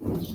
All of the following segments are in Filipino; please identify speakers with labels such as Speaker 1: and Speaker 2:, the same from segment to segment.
Speaker 1: Okay.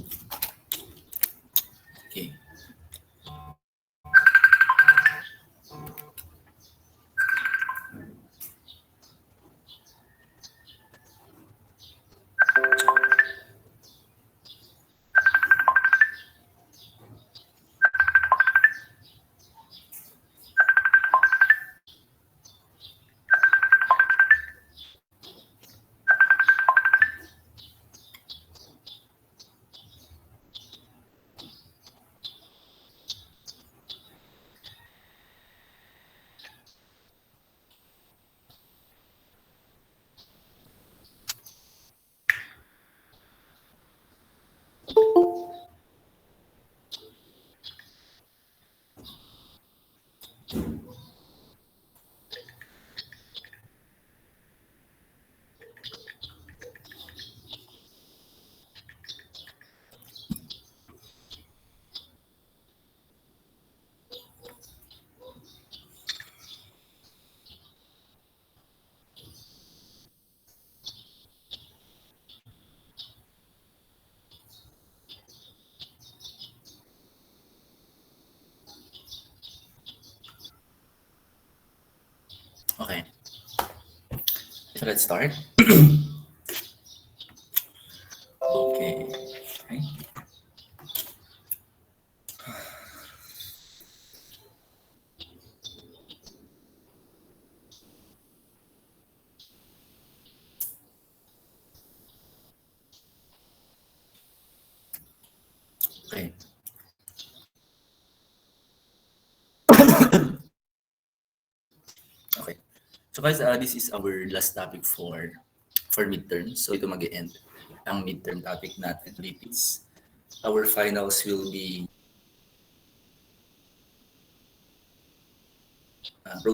Speaker 1: Okay. So let's start. Okay. Okay. Okay. Okay. So guys, this is our last topic for midterm. So ito mag-end ang midterm topic natin, lipids. Our finals will be uh,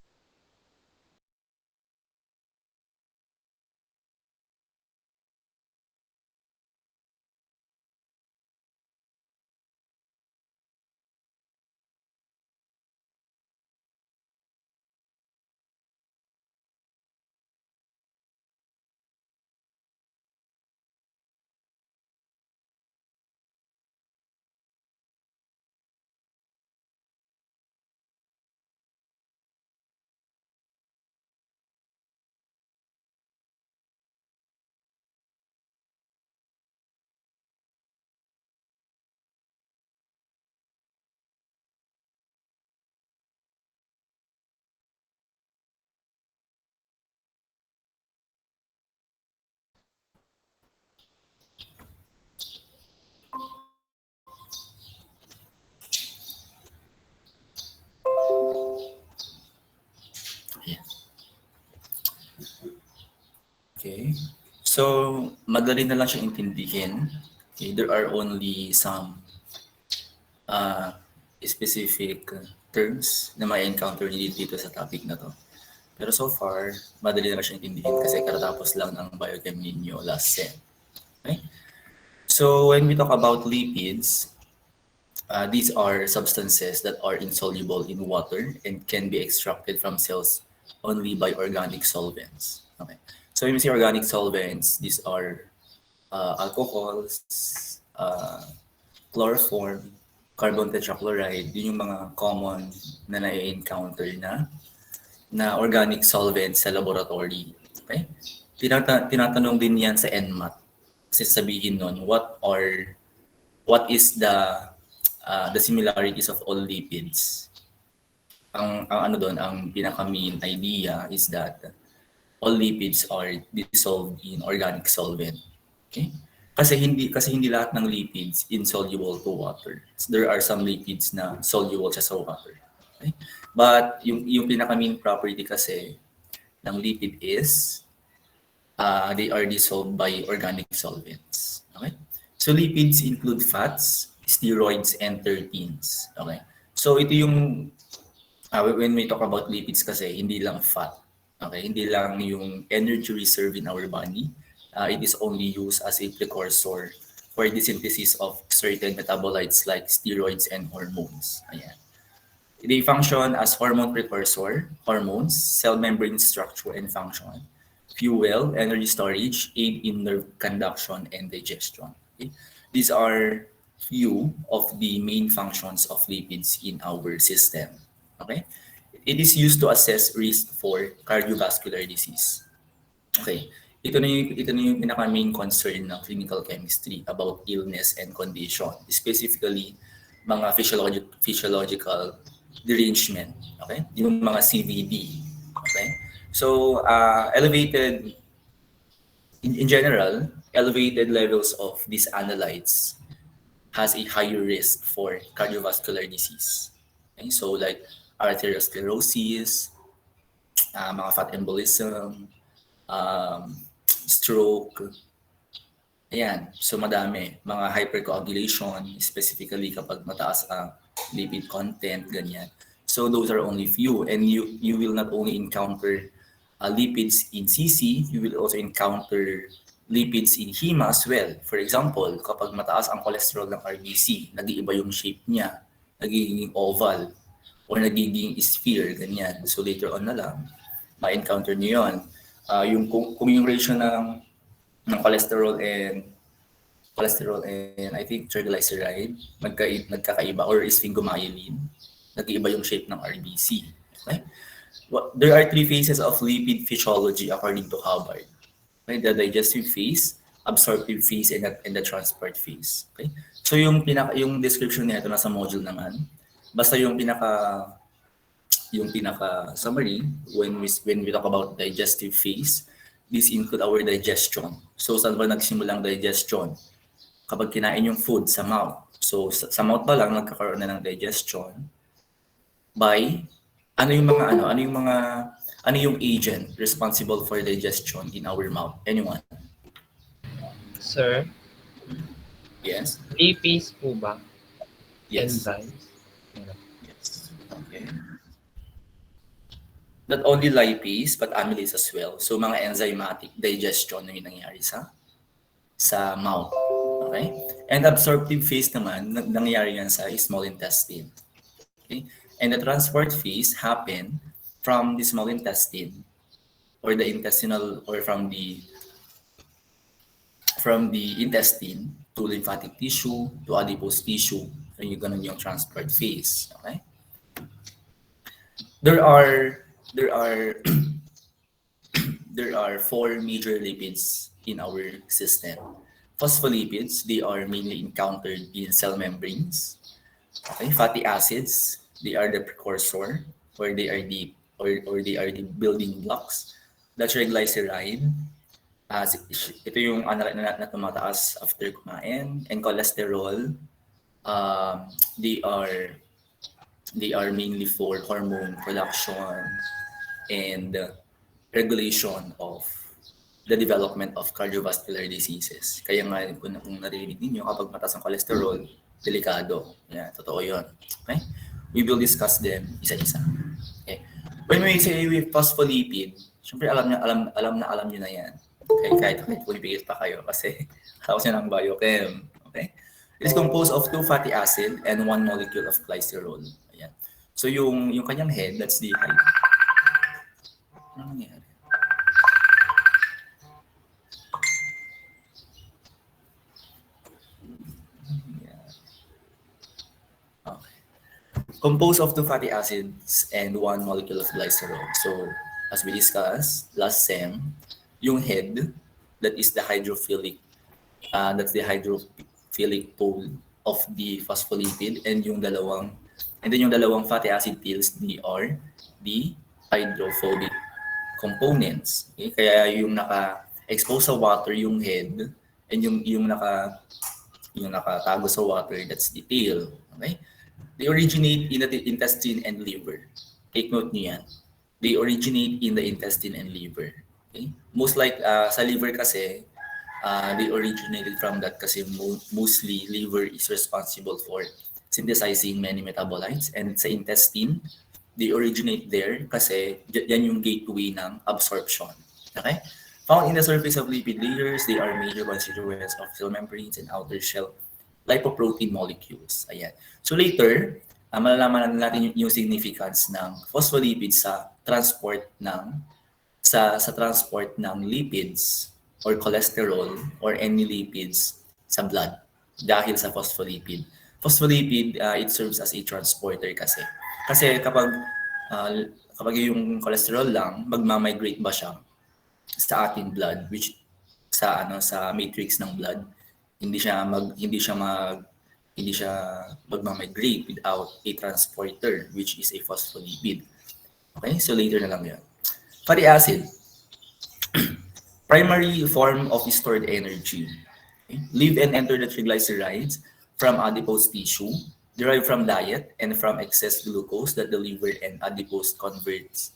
Speaker 1: yeah. Okay. So, madali na lang siyang intindihin. Okay, there are only some uh, specific terms na may encounter dito sa topic na to. Pero so far, madali na lang siyang intindihin kasi katatapos lang ng biochem ninyo last sem. Okay? So, when we talk about lipids, these are substances that are insoluble in water and can be extracted from cells only by organic solvents. Okay. So when we say organic solvents, these are alcohols, chloroform, carbon tetrachloride, yun yung mga common na na-encounter na organic solvents sa laboratory. Okay? Tinatanong din yan sa NMAT. Kasi sabihin nun, what is the similarities of all lipids? Ang ano doon, ang pinaka main idea is that all lipids are dissolved in organic solvent. Okay? Kasi hindi lahat ng lipids insoluble to water. So there are some lipids na soluble siya sa water. Okay? But yung pinaka main property kasi ng lipid is they are dissolved by organic solvents. Okay? So lipids include fats, steroids, and terpenes. Okay? So ito yung when we talk about lipids kasi hindi lang fat. Okay? Hindi lang yung energy reserve in our body. It is only used as a precursor for the synthesis of certain metabolites like steroids and hormones. Ayan. They function as hormone precursor, hormones, cell membrane structure and function, fuel, energy storage, aid in nerve conduction and digestion. Okay? These are few of the main functions of lipids in our system. Okay? It is used to assess risk for cardiovascular disease. Okay. Ito na yung pinaka main concern ng clinical chemistry about illness and condition, specifically mga physiological derangement, okay? Yung mga CVD, okay? So, in general, elevated levels of these analytes has a higher risk for cardiovascular disease. Okay? So, like arteriosclerosis, mga fat embolism, stroke, ayan. So madami. Mga hypercoagulation, specifically kapag mataas ang lipid content, ganyan. So those are only few. And you will not only encounter lipids in CC, you will also encounter lipids in hema as well. For example, kapag mataas ang cholesterol ng RBC, nag-iiba yung shape niya, nagiging oval, or nagiging sphere, ganyan. So later on na lang, ma-encounter niyo yun. Kung yung ratio ng cholesterol and I think triglyceride nagkakaiba or sphingomyelin, nag-iiba yung shape ng RBC. Okay? There are 3 phases of lipid physiology according to Hubbard. Okay? The digestive phase, absorptive phase, and the transport phase. Okay? So yung description nito nasa module naman. Basta yung pinaka summary when we talk about digestive phase, this include our digestion. So saan ba nagsimulang digestion? Kapag kinain yung food sa mouth. So sa mouth pa lang nagkakaroon na ng digestion by ano yung agent responsible for digestion in our mouth? Anyone?
Speaker 2: Sir?
Speaker 1: Yes.
Speaker 2: Lipids po ba?
Speaker 1: Yes.
Speaker 2: Enzymes?
Speaker 1: Yes. Okay. Not only lipase but amylase as well. So mga enzymatic digestion na yung nangyayari sa mouth. Okay? And absorptive phase naman, nangyayari yan sa small intestine. Okay? And the transport phase happen from the small intestine or the intestinal or from the intestine to lymphatic tissue to adipose tissue. So yung ganun yung transport phase. Okay? There are 4 major lipids in our system. Phospholipids, they are mainly encountered in cell membranes. Okay, fatty acids, they are the precursor, or they are the building blocks. The triglyceride, ito yung na tumataas after kumain, and cholesterol, they are mainly for hormone production and regulation of the development of cardiovascular diseases. Kaya nga kung narinig ninyo, kapag mataas ang cholesterol, delikado. Yeah, totoo yun. Okay? We will discuss them isa-isa. Okay. When we say with phospholipid, syempre alam niyo na yan. Okay, kahit pumipigil pa kayo kasi tapos niya ng biochem. Okay? It is composed of 2 fatty acid and 1 molecule of glycerol. Ayan. So yung kanyang head, that's the height. Ano nangyari? Okay. Composed of 2 fatty acids and 1 molecule of glycerol. So as we discussed last sem, yung head, that is the hydrophilic pole of the phospholipid, and yung dalawang fatty acid tails, they are the hydrophobic components. Okay? Kaya yung naka-expose sa water yung head, and yung nakatago sa water, that's the tail. Okay? They originate in the intestine and liver. Take note niyo yan. They originate in the intestine and liver. Okay? Most sa liver kasi, they originated from that kasi mostly liver is responsible for synthesizing many metabolites, and sa intestine, they originate there kasi yan yung gateway ng absorption. Okay? Found in the surface of lipid layers, they are major constituents of cell membranes and outer shell lipoprotein molecules. Ayan. So later, malalaman natin yung significance ng phospholipids sa transport ng lipids or cholesterol or any lipids sa blood. dahil sa phospholipid. Phospholipid, it serves as a transporter kasi. Kasi kapag yung cholesterol lang, magma-migrate ba siya sa ating blood, which sa matrix ng blood, hindi siya magma-migrate without a transporter, which is a phospholipid. Okay, so later na lang 'yan. Fatty acid, primary form of stored energy. Okay? Leave and enter the triglycerides from adipose tissue, derived from diet and from excess glucose that the liver and adipose converts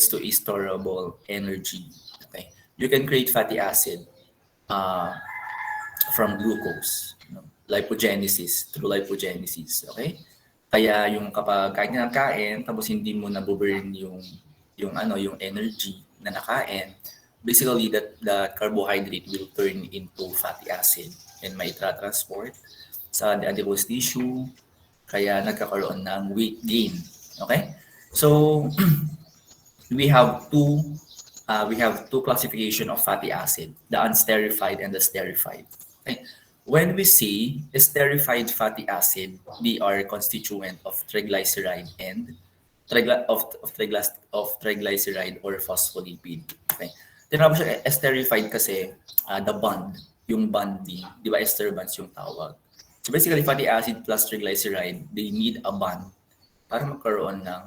Speaker 1: to a storable energy. Okay, you can create fatty acid uh, from glucose, lipogenesis, through lipogenesis. Okay, kaya yung kapag kain ka ng kain tapos hindi mo na-burn yung energy na nakain, basically that the carbohydrate will turn into fatty acid and may transport sa adipose tissue, kaya nagkakaroon ng weight gain. Okay, so we have two classification of fatty acid, the unsterified and the esterified. Okay? When we say esterified fatty acid, they are constituent of triglyceride and triglyceride or phospholipid. Okay. Tinawag siya esterified kasi the bond, yung bonding, di ba ester bonds yung tawag. So basically fatty acid plus triglyceride, they need a bond para magkaroon ng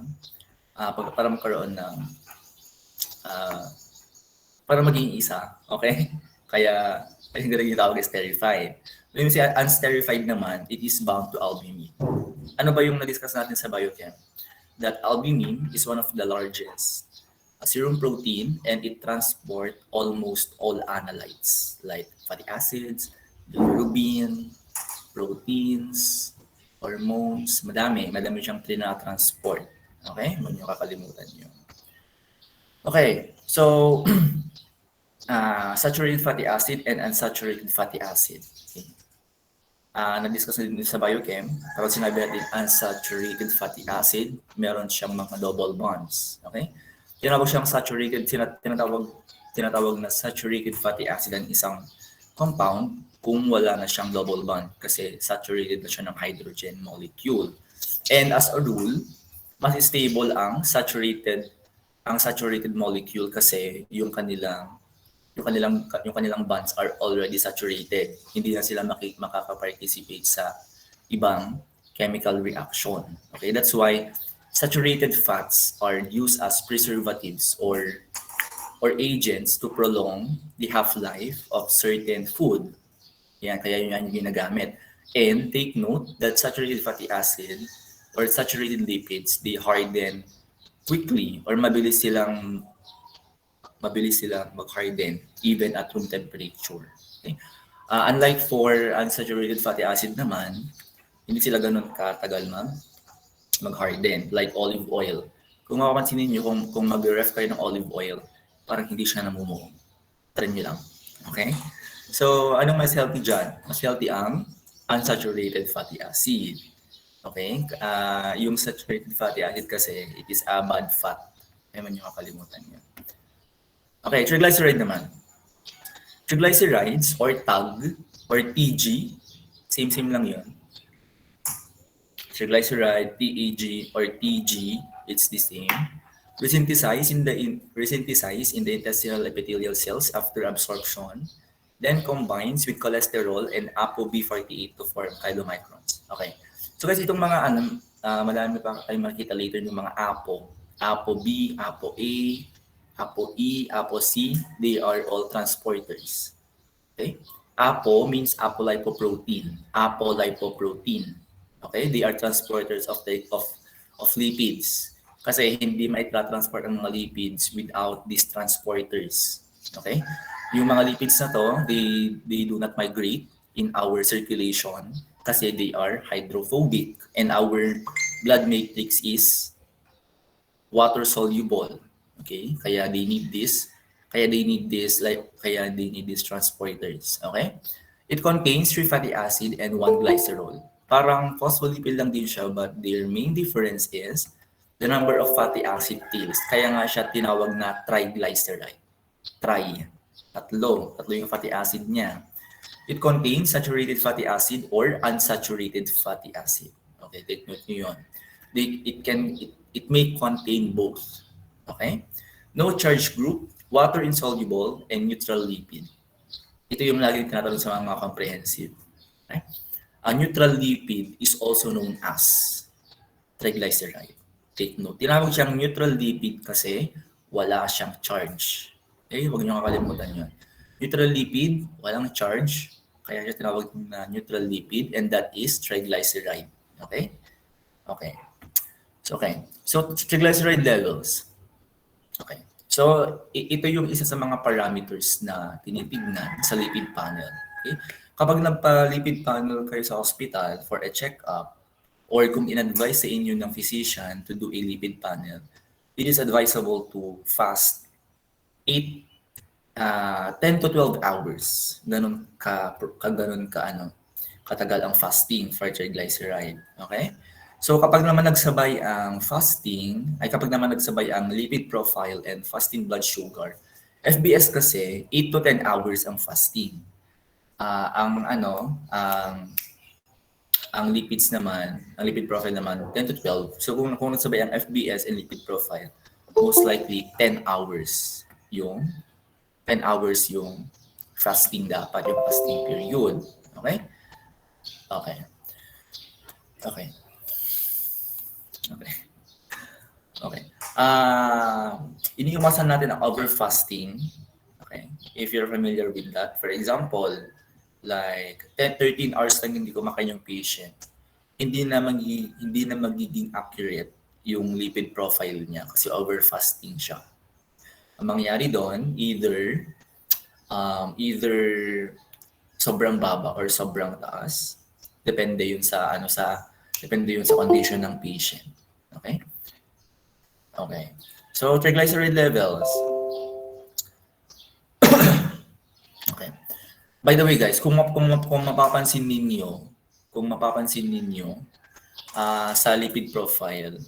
Speaker 1: para maging isa, okay? Kaya ganun yung tawag esterified. When we say unsterified naman, it is bound to albumin. Ano ba yung na-discuss natin sa biochem? That albumin is one of the largest serum protein and it transport almost all analytes like fatty acids, bilirubin, proteins, hormones, madami siyang transport. Okay? Huwag niyo kakalimutan yun. Okay, so saturated fatty acid and unsaturated fatty acid. Okay. Na-discuss na din sa biochem, pero sinabi natin unsaturated fatty acid, meron siyang mga double bonds. Okay? Tinatawag siyang tinatawag na saturated fatty acid ang isang compound kung wala na siyang double bond kasi saturated na siya ng hydrogen molecule. And as a rule, mas stable ang saturated molecule kasi yung kanilang bonds are already saturated. Hindi na sila makaka-participate sa ibang chemical reaction. Okay, that's why saturated fats are used as preservatives or agents to prolong the half-life of certain food. Yan, kaya yun yung ginagamit. And take note that saturated fatty acid or saturated lipids, they harden quickly or mabilis silang mag-harden even at room temperature. Okay? Unlike for unsaturated fatty acid naman, hindi sila ganun katagal mag-harden like olive oil. Kung mapapansinin niyo kung mag-ref kayo ng olive oil, parang hindi siya namumuo. Try niyo lang. Okay? So, anong mas healthy dyan? Mas healthy ang unsaturated fatty acid. Okay? Yung saturated fatty acid kasi, it is a bad fat. Kaya man yung kakalimutan niyo. Okay, triglyceride naman. Triglycerides or TAG or TG, same lang yun. Triglyceride, TAG or TG, it's the same. Resynthesize in the intestinal epithelial cells after absorption, then combines with cholesterol and ApoB48 to form chylomicrons. Okay. So kasi itong mga madami pa kayo makikita later yung mga ApoB, ApoA, ApoE, ApoC, they are all transporters. Okay? Apo means apolipoprotein. Apolipoprotein. Okay? They are transporters of lipids. Kasi hindi maitratransport ang mga lipids without these transporters. Okay? Yung mga lipids na to, they do not migrate in our circulation kasi they are hydrophobic and our blood matrix is water soluble. Okay? Kaya they need these transporters. Okay? It contains 3 fatty acid and 1 glycerol. Parang phospholipid lang din siya, but their main difference is the number of fatty acid tails. Kaya nga siya tinawag na triglyceride. Tatlo yung fatty acid niya. It contains saturated fatty acid or unsaturated fatty acid. Okay, take note nyo yun. It may contain both. Okay? No charge group, water insoluble, and neutral lipid. Ito yung laging tinatanong sa mga comprehensive. Okay? A neutral lipid is also known as triglyceride. Take note. Tinawag siyang neutral lipid kasi wala siyang charge. Okay? Huwag niyo kakalimutan yun. Neutral lipid, walang charge. Kaya siya tinawag na neutral lipid, and that is triglyceride. Okay? Okay. So, triglyceride levels. Okay. So, ito yung isa sa mga parameters na tinitignan sa lipid panel. Okay? Kapag nagpa-lipid panel kayo sa hospital for a check-up, or kung in-advise sa inyo ng physician to do a lipid panel, it is advisable to fast 10 to 12 hours. Ganun katagal ang fasting for triglyceride. Okay? So kapag naman nagsabay ang lipid profile and fasting blood sugar, FBS kasi 8 to 10 hours ang fasting. Ang lipids naman, ang lipid profile naman 10 to 12. So kung nagsabay ang FBS and lipid profile, most likely 10 hours yung fasting dapat, yung fasting period. Okay? Okay. Okay. Okay. Okay. Iniiwasan natin ang overfasting. Okay. If you're familiar with that. For example, like 10-13 hours lang hindi kumakain yung patient. Hindi na magiging accurate yung lipid profile niya kasi overfasting siya. Ang mangyayari doon, either sobrang baba or sobrang taas. Depende yun sa condition ng patient. Okay? Okay. So, triglyceride levels. Okay. By the way, guys, kung mapapansin ninyo, sa lipid profile,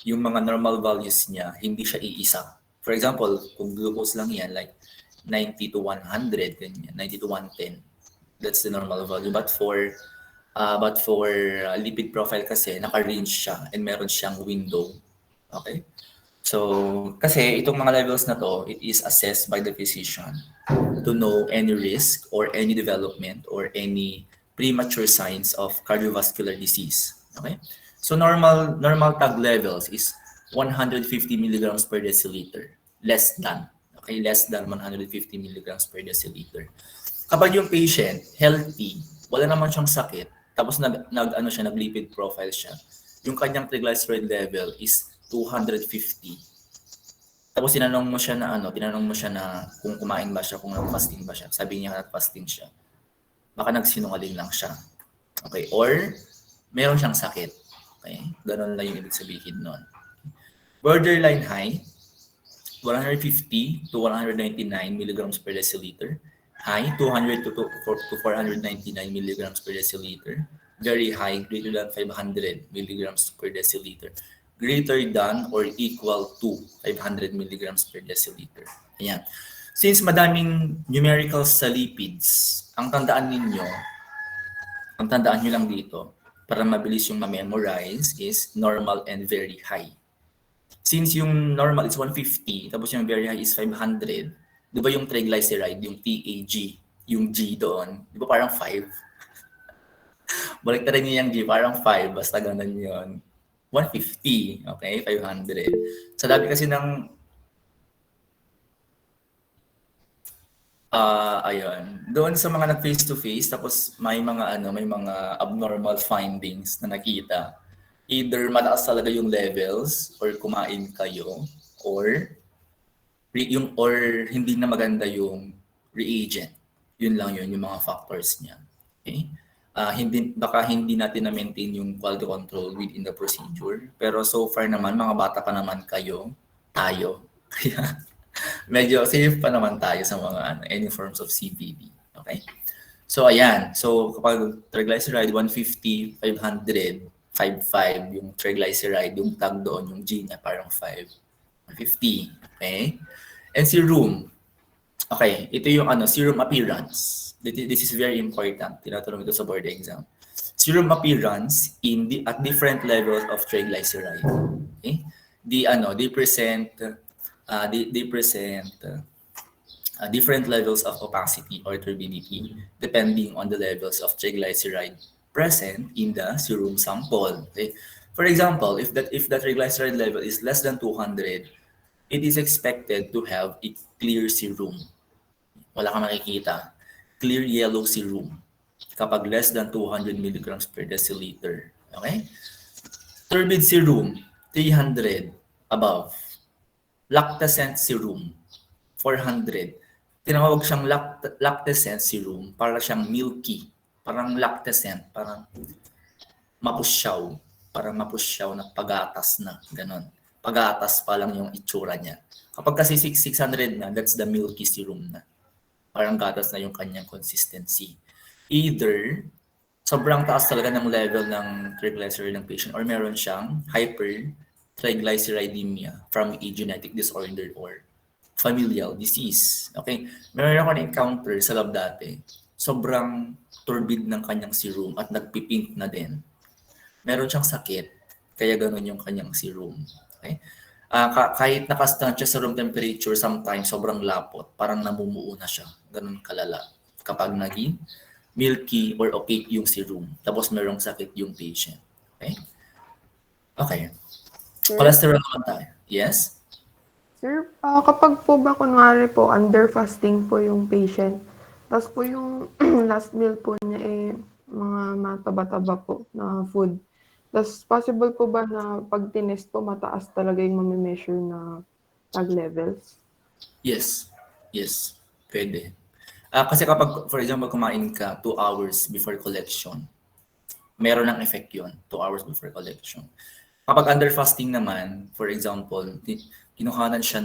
Speaker 1: yung mga normal values niya, hindi siya iisa. For example, kung glucose lang yan, like 90 to 100, ganyan, 90 to 110, that's the normal value. But for lipid profile kasi, naka-range siya and meron siyang window. Okay? So, kasi itong mga levels na to, it is assessed by the physician to know any risk or any development or any premature signs of cardiovascular disease. Okay? So, normal tag levels is 150 milligrams per deciliter. Less than 150 milligrams per deciliter. Kapag yung patient healthy, wala naman siyang sakit, tapos nag-lipid profile siya, yung kanyang triglyceride level is 250. Tapos tinanong mo siya na kung kumain ba siya, kung nag-fasting ba siya. Sabi niya nag-fasting siya. Baka nagsinungaling lang siya. Okay? Or meron siyang sakit. Okay? Ganun lang yung ibig sabihin nun. Borderline high, 150 to 199 milligrams per deciliter. High, 200 to 499 milligrams per deciliter. Very high, greater than 500 milligrams per deciliter. Greater than or equal to 500 milligrams per deciliter. Ayan. Since madaming numericals sa lipids, ang tandaan nyo lang dito, para mabilis yung ma-memorize, is normal and very high. Since yung normal is 150, tapos yung very high is 500, di ba yung triglyceride, yung TAG, yung G doon, di ba parang 5? Balik na rin yung G, parang 5, basta ganun yun. 150, okay, 500. Sa dami kasi ng ayun, doon sa mga nag-face to face, tapos may mga abnormal findings na nakita. Either mataas talaga yung levels or kumain kayo or hindi na maganda yung reagent. Yun lang yun, yung mga factors niya. Okay? Baka hindi natin na-maintain yung quality control within the procedure. Pero so far naman, mga bata pa naman tayo. Kaya medyo safe pa naman tayo sa mga any forms of CVD. Okay? So ayan. So kapag triglyceride 150, 500, 55 yung triglyceride, yung tag doon, yung G niya parang 5, 150. Okay? And serum. Okay, ito yung serum appearance. This is very important. Tinatanong ito sa board exam. Serum appearance at different levels of triglyceride. Okay? They present different levels of opacity or turbidity depending on the levels of triglyceride present in the serum sample. Okay? For example, if the triglyceride level is less than 200, it is expected to have a clear serum. Wala kang makikita. Clear yellow serum kapag less than 200 milligrams per deciliter. Okay? Turbid serum, 300 above. Lactescent serum, 400. Tinawag siyang lactescent serum para siyang milky. Parang lactescent, parang mapusyaw. Parang mapusyaw na pagatas na. Ganon. Pagatas pa lang yung itsura niya. Kapag kasi 600 na, that's the milky serum na. Parang gatas na yung kanyang consistency. Either sobrang taas talaga ng level ng triglyceride ng patient or meron siyang hypertriglyceridemia from a genetic disorder or familial disease. Okay? Meron ako na-encounter sa lab dati. Sobrang turbid ng kanyang serum at nagpipink na din. Meron siyang sakit, kaya ganun yung kanyang serum. Okay? Kahit nakastan siya sa room temperature, sometimes sobrang lapot, parang namumuo na siya. Ganun kalala. Kapag naging milky or opaque yung serum, tapos merong sakit yung patient. Okay? Okay.
Speaker 2: Sir?
Speaker 1: Cholesterol naman tayo. Yes?
Speaker 2: Sir, kapag po ba kunwari po under fasting po yung patient, tapos po yung last meal po niya mga mataba-taba po na food. Tapos possible po ba na pag tinest po mataas talaga yung mamimeasure na tag levels?
Speaker 1: Yes. Yes. Pwede. Kasi kapag, for example, kumain ka 2 hours before collection, meron ng effect yun, 2 hours before collection. Kapag under fasting naman, for example, kinuhanan siya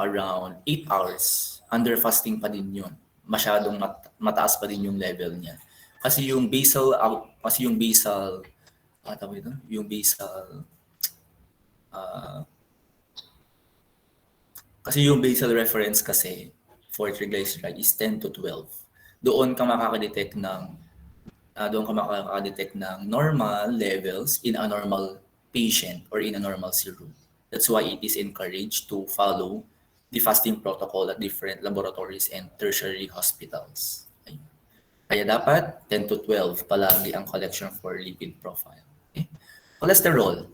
Speaker 1: around 8 hours, under fasting pa din yun. Masyadong mataas pa din yung level niya. Kasi yung basal reference kasi for triglyceride is 10 to 12. Doon ka makaka-detect ng normal levels in a normal patient or in a normal serum. That's why it is encouraged to follow the fasting protocol at different laboratories and tertiary hospitals. Kaya dapat 10 to 12 palagi ang collection for lipid profile. Okay? Cholesterol.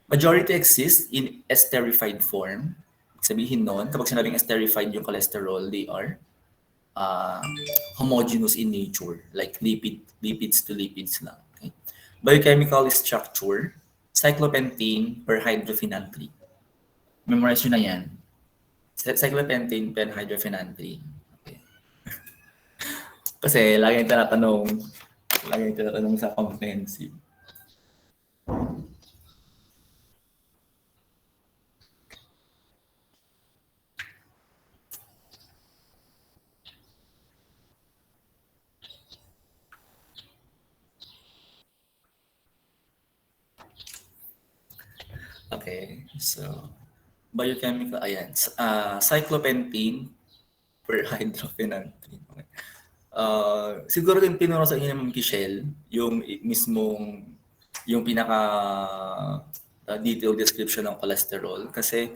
Speaker 1: Majority exists in esterified form. Sabihin nun, kapag sinabing esterified yung cholesterol, they are homogeneous in nature, like lipids to lipids lang. Okay? Biochemical structure, cyclopentane per hydrophenanthrene. Memorize nyo na yan. Cyclopentane per hydrophenanthrene. Okay. Kasi lagi yung tinatanong sa comprehensive. Okay, so biochemical, ayan. Cyclopentane per hydrophenanthrene. Okay. Siguro yung tinuro sa inyo ng Ma'am Kichelle, yung pinaka detailed description ng cholesterol. Kasi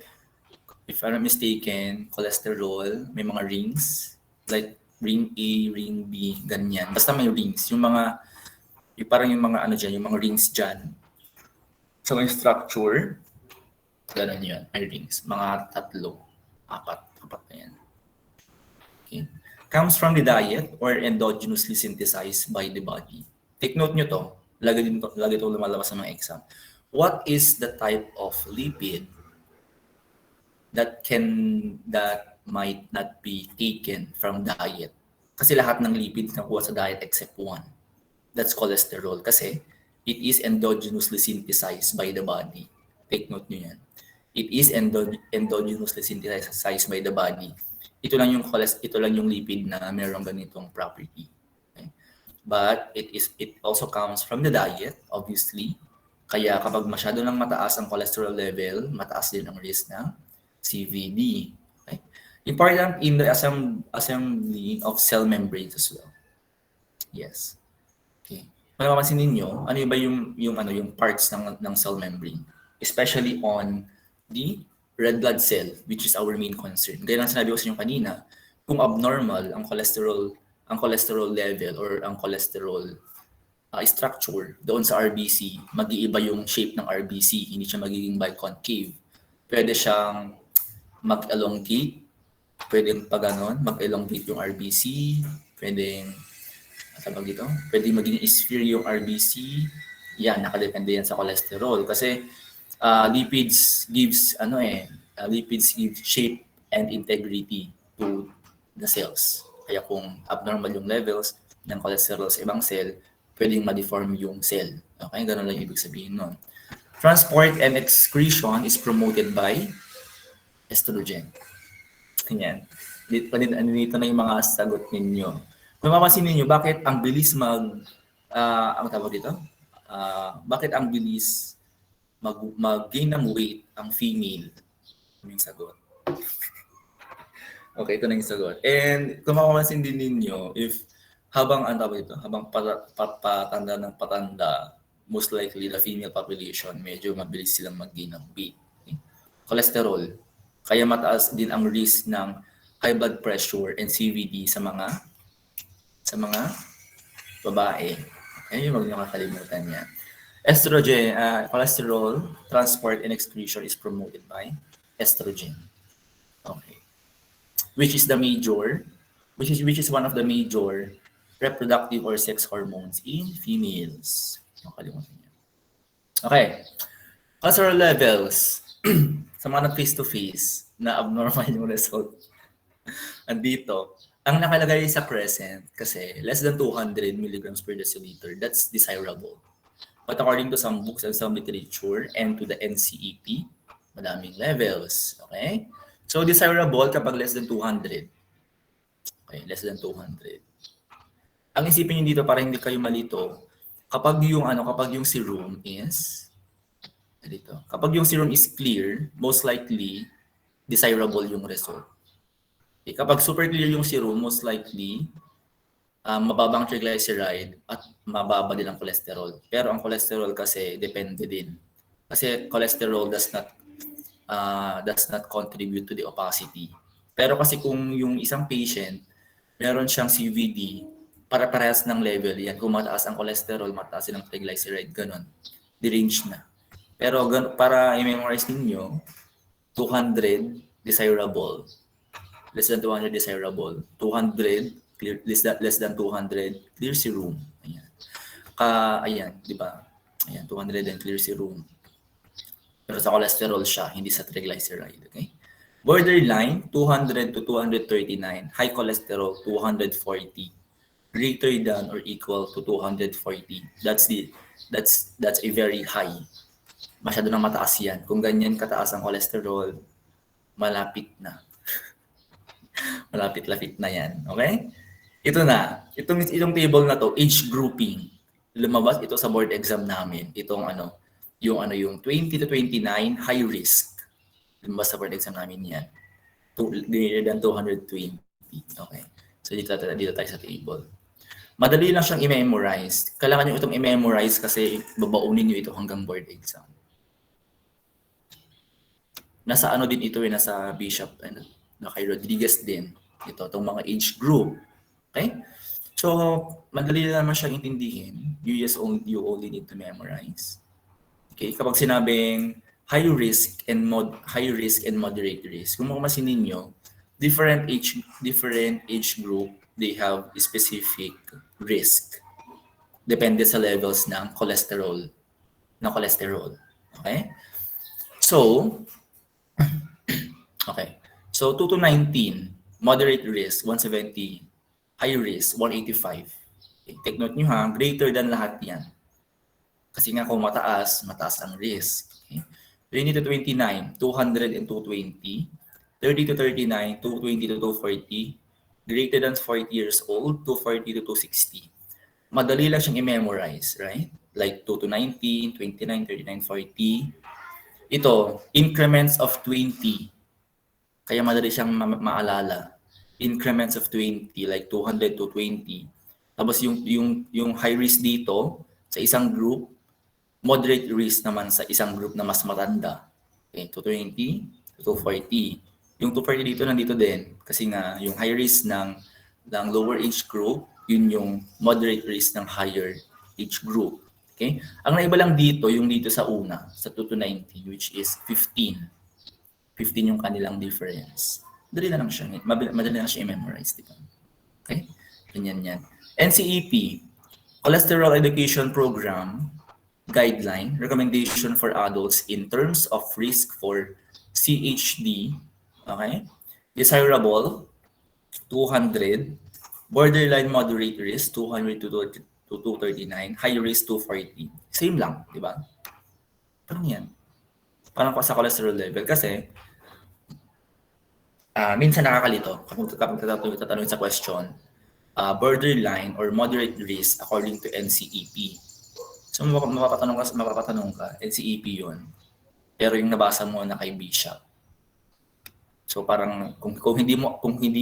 Speaker 1: if I'm not mistaken, cholesterol, may mga rings, like ring A, ring B, ganyan. Basta may rings. Yung parang yung mga yung mga rings dyan. So may structure, ganun yun, may rings. Mga 3, 4 na yan. Okay. Comes from the diet or endogenously synthesized by the body. Take note nyo to. Lagi ito lumalabas sa mga exam. What is the type of lipid that might not be taken from diet? Kasi lahat ng lipid nakuha sa diet except one. That's cholesterol. Kasi it is endogenously synthesized by the body. Take note nyo yan. It is endogenously synthesized by the body. Ito lang yung lipid na mayroong ganitong property. Okay? But it also comes from the diet, obviously. Kaya kapag masyado nang mataas ang cholesterol level, mataas din ang risk ng CVD. Okay? Important in the assembly of cell membranes as well. Yes. Okay. Mapapansin ninyo, ano ba yung parts ng cell membrane, especially on the red blood cell, which is our main concern. Gaya ng sinabi ko sa inyo kanina, kung abnormal ang cholesterol level or ang cholesterol structure doon sa RBC, mag-iiba yung shape ng RBC, hindi siya magiging biconcave. Pwede siyang mag-elongate, pwedeng mag-elongate yung RBC, pwedeng maging sphere yung RBC. Yan, nakadepende yan sa cholesterol kasi lipids gives shape and integrity to the cells. Kaya kung abnormal yung levels ng cholesterol sa ibang cell, pwedeng ma-deform yung cell. Okay, ganun lang ibig sabihin nun. Transport and excretion is promoted by estrogen. Yan. Dito na yung mga sagot ninyo. Kung mapapansin ninyo, bakit ang bilis bakit ang bilis mag-gain ng weight ang female? Yung sagot. Okay, ito na yung sagot. And kung mapapansin din ninyo, if habang patanda, most likely the female population, medyo mabilis silang mag-gain ng weight. Okay? Cholesterol. Kaya mataas din ang risk ng high blood pressure and CVD sa mga babae. Ayun, huwag niyo kakalimutan yan. Estrogen, cholesterol, transport and excretion is promoted by estrogen. Okay. Which is one of the major reproductive or sex hormones in females. Nakalimutan niyo. Okay. Cholesterol levels. Sa mga face-to-face na abnormal yung result. Andito, ang nakalagay sa present kasi less than 200 milligrams per deciliter, that's desirable. But according to some books and some literature and to the NCEP, madaming levels. Okay? So desirable kapag less than 200. Okay, less than 200. Ang isipin niyo dito para hindi kayo malito, kapag yung serum is dito. Kapag yung serum is clear, most likely desirable yung result. Okay, kapag super clear yung serum, most likely mababang triglyceride at mababa din ang cholesterol. Pero ang cholesterol kasi depende din. Kasi cholesterol does not contribute to the opacity. Pero kasi kung yung isang patient, meron siyang CVD, para-parehas ng level yan. Kung mataas ang cholesterol, mataas din ang triglyceride, ganun. Derange na. Pero para i-memorize ninyo, 200 desirable. Less than 200 desirable. 200 clear, less than 200 clear serum. Ayan. Ayan, di ba? Ayan, 200 and clear serum. Pero sa cholesterol siya, hindi sa triglyceride. Okay? Borderline, 200 to 239. High cholesterol, 240. Greater than or equal to 240. That's a very high. Masyado nang mataas yan. Kung ganyan kataas ang cholesterol, malapit na. Malapit-lapit na yan. Okay? Ito na. Itong table na to, age grouping. Lumabas ito sa board exam namin. Itong yung 20 to 29, high risk. Lumabas sa board exam namin yan. Greater than 220. Okay. So dito tayo sa table. Madali lang siyang i-memorize. Kailangan nyo itong i-memorize kasi babaunin nyo ito hanggang board exam. Nasa din ito nasa Bishop na kay Rodriguez din. Itong mga age group. Okay? So, madali lang naman siyang intindihin. You only need to memorize. Okay? Kapag sinabing high risk and moderate risk, kung makamasin ninyo, different age group, they have a specific risk. Depende sa levels ng cholesterol. Okay? So, okay. So, 2 to 19, moderate risk, 170. High risk, 185. Okay. Take note nyo ha, greater than lahat yan. Kasi nga kung mataas ang risk. Okay. 20 to 29, 200 and 220. 30 to 39, 220 to 240. Greater than 40 years old, 240 to 260. Madali lang siyang i-memorize, right? Like 2 to 19, 29, 39, 40. Ito, increments of 20. Kaya madali siyang maalala. Increments of 20, like 200 to 20. Tapos yung high risk dito sa isang group, moderate risk naman sa isang group na mas matanda. Okay, 220 to 240. Yung 240 dito nandito din kasi nga yung high risk ng lower age group, yun yung moderate risk ng higher age group. Okay? Ang naiba lang dito, yung dito sa una, sa 2 to 90, which is 15. 15 yung kanilang difference. Madali na lang siya. Madali na lang siya i-memorize. Diba? Okay? Ganyan yan. NCEP, Cholesterol Education Program, Guideline, Recommendation for Adults in terms of risk for CHD. Okay? Desirable, 200. Borderline moderate risk, 200 to 239. High risk, 240. Same lang, di ba? Parang yan. Parang sa cholesterol level. Kasi, minsan nakakalito kapag tatanungin sa question, borderline or moderate risk according to NCEP. So mapapatanong ka, NCEP yun. Pero yung nabasa mo na kay Bishop. So parang kung hindi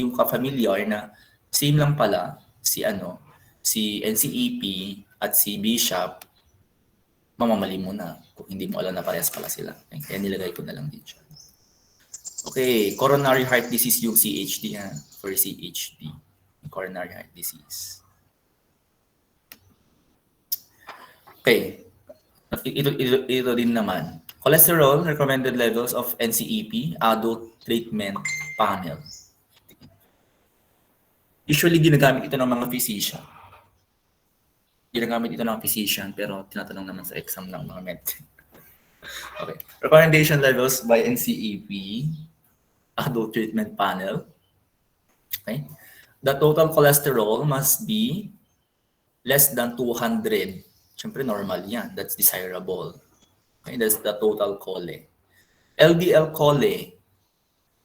Speaker 1: ka familiar na same lang pala si NCEP at si Bishop, mamamali mo na kung hindi mo alam na parehas pala sila. Kaya nilagay ko na lang dito. Okay, coronary heart disease yung CHD for CHD, coronary heart disease. Okay, ito din naman. Cholesterol recommended levels of NCEP, adult treatment panel. Usually ginagamit ito ng mga physician. Ginagamit ito ng physician pero tinatanong naman sa exam ng mga medicine. Okay, recommendation levels by NCEP. Adult treatment panel. Okay. The total cholesterol must be less than 200. Siyempre normal yan. That's desirable. Okay. That's the total chole. LDL chole,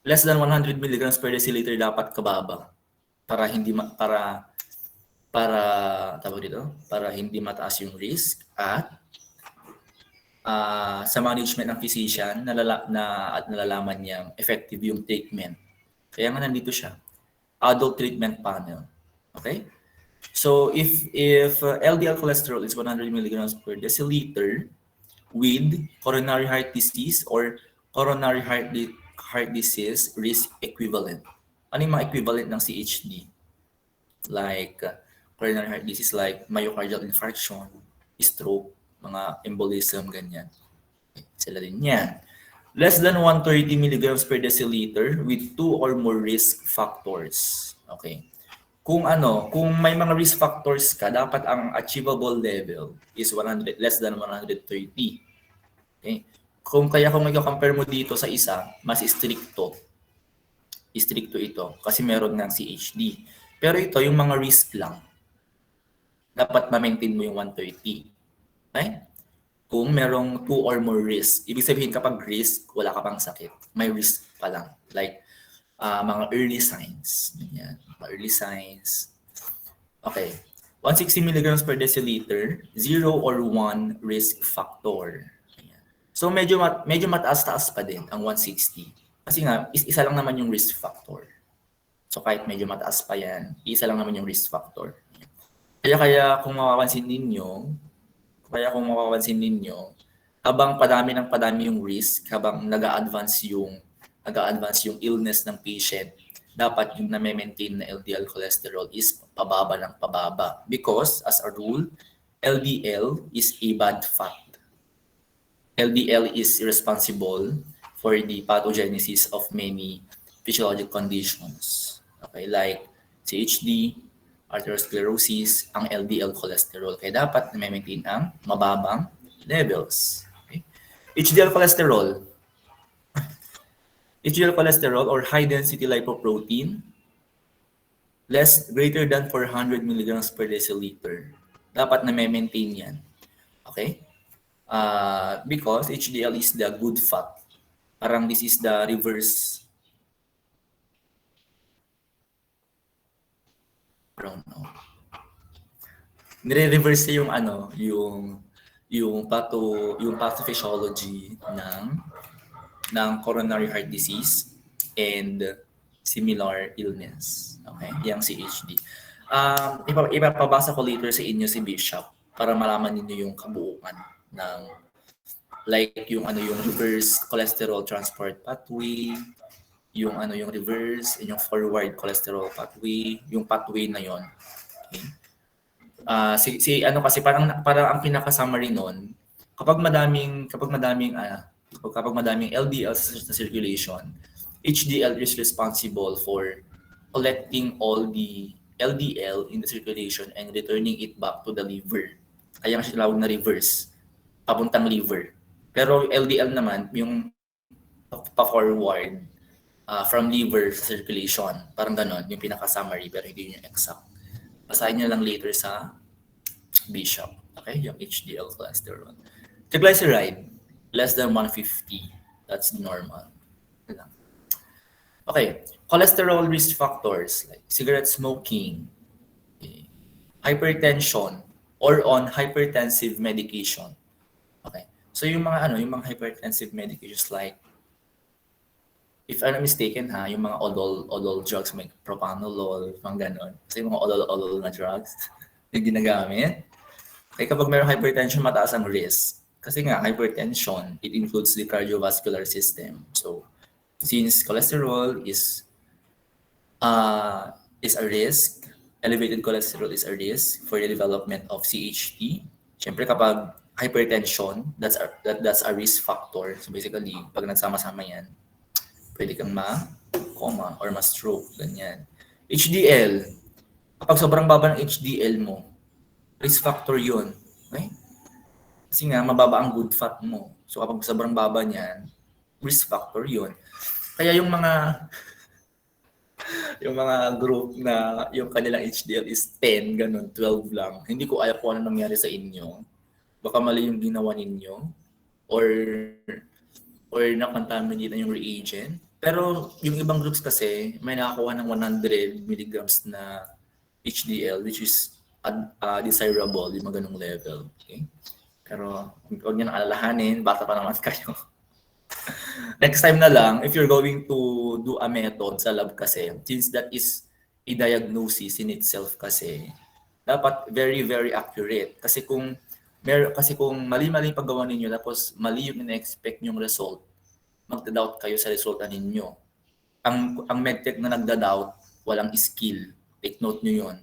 Speaker 1: less than 100 milligrams per deciliter dapat kababa para hindi mataas yung risk at sa management ng physician at nalalaman niyang effective yung treatment. Kaya nga nandito siya. Adult treatment panel. Okay? So if LDL cholesterol is 100 milligrams per deciliter with coronary heart disease or coronary heart disease risk equivalent. Ano yung mga equivalent ng CHD? Like coronary heart disease like myocardial infarction, stroke, mga embolism, ganyan. Sila din yan. Less than 130 milligrams per deciliter with 2 or more risk factors. Okay. Kung may mga risk factors ka, dapat ang achievable level is less than 130. Okay. Kung i-compare mo dito sa isa, mas stricto. Stricto ito kasi meron ng CHD. Pero ito, yung mga risk lang. Dapat ma-maintain mo yung 130. Okay? Kung merong 2 or more risk, ibig sabihin kapag risk, wala ka pang sakit. May risk pa lang. Like, mga early signs. Yan. Mga early signs. Okay. 160 milligrams per deciliter, 0 or 1 risk factor. Yan. So, medyo mataas-taas pa din ang 160. Kasi nga, isa lang naman yung risk factor. So, kahit medyo mataas pa yan, isa lang naman yung risk factor. Kaya kung mapapansin ninyo, habang padami yung risk, habang nag-a-advance yung illness ng patient, dapat yung na-maintain na LDL cholesterol is pababa ng pababa. Because, as a rule, LDL is a bad fat. LDL is responsible for the pathogenesis of many physiologic conditions. Okay, like CHD, arteriosclerosis, ang LDL cholesterol. Kaya dapat na-maintain ang mababang levels. Okay? HDL cholesterol. HDL cholesterol or high density lipoprotein, greater than 400 milligrams per deciliter. Dapat na-maintain yan. Okay? Because HDL is the good fat. Parang this is the reverse. I don't know. Nire-reverse yung pathophysiology ng coronary heart disease and similar illness. Okay, yung CHD. Ipapabasa ko later sa inyo si Bishop para malaman niyo yung kabuuan ng like yung reverse cholesterol transport pathway, yung reverse, yung forward cholesterol pathway, yung pathway na yon. Okay? Kasi parang ang pinaka-summary noon, kapag madaming LDL sa circulation, HDL is responsible for collecting all the LDL in the circulation and returning it back to the liver. Kaya siya tinawag na reverse, papuntang liver. Pero LDL naman, yung pa-forward from liver sa circulation. Parang ganon, yung pinaka-summary, pero hindi yun yung exact. Basahin niyo lang later sa Bishop. Okay, yung HDL cholesterol. Triglyceride, less than 150. That's normal. Okay, cholesterol risk factors like cigarette smoking, hypertension, or on hypertensive medication. Okay, so yung mga hypertensive medications like, if I'm not mistaken yung mga odol drugs, may propanolol, mga ganon. Kasi yung mga odol na drugs yung ginagamit. Kaya kapag mayroong hypertension, mataas ang risk. Kasi nga, hypertension, it includes the cardiovascular system. So, since cholesterol is a risk, elevated cholesterol is a risk for the development of CHD. Siyempre, kapag hypertension, that's a risk factor. So basically, pag nagsama-sama yan, pwede kang ma-coma or ma-stroke, ganyan. HDL, kapag sobrang baba ng HDL mo, risk factor yun. Okay? Kasi nga, mababa ang good fat mo. So kapag sobrang baba niyan, risk factor yun. Kaya yung mga group na yung kanilang HDL is 10, ganun, 12 lang. Hindi ko alam kung ano nangyari sa inyo. Baka mali yung ginawa ninyo or na-contaminate na yung reagent. Pero yung ibang groups kasi, may nakakuha ng 100 milligrams na HDL, which is desirable, yung mga ganung level. Okay? Pero huwag nyo nang alalahanin, bata pa naman kayo. Next time na lang, if you're going to do a method sa lab kasi, since that is a diagnosis in itself kasi, dapat very, very accurate. Kasi kung mali-mali paggawa ninyo, tapos mali yung in-expect yung result, magda-doubt kayo sa resulta ninyo. Ang medtech na nagda-doubt, walang skill. Take note nyo yun.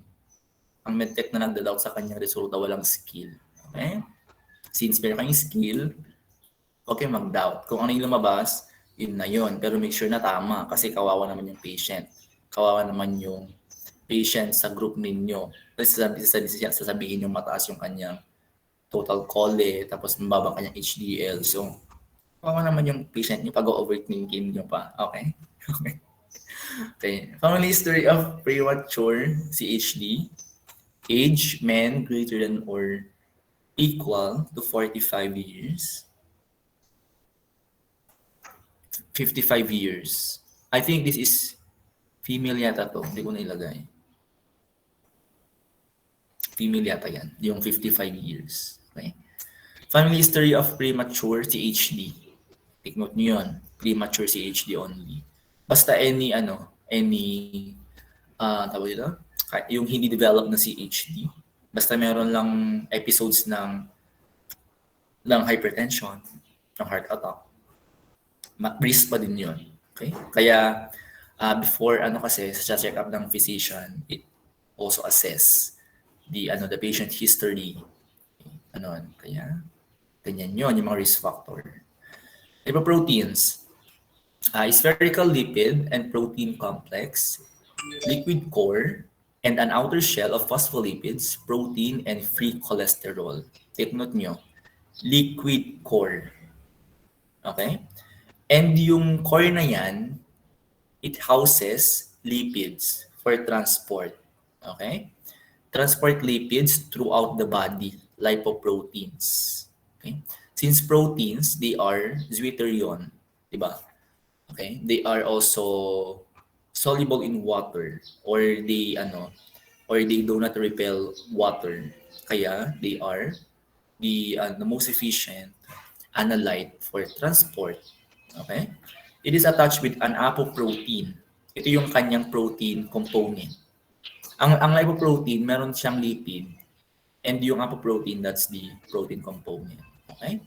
Speaker 1: Ang medtech na nagda-doubt sa kanyang resulta, walang skill. Okay? Since meron kayong skill, okay, mag-doubt. Kung ano yung lumabas, yun na yun. Pero make sure na tama kasi kawawa naman yung patient. Kawawa naman yung patient sa group ninyo. Kasi sasabihin yung mataas yung kanyang total chole, tapos mababa kanyang HDL. So, kawawa naman yung patient nyo pag-overthinking nyo pa. Okay? Okay. Family history of premature CHD. Age, men greater than or equal to 45 years. 55 years. I think this is female yata to. Hindi ko na ilagay. Female yata yan. Yung 55 years. Okay? Family history of premature CHD. Take note nyo yun. Premature CHD only. Basta tawag dito? Yung hindi develop na CHD. Basta meron lang episodes ng hypertension, ng heart attack. Risk pa din yun. Okay? Kaya before kasi sa check-up ng physician, it also assess the patient history. Kaya ganyan yun, yung mga risk factor. Lipoproteins. Spherical lipid and protein complex, liquid core, and an outer shell of phospholipids, protein, and free cholesterol. Take note nyo, liquid core. Okay? And yung core na yan, it houses lipids for transport. Okay? Transport lipids throughout the body, lipoproteins. Okay? Since proteins, they are zwitterion, diba? Okay? They are also soluble in water or they do not repel water. Kaya they are the most efficient analyte for transport. Okay? It is attached with an apoprotein. Ito yung kanyang protein component. Ang lipoprotein, meron siyang lipid. And yung apoprotein, that's the protein component. Okay?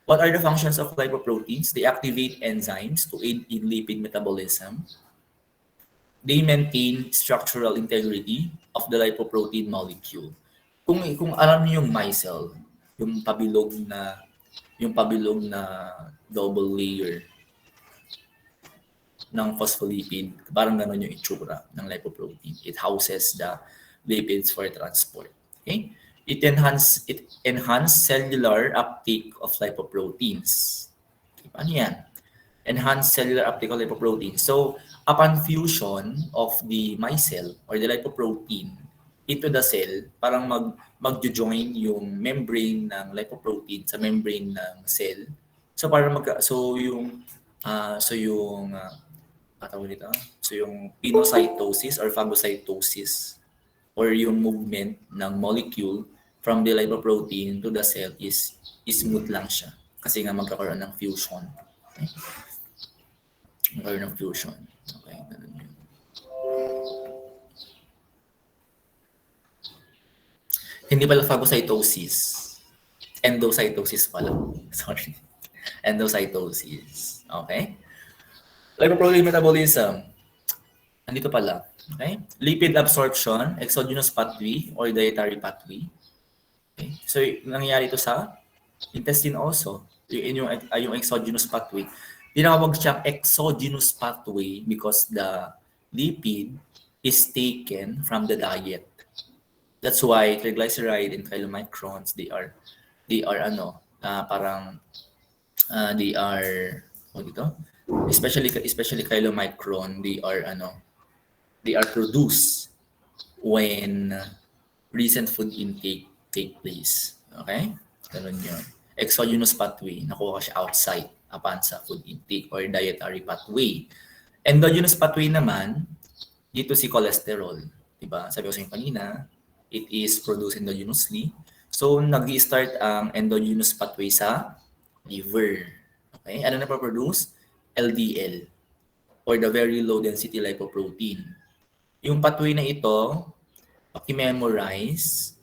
Speaker 1: What are the functions of lipoproteins? They activate enzymes to aid in lipid metabolism. They maintain structural integrity of the lipoprotein molecule. Kung alam niyo yung micelle, yung pabilog na double layer ng phospholipid, parang gano'n yung itsura ng lipoprotein. It houses the lipids for transport. Okay? It enhance cellular uptake of lipoproteins. Okay, paano yan? Enhance cellular uptake of lipoproteins. So, upon fusion of the micelle or the lipoprotein into the cell, parang mag-join yung membrane ng lipoprotein sa membrane ng cell. So, parang yung pinocytosis or phagocytosis or yung movement ng molecule from the lipoprotein to the cell is smooth lang siya. Kasi nga magkakaroon ng fusion. Okay? Magkakaroon ng fusion. Okay, ganun yun. Hindi pala phagocytosis. Endocytosis pala. Sorry. Endocytosis. Okay? Lipoprotein metabolism. Andito pala. Okay? Lipid absorption, exogenous pathway or dietary pathway. Okay? So, nangyayari ito sa intestine also. Yung exogenous pathway. Tinawag siyang exogenous pathway because the lipid is taken from the diet. That's why triglyceride and chylomicrons, they are especially chylomicron, they are produced when recent food intake take place. Okay? Ganun yun. Exogenous pathway, nakuha siya outside upon sa food intake or dietary pathway. Endogenous pathway naman, dito si cholesterol. Diba? Sabi ko sa inyo kanina, it is produced endogenously. So, nag-i-start ang endogenous pathway sa liver. Okay? Ano na pa-produce? LDL or the very low density lipoprotein. Yung pathway na ito, paki-memorize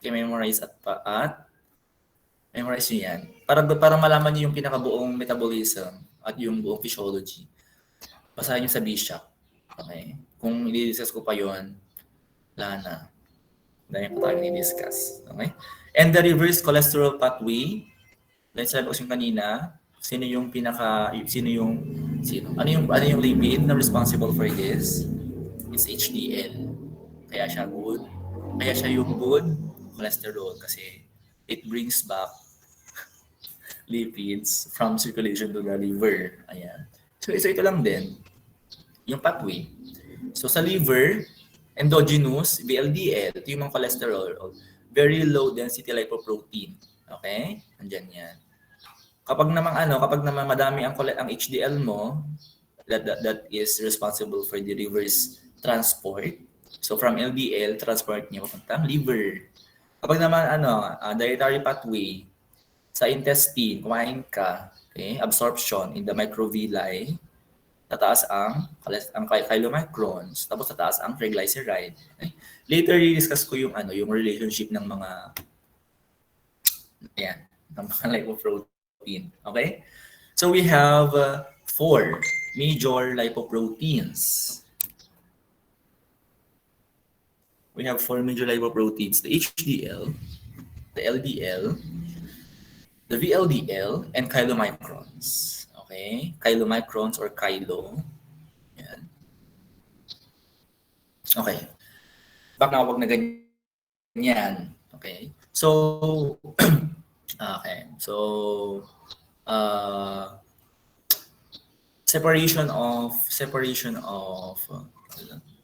Speaker 1: memorize niyo yan. Para malaman niyo yung pinakabuong metabolism at yung buong physiology. Basahin niyo sa BSHAP. Okay? Kung i-discuss ko pa yon, wala na. Dahil pa tayo i-discuss. Okay? And the reverse cholesterol pathway, like sabi ko kanina, ano yung lipid na responsible for this? It's HDL. Kaya siya yung good cholesterol kasi it brings back lipids from circulation to the liver. Ayan. So ito lang din yung pathway. So sa liver, endogenous, VLDL, ito yung mga cholesterol, very low density lipoprotein. Okay? Andyan yan. Kapag naman madami ang HDL mo, that is responsible for the reverse transport. So from LDL, transport niya papuntang liver. Kapag naman dietary pathway, sa intestine, kumain ka, okay, absorption in the microvilli, tataas ang chylomicrons, tapos tataas ang triglyceride. Okay? Later, i-discuss ko yung relationship ng mga lipoprotein. Okay? So we have 4 major lipoproteins. We have 4 major lipoproteins: the HDL, the LDL, the VLDL, and chylomicrons. Okay? Chylomicrons or chylo. Yan. Okay. Baka wag na ganyan. Okay? So, okay. So, separation of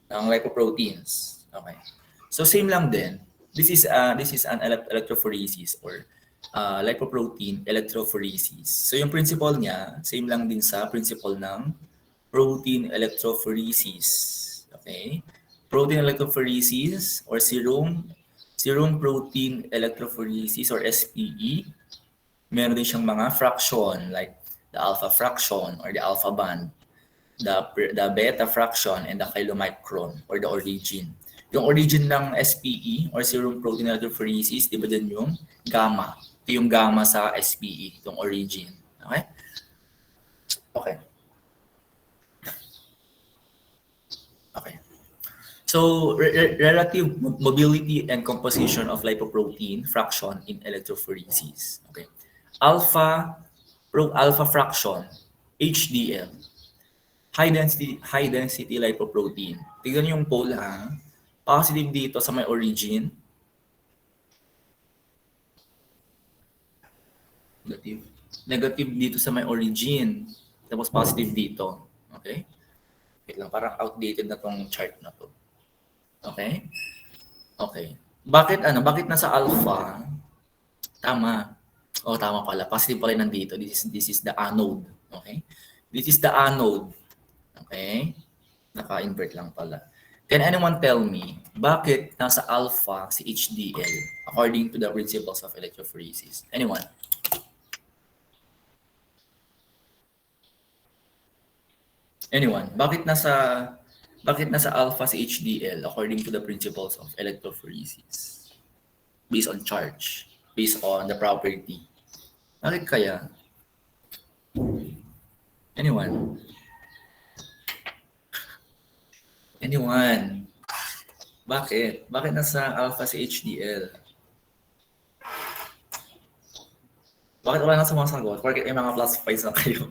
Speaker 1: ng lipoproteins. Okay. So same lang din. This is an electrophoresis or lipoprotein electrophoresis. So yung principle niya, same lang din sa principle ng protein electrophoresis. Okay? Protein electrophoresis or serum protein electrophoresis or SPE, meron din siyang mga fraction like the alpha fraction or the alpha band, the beta fraction, and the chylomicron or the origin. Yung origin ng SPE or serum protein electrophoresis, di ba dyan yung gamma? Ito yung gamma sa SPE, itong origin. Okay? Okay. Okay. So, relative mobility and composition of lipoprotein fraction in electrophoresis. Okay. Alpha fraction, HDL. High density lipoprotein. Tignan yung pole ha. Positive dito sa may origin. Negative dito sa may origin. Tapos positive dito. Okay? Wait lang, parang outdated na tong chart na to. Okay? Okay. Bakit nasa alpha? Tama. Tama pala. Positive pala nandito. This is the anode. Okay? This is the anode. Okay? Naka-invert lang pala. Can anyone tell me, bakit nasa alpha si HDL according to the principles of electrophoresis? Anyone? Anyone? Bakit nasa alpha si HDL according to the principles of electrophoresis? Based on charge, based on the property. Bakit kaya? Anyone? Anyone? Bakit? Bakit nasa alpha si HDL? Bakit wala nang sumasagot? Bakit may mga plus 5 na kayo?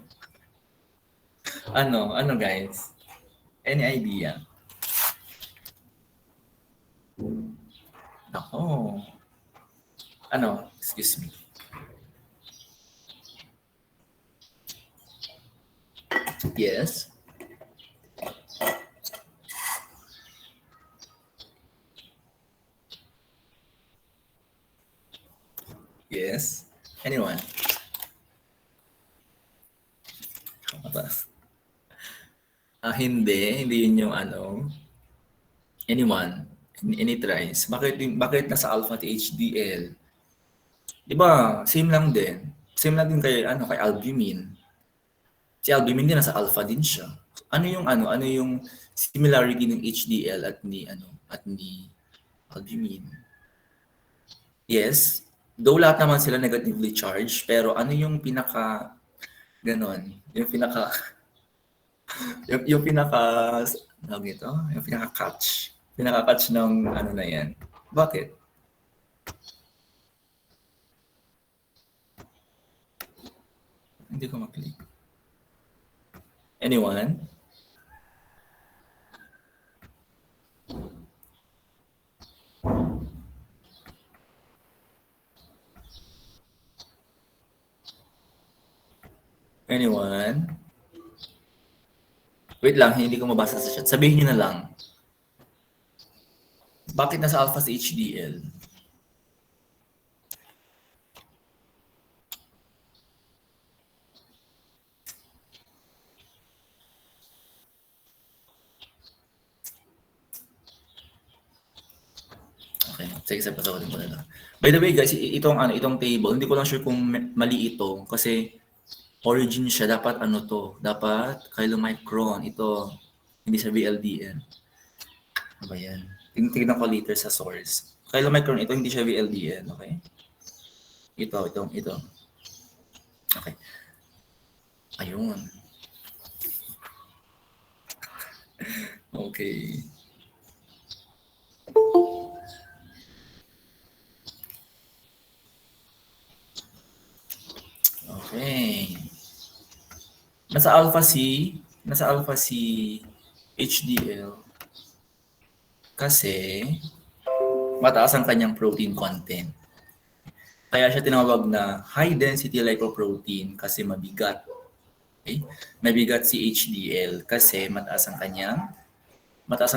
Speaker 1: Ano guys? Any idea? Ako. Excuse me. Yes. Yes. Anyone? Hindi yun yung Anyone? Any tries? Bakit nasa alpha at HDL? 'Di ba? Same lang din. Same lang din kay albumin. Si albumin din nasa alpha din siya. Ano yung similarity ng HDL at ni albumin? Yes. Though lahat naman sila negatively charged, pero ano yung pinaka ganon? Yung pinaka yung pinaka-catch. Pinaka-catch ng na yan. Bakit? Hindi ko maklik. Anyone? Anyone? Wait lang, hindi ko mabasa sa chat. Sabihin niyo na lang. Bakit nasa alpha si HDL? Okay, sige, sasagutin ko na lang. By the way guys, itong table, hindi ko lang sure kung mali ito kasi origin siya, dapat dapat chylomicron. Ito, hindi siya VLDL. Ano ba yan? Tingnan ko later sa source. Chylomicron, ito hindi siya VLDL, okay? Ito. Okay. Ayun. Okay. Okay. Nasa alpha C HDL kasi mataas ang kanyang protein content. Kaya siya tinawag na high density lipoprotein kasi mabigat. Okay? Mabigat si HDL kasi mataas ang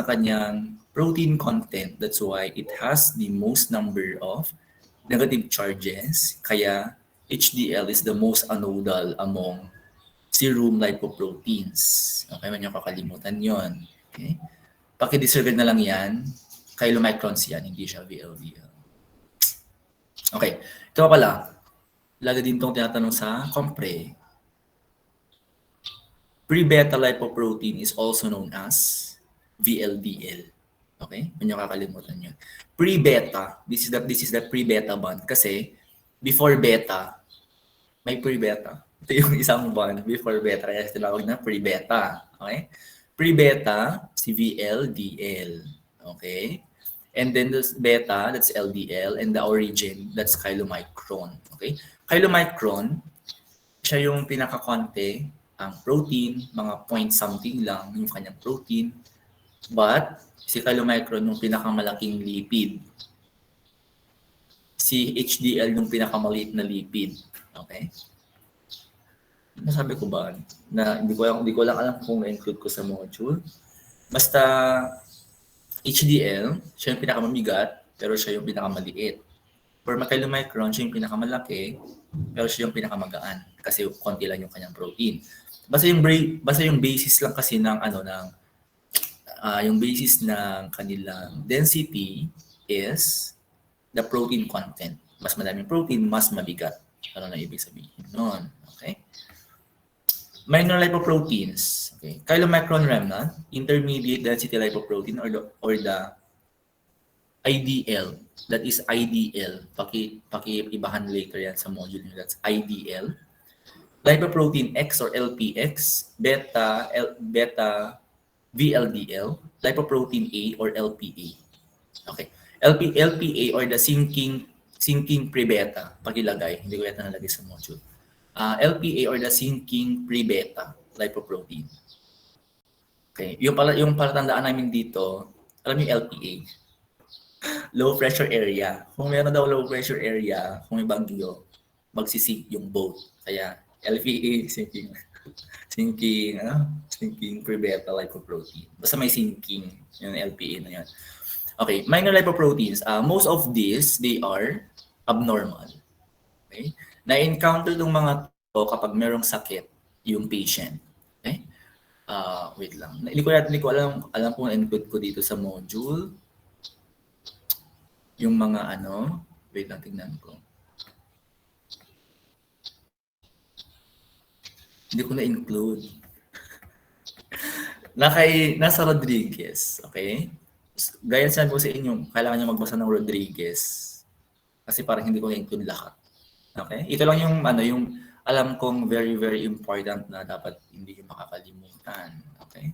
Speaker 1: kanyang protein content. That's why it has the most number of negative charges. Kaya HDL is the most anodal among serum lipoproteins. Okay, man yung kakalimutan yon. Okay? Paki-disregard na lang yan. Chylomicrons yan, hindi siya VLDL. Okay, ito pa pala. Lagi din itong tinatanong sa compre. Pre-beta lipoprotein is also known as VLDL. Okay? Huwag niyo kakalimutan yun. Pre-beta, this is the pre-beta bond kasi before beta, may pre-beta. Ito yung isang bond before beta kaya tinawag na pre-beta. Okay? Pre-beta, si VLDL. Okay? And then this beta, that's LDL, and the origin, that's chylomicron. Okay? Chylomicron, siya yung pinaka-konti, ang protein, mga point something lang yung kanyang protein. But, si chylomicron yung pinakamalaking lipid. Si HDL yung pinakamaliit na lipid. Okay? Nasabi ko ba? Na hindi ko lang alam kung na-include ko sa module. Basta, HDL, siya yung pinakamamigat, pero siya yung pinakamaliit. For chylomicron, siya yung pinakamalaki, pero siya yung pinakamagaan kasi konti lang yung kanyang protein. Basta yung basis lang kasi ng yung basis ng kanilang density is the protein content. Mas madaming protein, mas mabigat. Ano na ibig sabihin noon? Okay? Minor lipoproteins. Okay. Chylomicron remnant, intermediate density lipoprotein or the IDL. That is IDL. Paki-ibahan later yan sa module nyo. That's IDL. Lipoprotein X or LPX, beta VLDL, lipoprotein A or LPA. Okay. LPA or the sinking pre-beta. Pakilagay. Hindi ko yata nalagay sa module. LPA or the sinking pre-beta lipoprotein. Okay. Yung palatandaan namin dito, alam niyo LPA. Low pressure area. Kung meron daw low pressure area, kung may bagyo, magsisink yung boat. Kaya LPA, sinking pre-beta lipoprotein. Basta may sinking yung LPA na yan. Okay, minor lipoproteins. Most of these, they are abnormal. Okay? Na-encounter ng mga to kapag merong sakit yung patient. Okay? Wait lang. Hindi ko alam kung na-include ko dito sa module. Yung mga wait lang, tingnan ko. Hindi ko na-include. Nasa Rodriguez, okay? Gaya sabi ko sa inyo, kailangan nyo magbasa ng Rodriguez. Kasi parang hindi ko na-include lahat. Okay? Ito lang yung alam kong very, very important na dapat hindi yung makakalimutan. Okay?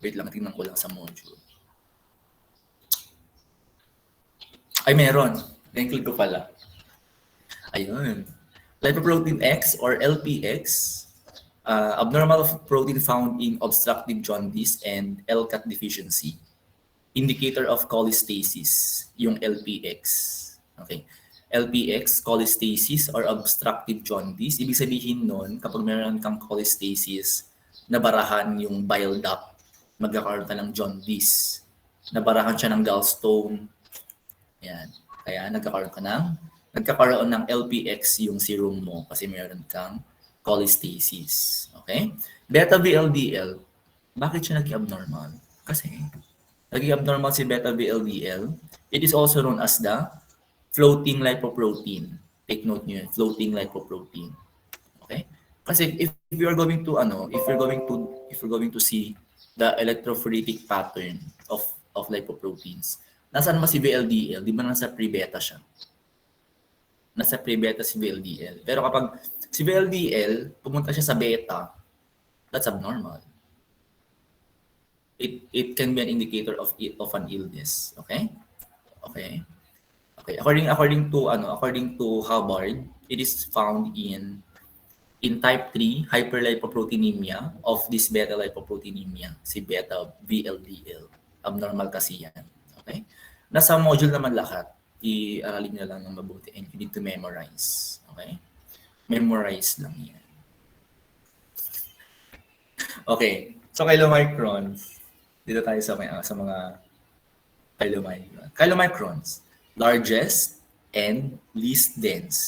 Speaker 1: Wait lang, tingnan ko lang sa module. Ay, meron. Na-include ko pala. Ayun. Lipoprotein X or LPX, abnormal protein found in obstructive jaundice and LCAT deficiency. Indicator of cholestasis, yung LPX. Okay. LPX, cholestasis or obstructive jaundice. Ibig sabihin nun, kapag meron kang cholestasis, nabarahan yung bile duct, magkakaroon ka ng jaundice. Nabarahan siya ng gallstone. Yan. Kaya nagkakaroon ng LPX yung serum mo kasi meron kang cholestasis. Okay? Beta VLDL, bakit siya naging abnormal? Kasi naging abnormal si beta VLDL. It is also known as the floating lipoprotein. Take note niyo, floating lipoprotein. Okay? Kasi if we're going to see the electrophoretic pattern of lipoproteins, nasaan ba si VLDL? Di ba nasa pre-beta siya? Nasa pre-beta si VLDL. Pero kapag si VLDL, pumunta siya sa beta, that's abnormal. It can be an indicator of an illness. Okay? Okay. Okay. According to Hubbard, it is found in type 3 hyperlipoproteinemia of this beta lipoproteinemia, si beta VLDL. Abnormal kasi yan. Okay? Nasa module naman lahat, i-aralin nyo lang ng mabuti and you need to memorize. Okay? Memorize lang yan. Okay. So, chylomicrons. Dito tayo sa mga chylomicrons. Chylomicrons, largest and least dense.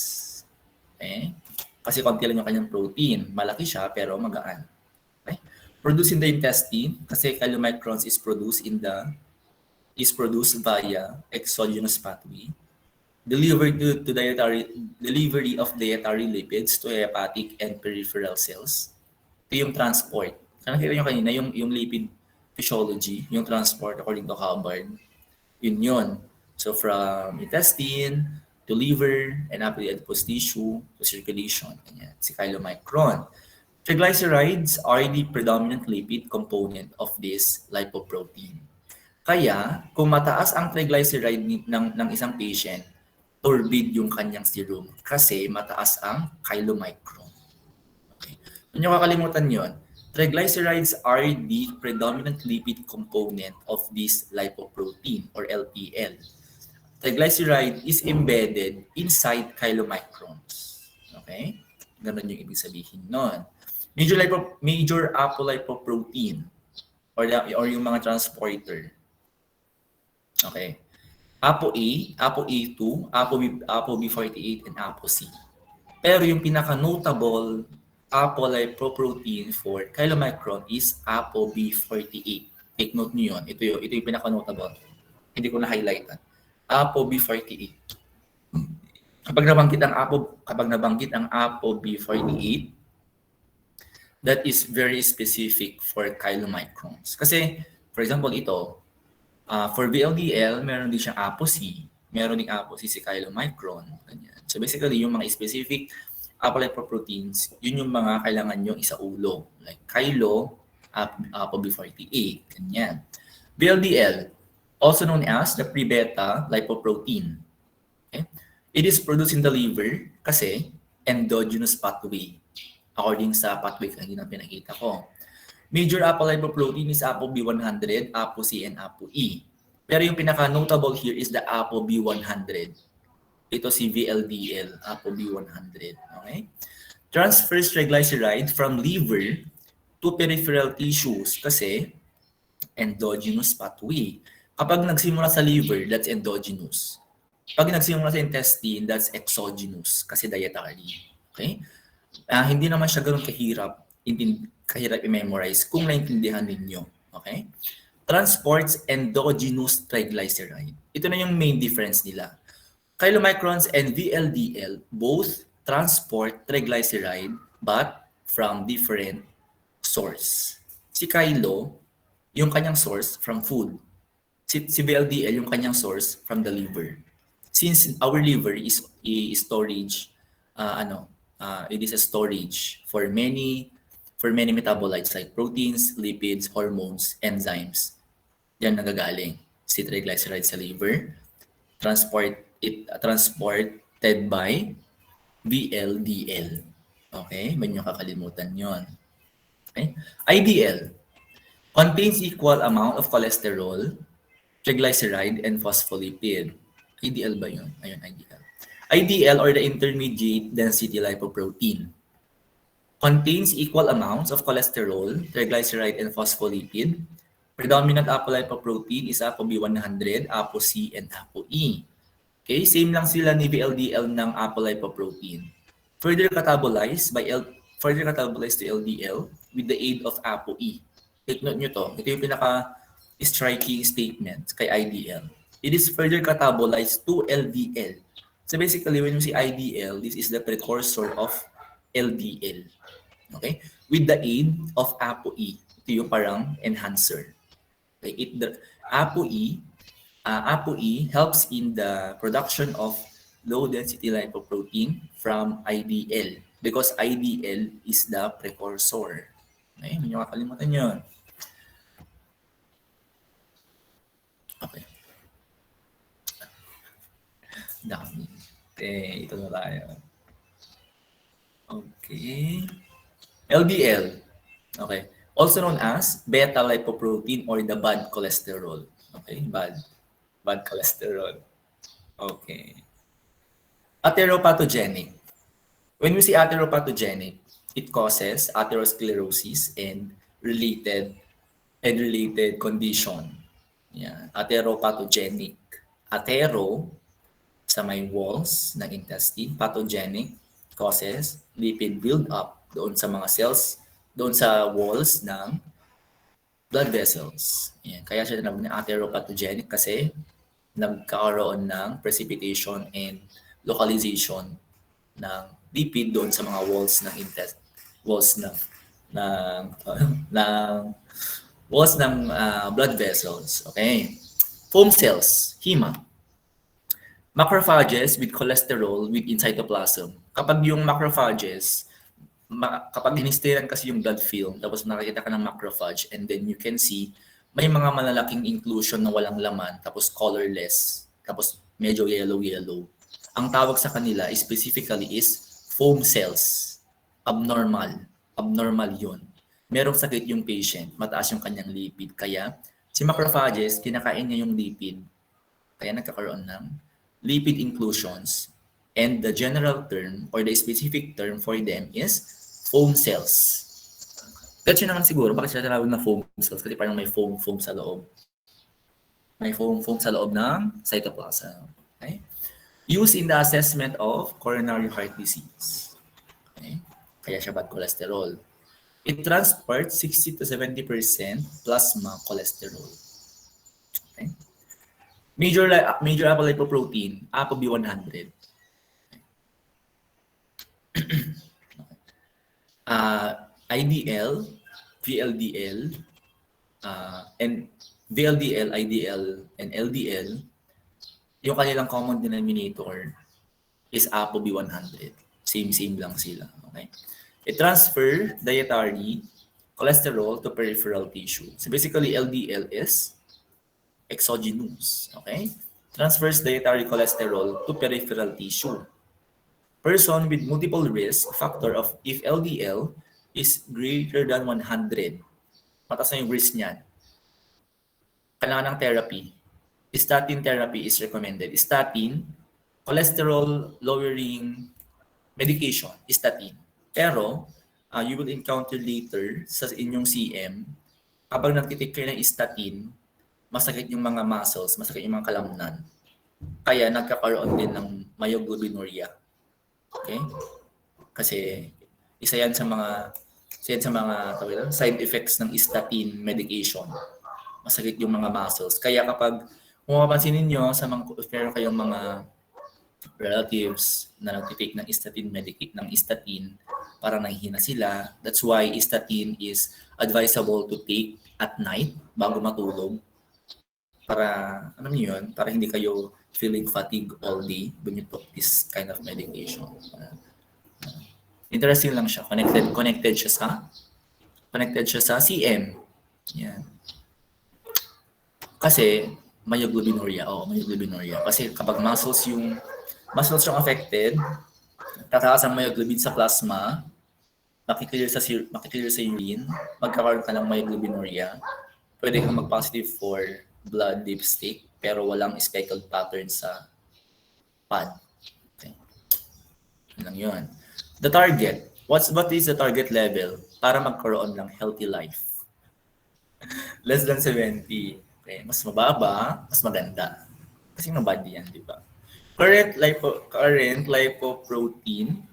Speaker 1: Okay? Kasi konti lang yung kanyang protein. Malaki siya pero magaan. Okay? Produced in the intestine kasi chylomicrons is produced via exogenous pathway. Delivery of dietary lipids to hepatic and peripheral cells. Ito yung transport. So nakita nyo kanina, yung lipid physiology, yung transport according to Hubbard, yun. So from intestine to liver and up to the adipose tissue to circulation. Ganyan. Si chylomicron. Triglycerides are the predominant lipid component of this lipoprotein. Kaya, kung mataas ang triglyceride ng isang patient, turbid yung kanyang serum kasi mataas ang chylomicron. Okay. Kung nyo kakalimutan yun, triglycerides are the predominant lipid component of this lipoprotein or LPL. Triglyceride is embedded inside chylomicrons. Okay? Ganun yung ibig sabihin nun. Major apolipoprotein or yung mga transporter. Okay. ApoA, ApoA2, ApoB48, and ApoC. Pero yung pinaka-notable apolipoprotein for chylomicron is ApoB48. Take note nyo yun. Ito yung pinaka-notable. Hindi ko na-highlightan. ApoB48. Kapag nabanggit ang ApoB48, that is very specific for chylomicrons. Kasi, for example, ito, for VLDL, meron din siyang ApoC, meron ding ApoC si chylomicron. Ganyan. So basically, yung mga specific apolipoproteins, yun yung mga kailangan nyo isaulo. Like chylo, ApoB48, ganyan. VLDL, also known as the pre-beta lipoprotein. Okay? It is produced in the liver kasi endogenous pathway. According sa pathway kanina pinakita ko. Major apolipoprotein is ApoB100, ApoC, and ApoE. Pero yung pinaka-notable here is the ApoB100. Ito si VLDL, ApoB100. Okay? Transfers triglyceride from liver to peripheral tissues kasi endogenous pathway. Kapag nagsimula sa liver, that's endogenous. Pag nagsimula sa intestine, that's exogenous kasi dietary. Okay? Hindi naman siya ganoon kahirap i-memorize kung naintindihan ninyo. Okay? Transports endogenous triglyceride. Ito na yung main difference nila. Chylomicrons and VLDL both transport triglyceride but from different source. Si Chylo, yung kanyang source from food. Si VLDL, yung kanyang source from the liver. Since our liver is storage, it is a storage for many metabolites like proteins, lipids, hormones, enzymes. Yan nagagaling si triglyceride sa liver. Transported by VLDL. Okay? Ba't nyo kakalimutan yon? Okay? IDL contains equal amount of cholesterol, triglyceride, and phospholipid. IDL ba yun? Ayun, IDL. IDL or the intermediate density lipoprotein contains equal amounts of cholesterol, triglyceride, and phospholipid. Predominant apolipoprotein is ApoB100, ApoC, and ApoE. Okay, same lang sila ni VLDL ng apolipoprotein. Further catabolized to LDL with the aid of ApoE. Take note nyo to. Ito yung pinaka-striking statement kay IDL. It is further catabolized to LDL. So basically, when you see IDL, this is the precursor of LDL. Okay? With the aid of ApoE. Ito yung parang enhancer. Okay? ApoE helps in the production of low-density lipoprotein from IDL because IDL is the precursor. Okay? Hindi nyo kakalimutan yun. Okay. Dami. Okay, ito na tayo. Okay. LDL. Okay. Also known as beta lipoprotein or the bad cholesterol. Okay, bad cholesterol. Okay. Atheropathogenic. When we say atheropathogenic, it causes atherosclerosis and related condition. Yeah, atheropathogenic. Athero sa may walls ng intestine, pathogenic causes lipid build-up doon sa mga cells, doon sa walls ng blood vessels. Yan. Kaya siya tinawag na atheropathogenic kasi nagkakaroon ng precipitation and localization ng lipid doon sa mga walls ng ng ng walls ng blood vessels. Okay. Foam cells, hema. Macrophages with cholesterol within cytoplasm. Kapag yung macrophages, kapag hinisteran kasi yung blood film, tapos nakikita ka ng macrophage, and then you can see may mga malalaking inclusion na walang laman, tapos colorless, tapos medyo yellow-yellow. Ang tawag sa kanila specifically is foam cells. Abnormal. Abnormal yun. Merong sakit yung patient, mataas yung kanyang lipid. Kaya si macrophages, kinakain niya yung lipid. Kaya nagkakaroon ng lipid inclusions. And the general term or the specific term for them is foam cells. That's yun naman siguro. Bakit sila tinawag na foam cells? Kasi parang may foam sa loob. May foam sa loob ng cytoplasm. Okay? Used in the assessment of coronary heart disease. Okay? Kaya siya bad cholesterol. It transports 60 to 70% plasma cholesterol. Okay? Major apolipoprotein, ApoB100. IDL, VLDL, and VLDL, IDL, and LDL, yung kanilang common denominator is ApoB100. Same lang sila. Okay? It transfer dietary cholesterol to peripheral tissue. So basically, LDL is exogenous. Okay? Transfers dietary cholesterol to peripheral tissue. Person with multiple risk factor of if LDL is greater than 100, mataas na yung risk niyan, kailangan ng therapy. Statin therapy is recommended. Statin, cholesterol lowering medication, statin. Pero, you will encounter later sa inyong CM, kapag nagtitik kayo ng statin, masakit yung mga muscles, masakit yung mga kalamnan. Kaya nagkakaroon din ng myoglobinuria. Okay? Kasi isa yan sa mga side effects ng statin medication. Masakit yung mga muscles. Kaya kapag kung mapapansin ninyo sa mga meron kayong mga relatives na nagtitake ng statin para nanghihina sila, that's why statin is advisable to take at night bago matulog. Para alam niyo yun, para hindi kayo feeling fatigue all day when you took this kind of medication. Interesting lang siya. Connected siya sa CM. Yan. Kasi myoglobinuria. Myoglobinuria. Kasi kapag muscles yung affected, tataas ang myoglobin sa plasma, makiklear sa urine, magkakaroon ka ng myoglobinuria. Pwede kang mag-positive for blood dipstick, pero walang speckled pattern sa pad. Okay. Lang yun. The target. What is the target level para magkaroon ng healthy life? Less than 70. Okay. Mas mababa, mas maganda. Kasi mabadi yan, di ba? Current lipoprotein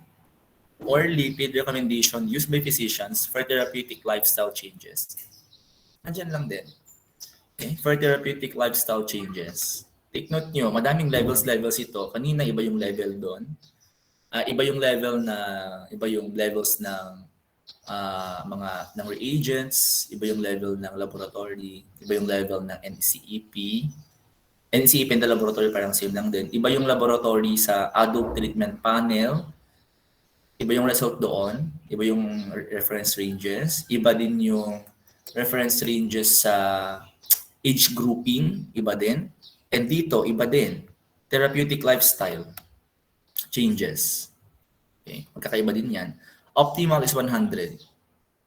Speaker 1: or lipid recommendation used by physicians for therapeutic lifestyle changes. Nandiyan lang din. Okay? For therapeutic lifestyle changes. Take note nyo, madaming levels ito. Kanina iba yung level doon. Iba yung levels ng ng reagents, iba yung level ng laboratory, iba yung level ng NCEP. NCEP and the laboratory parang same lang din. Iba yung laboratory sa adult treatment panel. Iba yung result doon. Iba yung reference ranges. Iba din yung reference ranges sa age grouping, iba din. And dito, iba din. Therapeutic lifestyle changes. Okay? Magkakaiba din yan. Optimal is 100.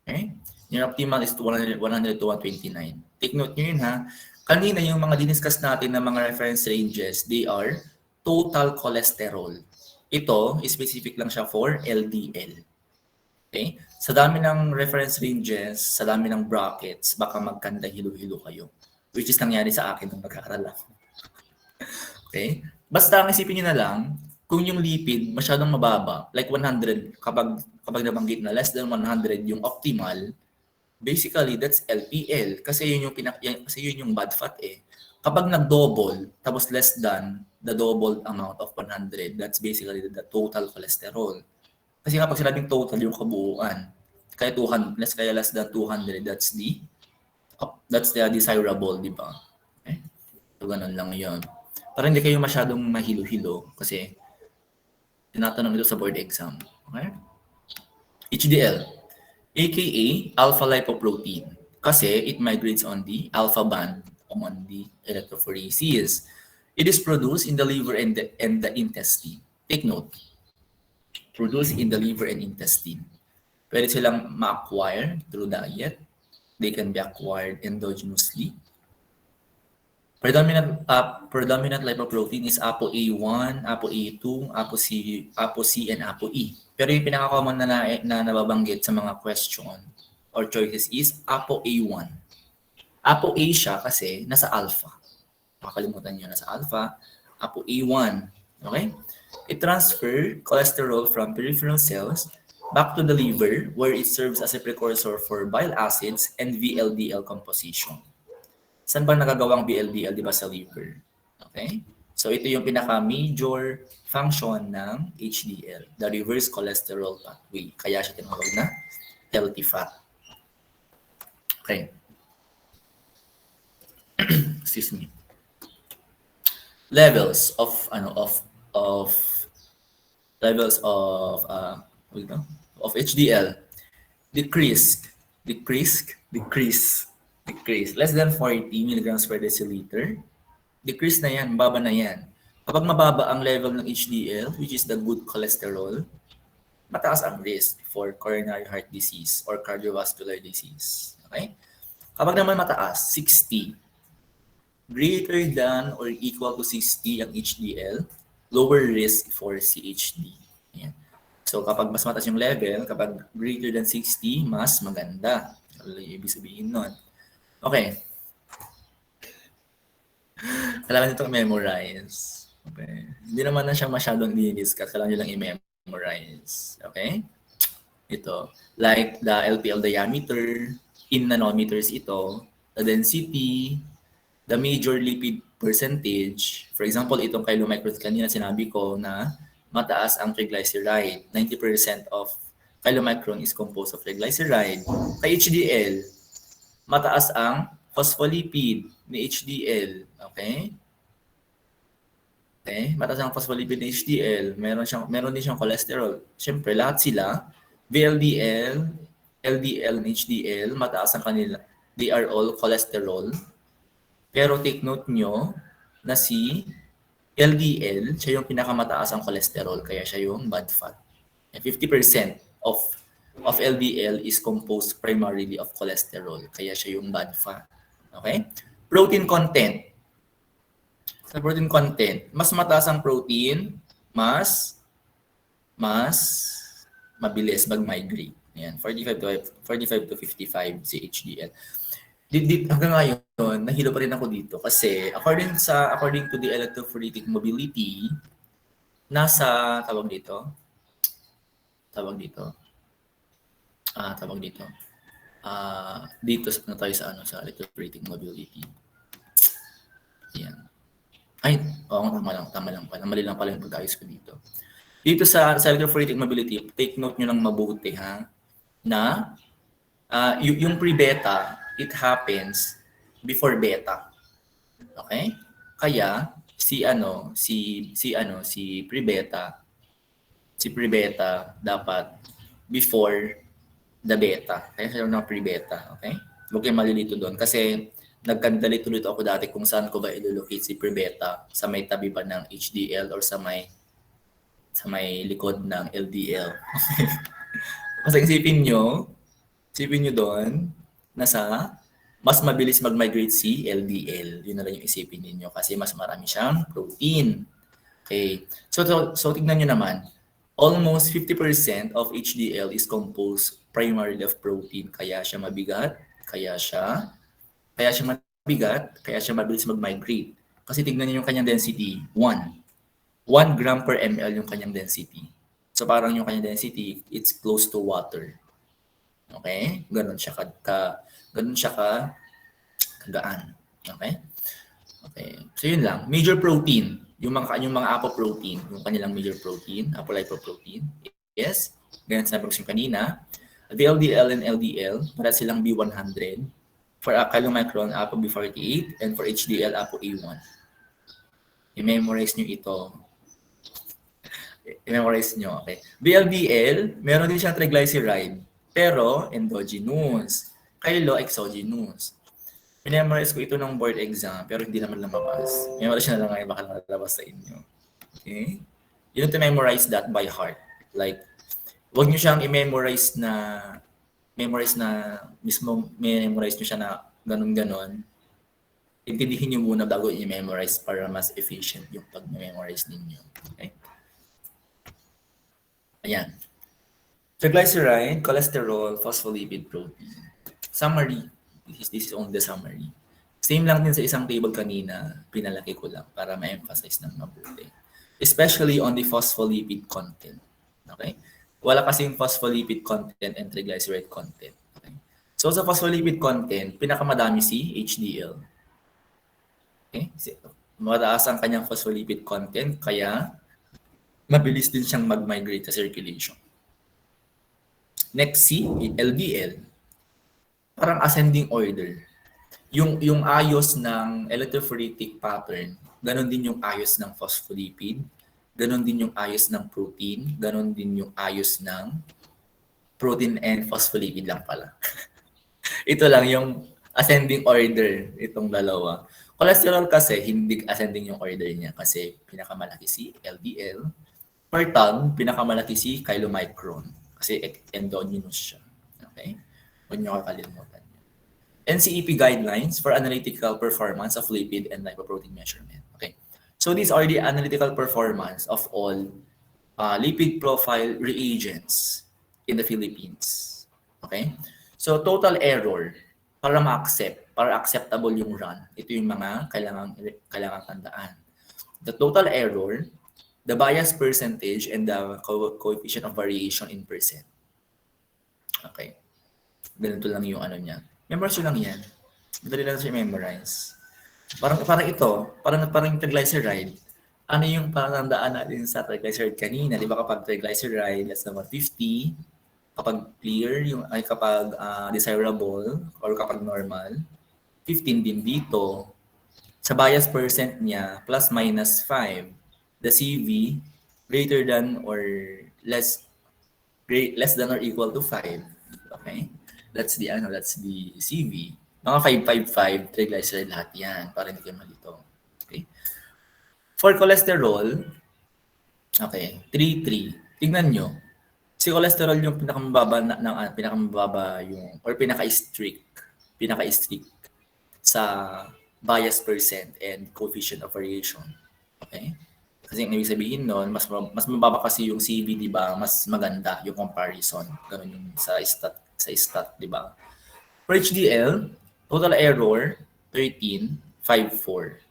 Speaker 1: Okay? Yung optimal is 100 to 129. Take note nyo yun ha. Kanina yung mga diniscuss natin na mga reference ranges, they are total cholesterol. Ito, specific lang siya for LDL. Okay? Sa dami ng reference ranges, sa dami ng brackets, baka magkanda hilo-hilo kayo. Which is nangyari sa akin nung nag-aaral ako. Okay? Basta ang isipin nyo na lang, kung yung lipid masyadong mababa, like 100, kapag nabanggit na less than 100 yung optimal, basically that's LPL. Kasi yun yung bad fat eh. Kapag nag-double, tapos less than the double amount of 100, that's basically the total cholesterol. Kasi kapag sinabing total, yung kabuuan. Kaya 200, less than 200, that's the desirable, di ba? Okay? So, ganun lang yun. Para hindi kayo masyadong mahilo-hilo kasi tinatanong ito sa board exam. Okay? HDL, aka alpha lipoprotein, kasi it migrates on the alpha band on the electrophoresis. It is produced in the liver and the intestine. Take note, produced in the liver and intestine. Pwede silang ma-acquire through diet. They can be acquired endogenously. Predominant lipoprotein is ApoA1, ApoA2, ApoC, and ApoE. Pero yung pinaka-common na nababanggit sa mga question or choices is ApoA1. ApoA siya kasi nasa alpha. Makakalimutan nyo, nasa alpha. ApoA1. Okay? It transfers cholesterol from peripheral cells back to the liver where it serves as a precursor for bile acids and VLDL composition. Saan ba nagagawang VLDL, di ba, sa liver? Okay? So, ito yung pinaka-major function ng HDL, the reverse cholesterol pathway. Kaya siya tinawag na healthy fat. Okay. Excuse me. Levels of HDL decrease. Less than 40 milligrams per deciliter. Decrease na yan, mababa na yan. Kapag mababa ang level ng HDL, which is the good cholesterol, mataas ang risk for coronary heart disease or cardiovascular disease. Okay? Kapag naman mataas, 60, greater than or equal to 60 ang HDL, lower risk for CHD. Ayan. So kapag mas mataas yung level, kapag greater than 60, mas maganda. Ibig sabihin nun. Okay. Kailangan nyo itong memorize. Okay. Hindi naman na siya masyadong di-discuss. Kailangan nyo lang i-memorize. Okay? Ito. Like the LPL diameter, in nanometers ito, the density, the major lipid percentage. For example, itong kilomicrons kanina sinabi ko na mataas ang triglyceride. 90% of kilomicron is composed of triglyceride. Kay HDL, mataas ang phospholipid ni HDL. Okay? Okay? Mataas ang phospholipid ni HDL. Meron din siyang cholesterol. Siyempre, lahat sila, VLDL, LDL, and HDL, mataas ang kanila. They are all cholesterol. Pero take note nyo na si LDL, siya yung pinakamataas ang cholesterol, kaya siya yung bad fat. 50% of LDL is composed primarily of cholesterol, kaya siya yung bad fat. Okay? Protein content. Sa protein content, mas mataas ang protein, mas mabilis mag-migrate. Ayan, 45 to 55 si HDL. Hanggang ngayon, nahilo pa rin ako dito kasi according to the electrophoretic mobility, nasa dito na tayo sa electrophoretic mobility. Yan. Ay, tama lang pala. Mali lang pala yung pag-ayos ko dito. Dito sa electrophoretic mobility, take note nyo lang mabuti ha, na yung pre-beta, it happens before beta. Okay? Kaya si pre-beta dapat before the beta. Kaya siya ng pre-beta, okay? Huwag kayong malilito doon kasi nagkandalito ako dati kung saan ko ba ilolocate si pre-beta, sa may tabi ba ng HDL or sa may likod ng LDL. Kasi isipin nyo doon, nasa mas mabilis mag-migrate si LDL. Yun na lang yung isipin niyo kasi mas marami siyang protein. Okay. So tignan nyo naman, almost 50% of HDL is composed primarily of protein. Kaya siya mabigat, kaya siya mabilis mag-migrate. Kasi tignan niyo yung kanyang density, 1 gram per ml yung kanyang density. So parang yung kanyang density, it's close to water. Okay? Ganun siya kagaan. Okay? Okay. So yun lang. Major protein, yung mga apoprotein, yung kanilang major protein, apolipoprotein. Yes. Ganyan sinabi ko kanina. VLDL and LDL, para silang B100. For chylomicron, APO B48, and for HDL, APO A1. I-memorize nyo ito. I-memorize nyo, okay? VLDL, meron din siyang triglyceride, pero endogenous. Kylo, exogenous. Memorize ko ito ng board exam, pero hindi naman lumabas. Memorize na lang ngayon, baka lalabas sa inyo. Okay? You need to memorize that by heart. Like, wag nyo siyang i-memorize na mismo memorize nyo siya na ganun-ganon. Intindihin nyo muna bago i-memorize para mas efficient yung pag-memorize ninyo. Okay? Ayan. Triglyceride, cholesterol, phospholipid, protein. Summary. This is only the summary. Same lang din sa isang table kanina, pinalaki ko lang para ma-emphasize ng mabuti. Especially on the phospholipid content. Okay? Wala kasing phospholipid content and triglyceride content. Okay? So sa phospholipid content, pinakamadami si HDL. Okay? Mataas ang kanyang phospholipid content, kaya mabilis din siyang mag-migrate sa circulation. Next, si LDL. Parang ascending order. Yung ayos ng electrophoretic pattern, ganon din yung ayos ng phospholipid, ganon din yung ayos ng protein, ganon din yung ayos ng protein and phospholipid lang pala. Ito lang yung ascending order, itong dalawa. Cholesterol kasi, hindi ascending yung order niya kasi pinakamalaki si LDL. Per ton, pinakamalaki si chylomicron kasi endogenous siya. Okay? Huwag niyo kakalimutan. NCEP guidelines for analytical performance of lipid and lipoprotein measurement. Okay. So these are the analytical performance of all lipid profile reagents in the Philippines. Okay. So total error, para ma-accept, para acceptable yung run, ito yung mga kailangan tandaan. The total error, the bias percentage, and the coefficient of variation in percent. Okay. Ganito lang yung ano niya. Memorize lang yan. Madali lang siya memorize. Parang ito, parang yung triglyceride. Ano yung patandaan natin sa triglyceride kanina? Di ba kapag triglyceride, less than 150, kapag clear, kapag desirable, or kapag normal, 15 din dito. Sa bias percent niya, plus minus 5. The CV, greater than or less than or equal to 5. Okay? That's the CV. Mga 555 triglyceride lahat yan para hindi kayo malito. Okay? For cholesterol, okay, 33. Tingnan nyo. Si cholesterol yung pinakamababa yung or pinaka-strict sa bias percent and coefficient of variation. Okay? Kasi ang ibig sabihin nun, mas mababa kasi yung CV, di ba? Mas maganda yung comparison. Ganun yung sa stat, di ba? For HDL, total error, 13.54.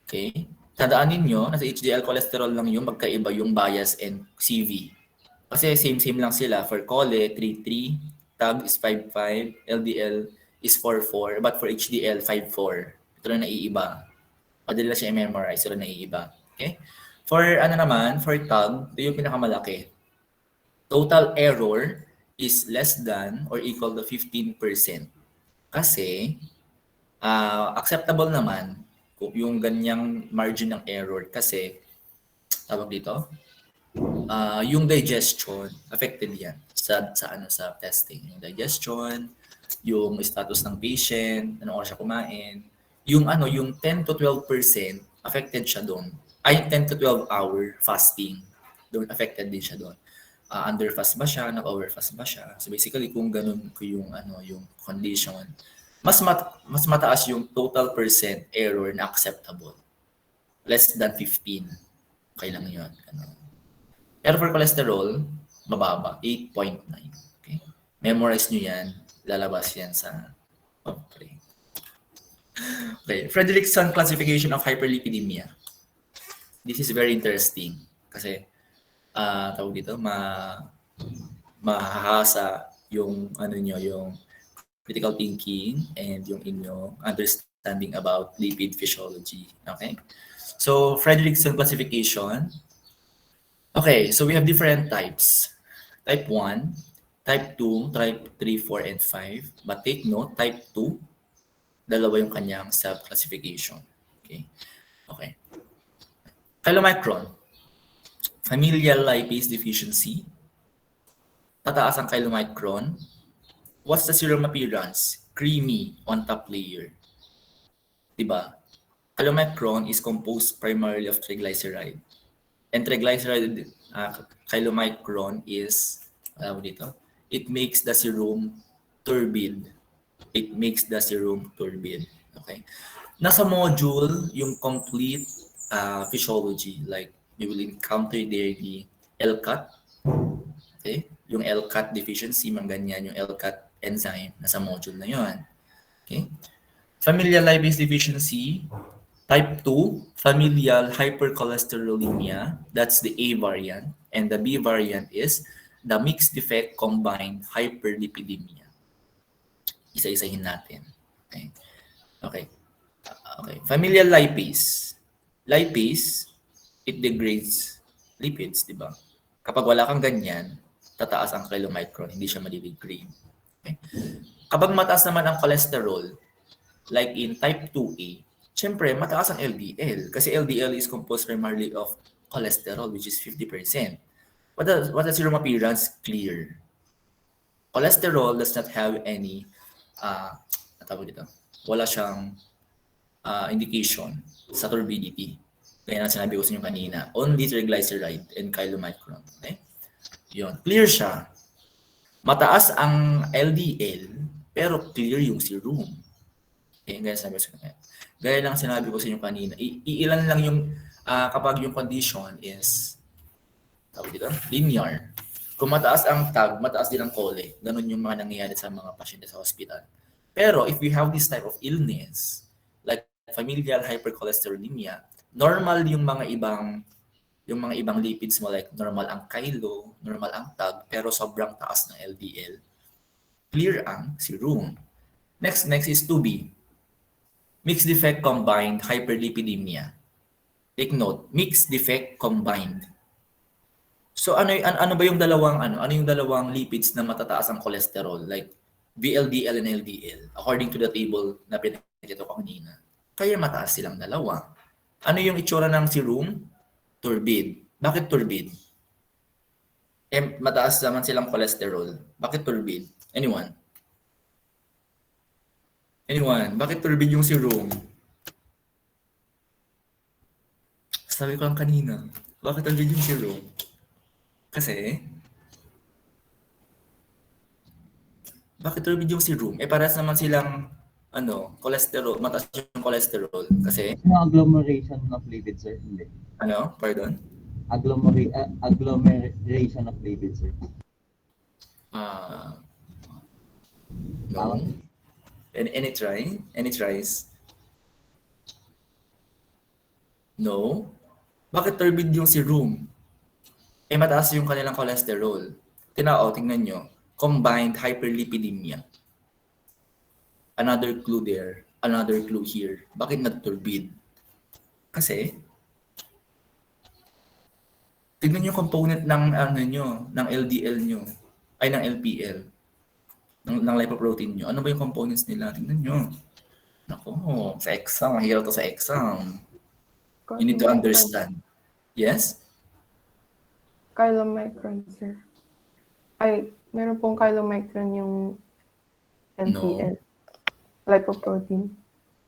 Speaker 1: Okay? Tandaan ninyo, nasa HDL cholesterol lang yung magkaiba yung bias and CV. Kasi same lang sila. For chole, 3.3, TAG is 5.5, LDL is 4.4, but for HDL, 5.4. Ito na naiiba. Padali lang siya i-memorize, ito na naiiba. Okay? For for TAG, ito yung pinakamalaki. Total error is less than or equal to 15%. Kasi, acceptable naman yung ganyang margin ng error kasi, tawag dito, yung digestion, affected yan sa testing. Yung digestion, yung status ng patient, anong oras siya kumain, yung 10 to 12% affected siya doon. Ay 10 to 12 hour fasting. Doon affected din siya doon. Underfast ba siya, nag-overfast ba siya? So basically kung ganun ko yung yung condition, mas mataas yung total percent error na acceptable. Less than 15. Okay lang 'yon. Pero for cholesterol, mababa, 8.9. Okay? Memorize nyo yan. Lalabas yan sa okay. Frederickson classification of hyperlipidemia. This is very interesting kasi tawag dito, mahahasa yung yung critical thinking and yung inyong understanding about lipid physiology. Okay? So, Frederickson classification. Okay, so we have different types. Type 1, Type 2, type 3, 4, and 5. But take note, type 2, dalawa yung kanyang self-classification. Okay? Okay. Chylomicron, familial lipase deficiency. Tataas ang chylomicron. What's the serum appearance? Creamy on top layer. Diba? Chylomicron is composed primarily of triglyceride. And triglyceride, chylomicron is, dito, it makes the serum turbid. It makes the serum turbid. Okay? Nasa module, yung complete physiology, like you will encounter there the LCAT. Okay? Yung LCAT deficiency, ganyan, yung LCAT enzyme, nasa module na yun. Okay? Familial lipase deficiency, type 2, familial hypercholesterolemia, that's the A variant. And the B variant is the mixed defect combined hyperlipidemia. Isa-isahin natin. Okay. Okay. Okay. Familial lipase. Lipase, it degrades lipids, di ba? Kapag wala kang ganyan, tataas ang chylomicron, hindi siya madidegrade. Okay. Kapag mataas naman ang cholesterol, like in type 2A, syempre, mataas ang LDL. Kasi LDL is composed primarily of cholesterol, which is 50%. What does serum appearance? Clear. Cholesterol does not have any, wala siyang indication sa turbidity. Kaya na sinabi ko sa inyo kanina, only triglyceride and chylomicron. Okay? Yun. Clear siya. Mataas ang LDL, pero clear yung serum. Okay, gaya lang sinabi ko sa inyo kanina, iilan lang yung kapag yung condition is linear. Kung mataas ang tag, mataas din ang chole. Ganun yung mga nangyayari sa mga pasyente sa hospital. Pero if we have this type of illness, like familial hypercholesterolemia, normal yung mga ibang lipids mo, like normal ang kylo, normal ang tag, pero sobrang taas ng LDL. Clear ang serum. Next is 2B. Mixed defect combined hyperlipidemia. Take note, mixed defect combined. So ano ba yung dalawang lipids na matataas ang cholesterol, like VLDL and LDL, according to the table na pinakita ko kanina. Kaya mataas silang dalawa. Ano yung itsura ng serum? Turbid. Bakit turbid? Mataas naman silang cholesterol. Bakit turbid? Anyone? Bakit turbid yung serum? Sabi ko lang kanina, bakit turbid yung serum? Kasi, bakit turbid yung serum? Parehas naman silang cholesterol, mataas yung cholesterol. Kasi,
Speaker 3: agglomeration of lipids, sir? Hindi.
Speaker 1: Pardon?
Speaker 3: Agglomeration of lipids, sir.
Speaker 1: No. Any tries? No. Bakit turbid yung serum? Mataas yung kanilang cholesterol. Tingnan nyo. Combined hyperlipidemia. Another clue there. Another clue here. Bakit nag-turbid? Kasi, tingnan nyo component ng ng LDL nyo. Ay, ng LPL. Ng lipoprotein nyo. Ano ba yung components nila? Tingnan nyo. Nako, sa exam. Mahirap to sa exam. You need to understand. Yes?
Speaker 2: Chylomicron, sir. Ay, meron pong chylomicron yung LPL. Lipoprotein.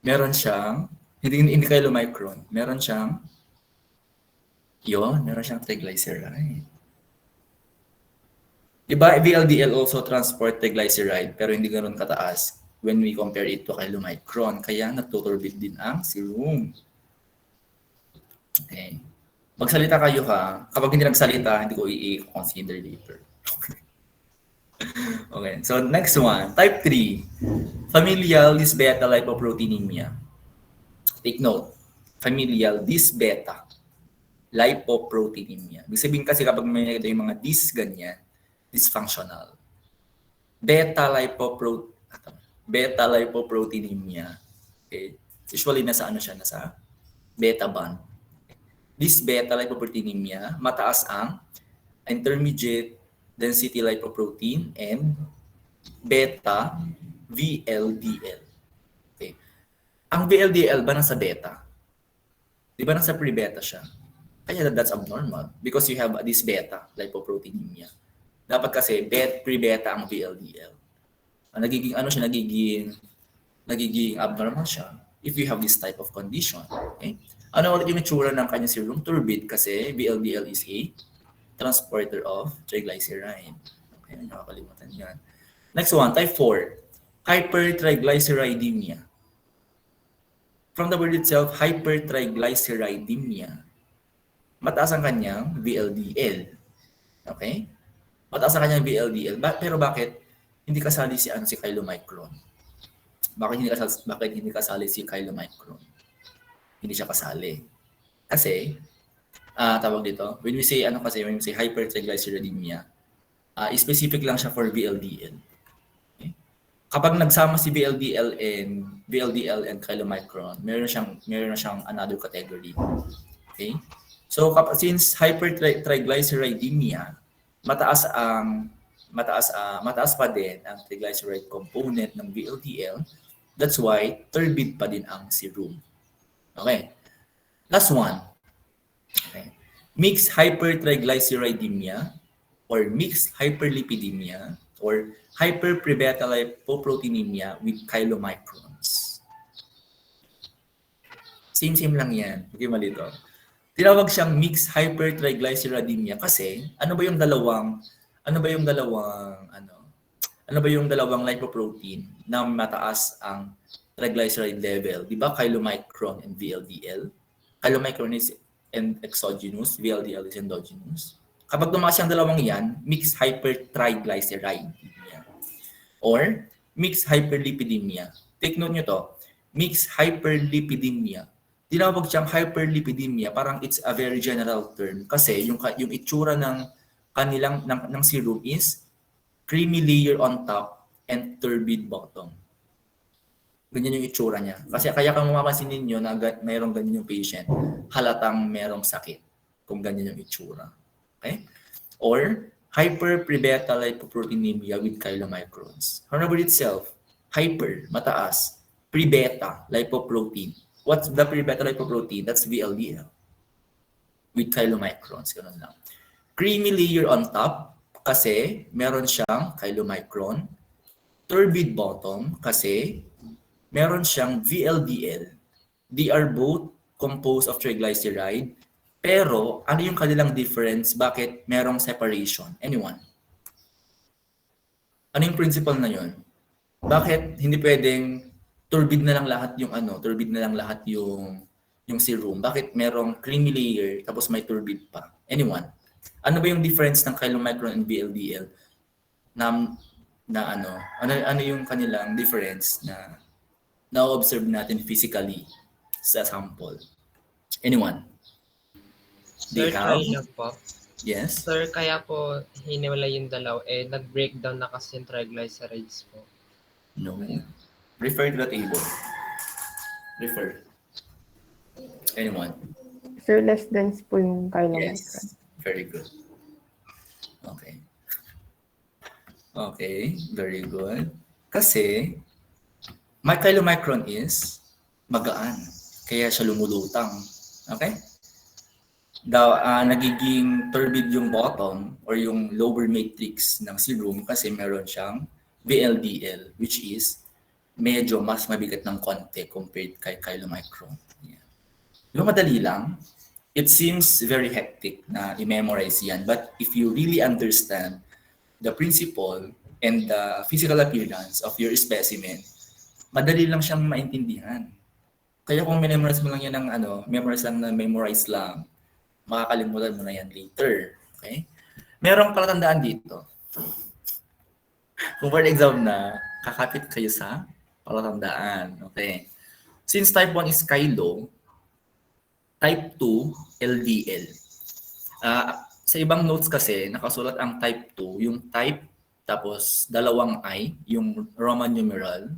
Speaker 1: Meron siyang, hindi chylomicron. Meron siyang triglyceride. Diba, VLDL also transport triglyceride pero hindi ganoon kataas when we compare it to chylomicron. Kaya nagtuturbid din ang serum. Okay. Magsalita kayo ha. Kapag hindi nagsalita, hindi ko i-consider later. Okay. So next one, type 3. Familial dysbeta lipoproteinemia. Take note. Familial dysbeta lipoproteinemia. Ibig sabihin kasi kapag may nakita yung mga ganyan, dysfunctional. Beta lipoproteinemia. Okay. Usually nasa beta band. This beta lipoproteinemia, mataas ang intermediate, density lipoprotein, and beta VLDL. Okay. Ang VLDL ba nasa beta? Di ba nasa pre-beta siya? Kaya that's abnormal because you have this beta lipoproteinemia. Dapat kasi pre-beta ang VLDL. Nagiging ano siya, nagiging abnormal siya if you have this type of condition. Okay? Ano ulit yung itsura ng kanyang serum? Turbid kasi VLDL is a transporter of triglyceride. Okay, nakakalimutan yan. Next one, type 4. Hypertriglyceridemia. From the word itself, hypertriglyceridemia, mataas ang kanyang VLDL. Okay? Mataas ang kanyang VLDL. Pero bakit hindi kasali si chylomicron? Bakit hindi kasali si chylomicron? Hindi siya kasali. Kasi tawag dito, when we say hypertriglyceridemia, specific lang siya for VLDL. Okay? Kapag nagsama si VLDL and chylomicron, meron na siyang another category. Okay? So since hypertriglyceridemia, mataas pa din ang triglyceride component ng VLDL, that's why turbid pa din ang serum. Okay. Last one. Okay. Mixed hypertriglyceridemia or mixed hyperlipidemia or hyperprebetalipoproteinemia with chylomicrons. Same lang yan. Okay, malito. Tinawag siyang mixed hypertriglyceridemia kasi ano ba yung dalawang lipoprotein na mataas ang triglyceride level? Di ba chylomicron and VLDL? Chylomicron is exogenous, VLDL is endogenous. Kapag tumaas yung dalawang yan, mixed hypertriglyceridemia or mixed hyperlipidemia. Take note nyo to, mixed hyperlipidemia. Tinawag siyang hyperlipidemia, parang it's a very general term kasi yung itsura ng serum is creamy layer on top and turbid bottom. Ganyan yung itsura niya. Kasi kaya kung mapapansin ninyo na mayroong ganyan yung patient, halatang merong sakit kung ganyan yung itsura. Okay? Or hyperprebetalipoproteinemia with chylomicrons. However itself, hyper, mataas, prebeta, lipoprotein. What's the pre-beta lipoprotein? That's VLDL with chylomicrons. Ganun lang. Creamy layer on top kasi meron siyang chylomicron. Turbid bottom kasi meron siyang VLDL. They are both composed of triglyceride. Pero ano yung kanilang difference? Bakit merong separation? Anyone? Ano yung principle na yun? Bakit hindi pwedeng turbid na lang lahat yung serum? Bakit merong creamy layer tapos may turbid pa? Anyone? Ano ba yung difference ng chylomicron and VLDL? Ano yung kanilang difference na na-observe natin physically sa sample? Anyone?
Speaker 4: Sir, try lang po.
Speaker 1: Yes?
Speaker 4: Sir, kaya po hiniwalay yung dalaw, nag-breakdown na kasi yung triglycerides po.
Speaker 1: No. Refer to the table. Refer. Anyone?
Speaker 2: Sir, less dense po yung chylomicron.
Speaker 1: Yes. Very good. Okay. Okay, very good. Kasi, my chylomicron is magaan. Kaya siya lumulutang. Okay? Nagiging turbid yung bottom or yung lower matrix ng serum kasi meron siyang VLDL, which is medyo mas mabigat ng konti compared kay chylomicron. Yeah. Yung madali lang, it seems very hectic na i-memorize yan. But if you really understand the principle and the physical appearance of your specimen, madali lang siyang maintindihan. Kaya kung memorize mo lang yan ng memorize lang, makakalimutan mo na yan later. Okay? Merong palatandaan dito. Kung for exam na, kakapit kayo sa palatandaan. Okay. Since type 1 is Kylo, type 2, LDL. Sa ibang notes kasi, nakasulat ang type 2, yung type, tapos dalawang I, yung Roman numeral.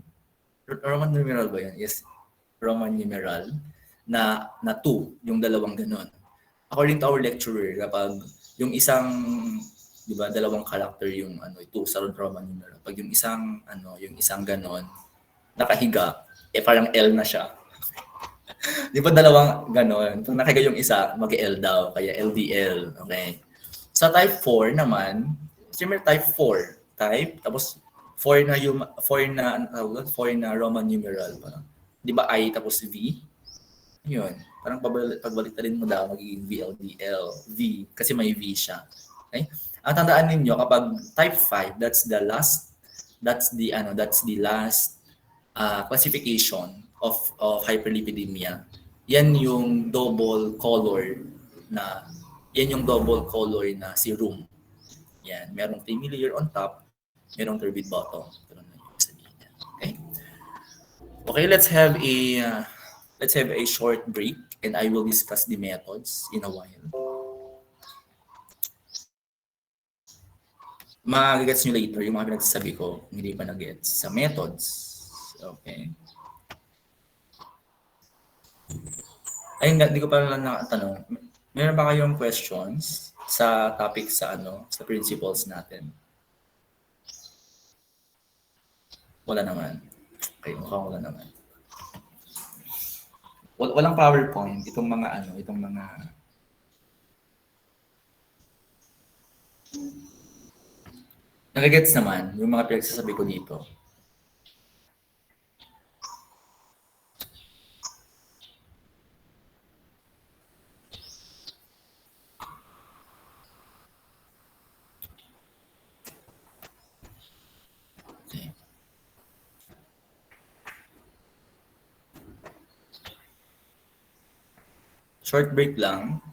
Speaker 1: Roman numeral ba yan? Yes. Roman numeral na 2, yung dalawang ganun. According to our lecturer, kapag yung isang 'di ba? Dalawang character yung ito sa Roman numeral. Pag yung isang ganon, nakahiga, parang L na siya. Di ba dalawang ganon? Pag nakahiga yung isa, mag-L daw, kaya LDL. Okay. Sa type 4 naman, similar type 4. Type, tapos 4 na yung 4 na Roman numeral. Parang, di ba I tapos V? Yun. Parang pagbalik-tarin mo daw, magiging VLDL. V, kasi may V siya. Okay? Ang tandaan ninyo, kapag type 5, that's the last classification of hyperlipidemia. Yan yung double color na serum. Yan, merong creamy layer on top, merong turbid bottom. Ganun na yung sabihin niya. Okay? Okay, let's have a short break and I will discuss the methods in a while. Magigets nyo later yung mga pinagsasabi ko, hindi pa nag-gets sa methods. Okay. Ay, hindi ko pa lang nakatanong. Meron ba kayong questions sa topic sa principles natin? Wala naman. Okay, mukhang wala naman. Walang PowerPoint itong mga nagagets naman yung mga pinagsasabi ko dito. Okay. Short break lang.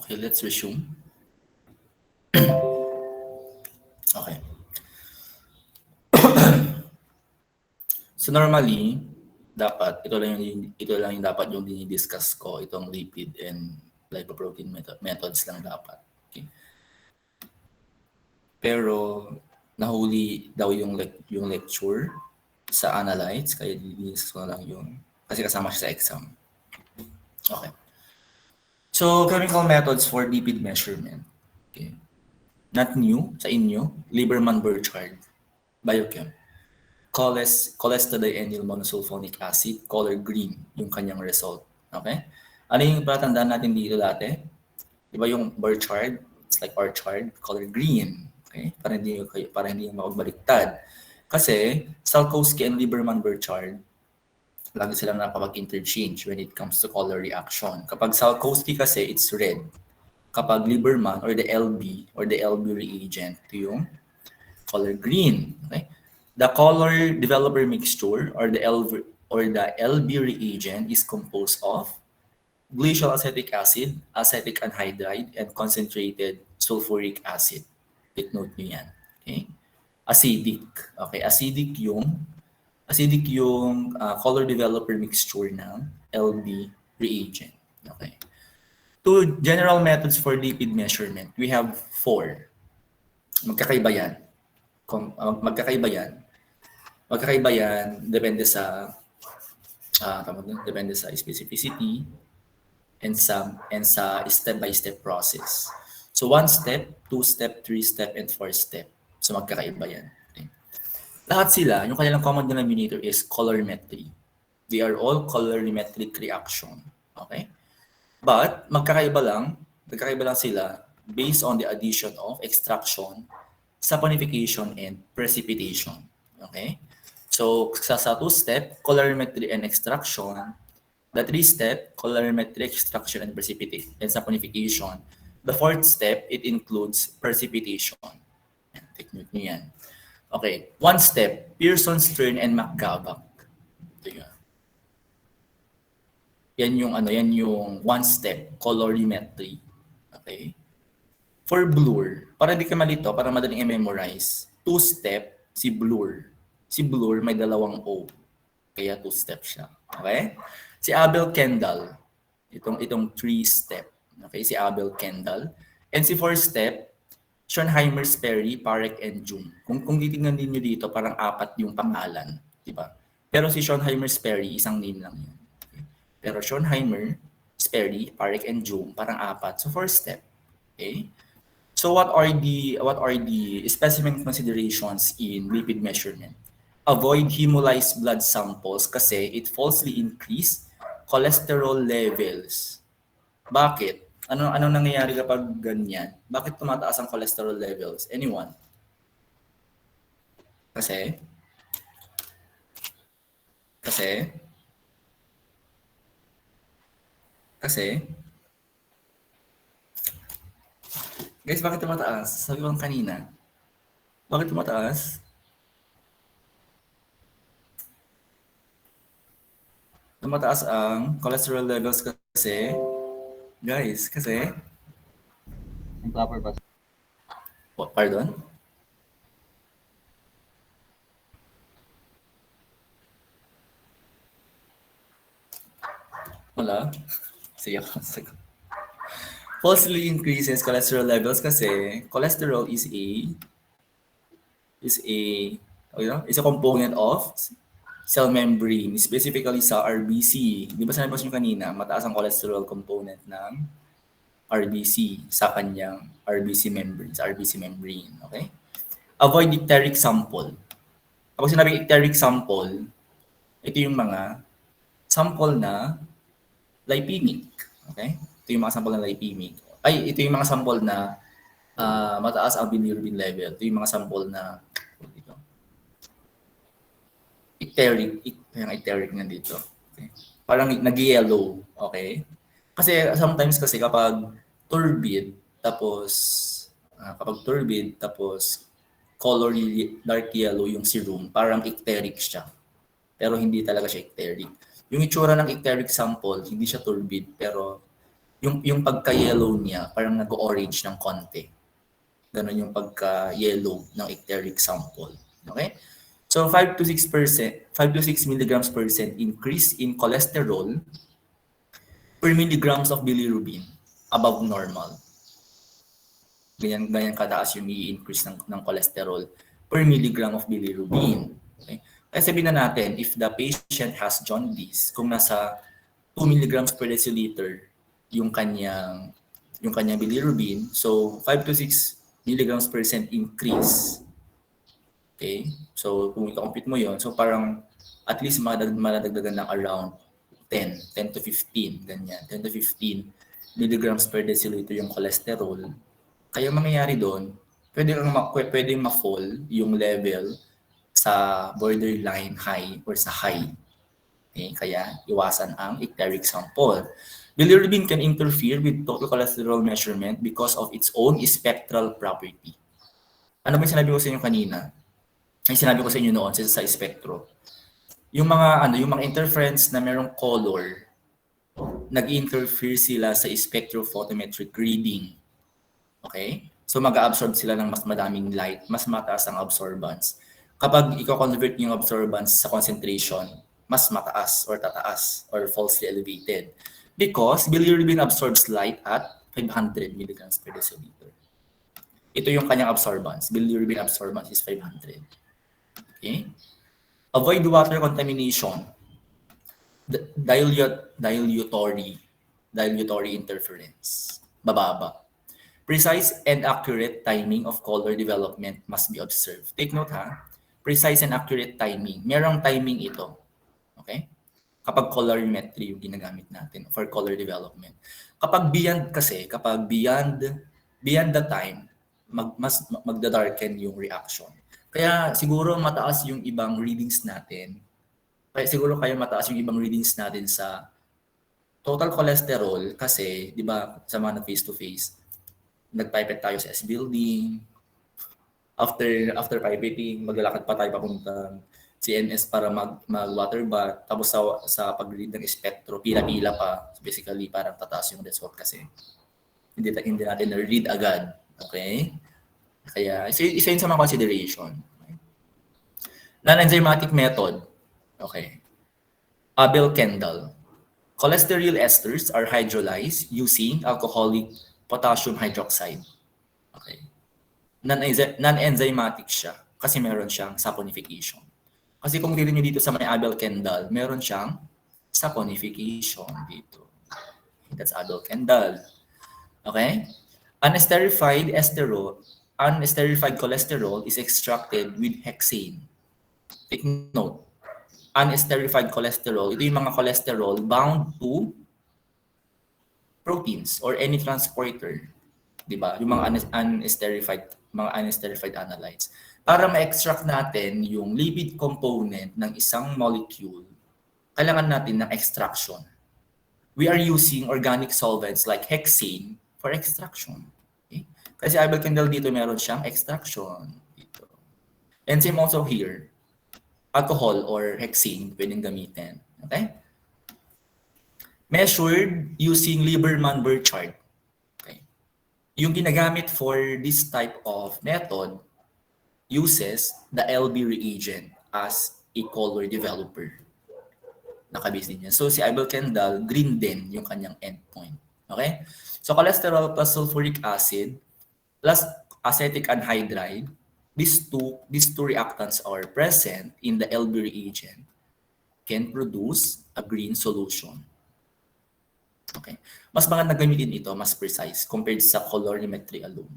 Speaker 1: Okay, let's resume. Okay. So normally, dapat ito lang yung dapat yung dinidiscuss ko, itong lipid and lipoprotein methods lang dapat. Okay. Pero nahuli daw yung lecture sa analytes, kaya dinidiscuss ko lang yun kasi kasama siya sa exam. Okay. So chemical methods for lipid measurement. Okay. Not new sa inyo, Lieberman-Burchard, biochem. Cholesterol monosulfonic acid, color green yung kanyang result. Okay? Ano yung patandaan natin dito dati? Di ba yung Burchard, it's like orchard, color green. Okay? Para hindi yung mapagbaliktad. Kasi Salkowski and Lieberman-Burchard, lagi silang nakapag-interchange when it comes to color reaction. Kapag Salkowski kasi, it's red. Kapag Lieberman or the LB reagent, ito yung color green. Okay? The color developer mixture or the LB reagent is composed of glacial acetic acid, acetic anhydride, and concentrated sulfuric acid. Take note nyo yan. Okay? Acidic. Okay, acidic yung color developer mixture ng LB reagent. Okay. Two general methods for lipid measurement. We have 4. Magkakaiba yan. Magkakaiba yan depende sa specificity and sa step-by-step process. So 1 step, 2 step, 3 step, and 4 step. So magkakaiba yan. Okay. Lahat sila, yung kanilang common denominator is colorimetry. They are all colorimetric reaction. Okay? But magkakaiba lang sila based on the addition of extraction, saponification, and precipitation. Okay? So, sa 2-step, colorimetry and extraction. The 3-step, colorimetry, extraction, and precipitation, and saponification. The 4th step, it includes precipitation. Take note nyo yan. Okay, 1 step, Pearson, Stern, and McGavock. Yan yung 1 step, colorimetry. Okay? For blur, para di ka malito, para madaling i-memorize, 2-step, si blur. Si blur may 2 O. Kaya 2-step siya. Okay? Si Abel Kendall, itong 3-step. Okay? Si Abel Kendall. And si 4-step, Schonheimer, Sperry, Parek, and Jung. Kung titingnan din nyo dito, parang 4 yung pangalan. Diba? Pero si Schonheimer, Sperry, isang name lang yun. Okay? Pero Schonheimer, Sperry, Parek, and Jung, parang 4. So 4-step. Okay? So what are the specimen considerations in lipid measurement? Avoid hemolyzed blood samples kasi it falsely increase cholesterol levels. Bakit? Anong nangyayari kapag ganyan? Bakit tumataas ang cholesterol levels? Anyone? Kasi guys, bakit tumataas? Sabi ko kanina. Bakit tumataas? Tumataas ang cholesterol levels kasi, guys, kasi...
Speaker 3: Improper ba?
Speaker 1: Oh, pardon? Wala? Sige ako. Falsely increases cholesterol levels kasi cholesterol is a component of cell membrane, specifically sa RBC. Di ba sinabi ko kanina, mataas ang cholesterol component ng RBC sa kanyang RBC membrane. Okay? Avoid icteric sample. Kapag sinabi icteric sample, ito yung mga sample na lipemic. Okay? Ito yung mga sample na lipemic. Ito yung mga sample na mataas ang bilirubin level. Ito yung mga sample na icteric nandito. Okay. Parang nag-yellow, okay? Kasi sometimes kasi kapag turbid tapos color dark yellow yung serum, parang icteric siya. Pero hindi talaga siya icteric. Yung itsura ng icteric sample, hindi siya turbid pero yung pagka-yellow niya, parang nag-orange ng konti. Ganon yung pagka-yellow ng ecteric sample. Okay? So 5 to 6 milligrams percent increase in cholesterol per milligrams of bilirubin above normal. Ganyan kataas yung i-increase ng cholesterol per milligram of bilirubin. Okay? Kaya sabihin na natin, if the patient has jaundice, kung nasa 2 milligrams per deciliter yung kanyang bilirubin, so 5 to 6 milligrams percent increase. Okay? So kung i-compute mo yon, so parang at least madadagdagan ng around 10 to 15, ganyan. 10 to 15 milligrams per deciliter yung cholesterol. Kaya mangyayari doon, pwedeng ma-fall yung level sa borderline high or sa high. Okay? Kaya iwasan ang ecteric sample. Bilirubin can interfere with total cholesterol measurement because of its own spectral property. Ano ba yung sinabi ko sa inyo kanina? Ay sinabi ko sa inyo noon sa spektro. Yung mga interference na merong color, nag-interfere sila sa spectrophotometric reading. Okay? So mag-absorb sila ng mas madaming light, mas mataas ang absorbance. Kapag i-convert yung absorbance sa concentration, mas mataas or tataas or falsely elevated. Because bilirubin absorbs light at 500 milligrams per deciliter. Ito yung kanyang absorbance. Bilirubin absorbance is 500. Okay? Avoid water contamination. Dilutory interference. Bababa. Precise and accurate timing of color development must be observed. Take note ha. Precise and accurate timing. Merong timing ito. Okay? Kapag colorimetry yung ginagamit natin for color development. Kapag beyond the time, magda-darken yung reaction. Kaya siguro mataas yung ibang readings natin. Mataas yung ibang readings natin sa total cholesterol kasi, di ba, sa mga face-to-face, nagpipet tayo sa S-building. After pipeting, maglalakad pa tayo papuntang CNS para mag-water bath. Tapos sa pag-read ng spektro, pila-pila pa. So basically, parang tataas yung result kasi. Hindi natin na-read agad. Okay? Kaya, isa yun sa mga consideration. Okay? Non-enzymatic method. Okay. Abel-Kendall. Cholesterol esters are hydrolyzed using alcoholic potassium hydroxide. Okay. Non-enzymatic siya kasi meron siyang saponification. Kasi kung dito nyo dito sa may Abel-Kendall, meron siyang saponification dito. That's Abel-Kendall. Okay? Unesterified cholesterol is extracted with hexane. Take note. Unesterified cholesterol, ito yung mga cholesterol bound to proteins or any transporter. Diba? Yung mga unesterified analytes. Para ma-extract natin yung lipid component ng isang molecule, kailangan natin ng extraction. We are using organic solvents like hexane for extraction. Okay? Kasi Abel-Kendall dito meron siyang extraction. Dito. And same also here. Alcohol or hexane pwedeng gamitin. Okay? Measured using Lieberman-Burr chart. Okay. Yung ginagamit for this type of method uses the LB reagent as a color developer. Nakabase din yan. So si Abel-Kendall, green din yung kanyang endpoint. Okay? So cholesterol plus sulfuric acid plus acetic anhydride, these two reactants are present in the LB reagent can produce a green solution. Okay. Mas maganda gamitin ito, mas precise compared sa colorimetry alone.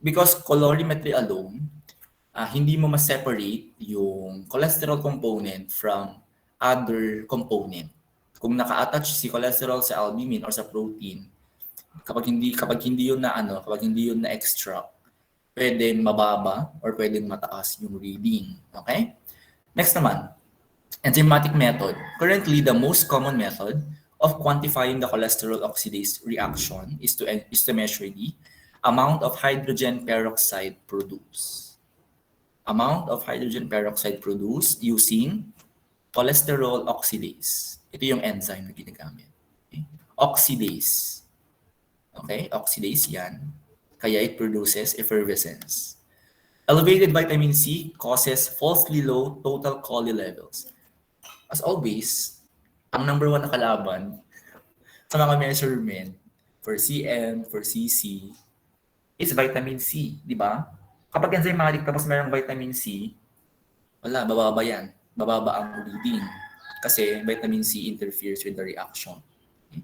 Speaker 1: Because colorimetry alone, hindi mo ma-separate yung cholesterol component from other component. Kung naka-attach si cholesterol sa albumin or sa protein, kapag hindi yun na-extract, pwedeng mababa or pwedeng mataas yung reading. Okay? Next naman, enzymatic method. Currently, the most common method of quantifying the cholesterol oxidase reaction is to measure the amount of hydrogen peroxide produced. Amount of hydrogen peroxide produced using cholesterol oxidase. Ito yung enzyme na ginagamit. Okay? Oxidase. Okay, oxidase yan. Kaya it produces effervescence. Elevated vitamin C causes falsely low total choline levels. As always, ang number one na kalaban sa mga measurement for CM, for CC, is vitamin C, di ba? Kapag enzymatic tapos mayroong vitamin C, wala, bababa yan. Bababa ang reading. Kasi vitamin C interferes with the reaction. Okay?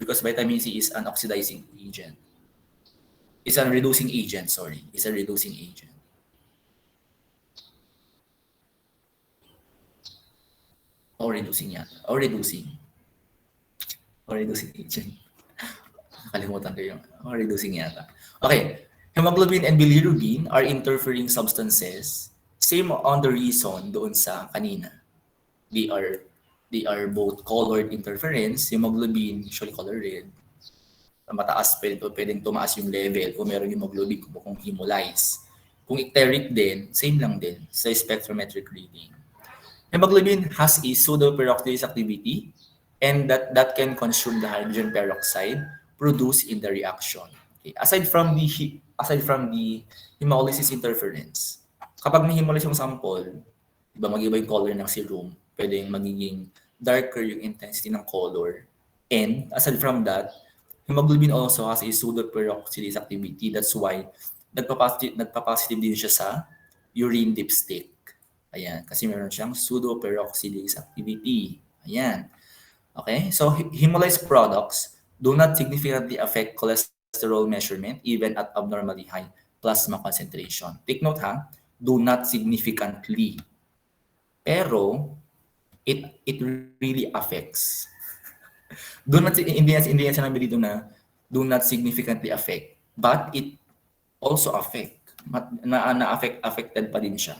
Speaker 1: Because vitamin C is an oxidizing agent. It's a reducing agent, sorry. It's a reducing agent. Or reducing yan. Or reducing agent. Nakalimutan ko yung reducing yata. Okay. Hemoglobin and bilirubin are interfering substances. Same on the reason doon sa kanina. They are both colored interference. Hemoglobin, usually color red. Mataas, pwedeng tumaas yung level kung meron hemoglobin, kung hemolyze. Kung icteric din, same lang din sa spectrometric reading. Hemoglobin has a pseudoperoxidase activity and that can consume the hydrogen peroxide produced in the reaction. Okay. Aside from the hemolysis interference, kapag may hemolyze yung sample, diba mag-iba yung color ng serum, pwedeng magiging darker yung intensity ng color. And aside from that, hemoglobin also has a pseudoperoxidase activity. That's why nagpa-positive din siya sa urine dipstick. Ayan, kasi meron siyang pseudoperoxidase activity. Ayan. Okay, so hemolyzed products do not significantly affect cholesterol measurement even at abnormally high plasma concentration. Take note ha, do not significantly. Pero it really affects. Hindi yan sinabi dito na do not significantly affect, but it also affected pa din siya.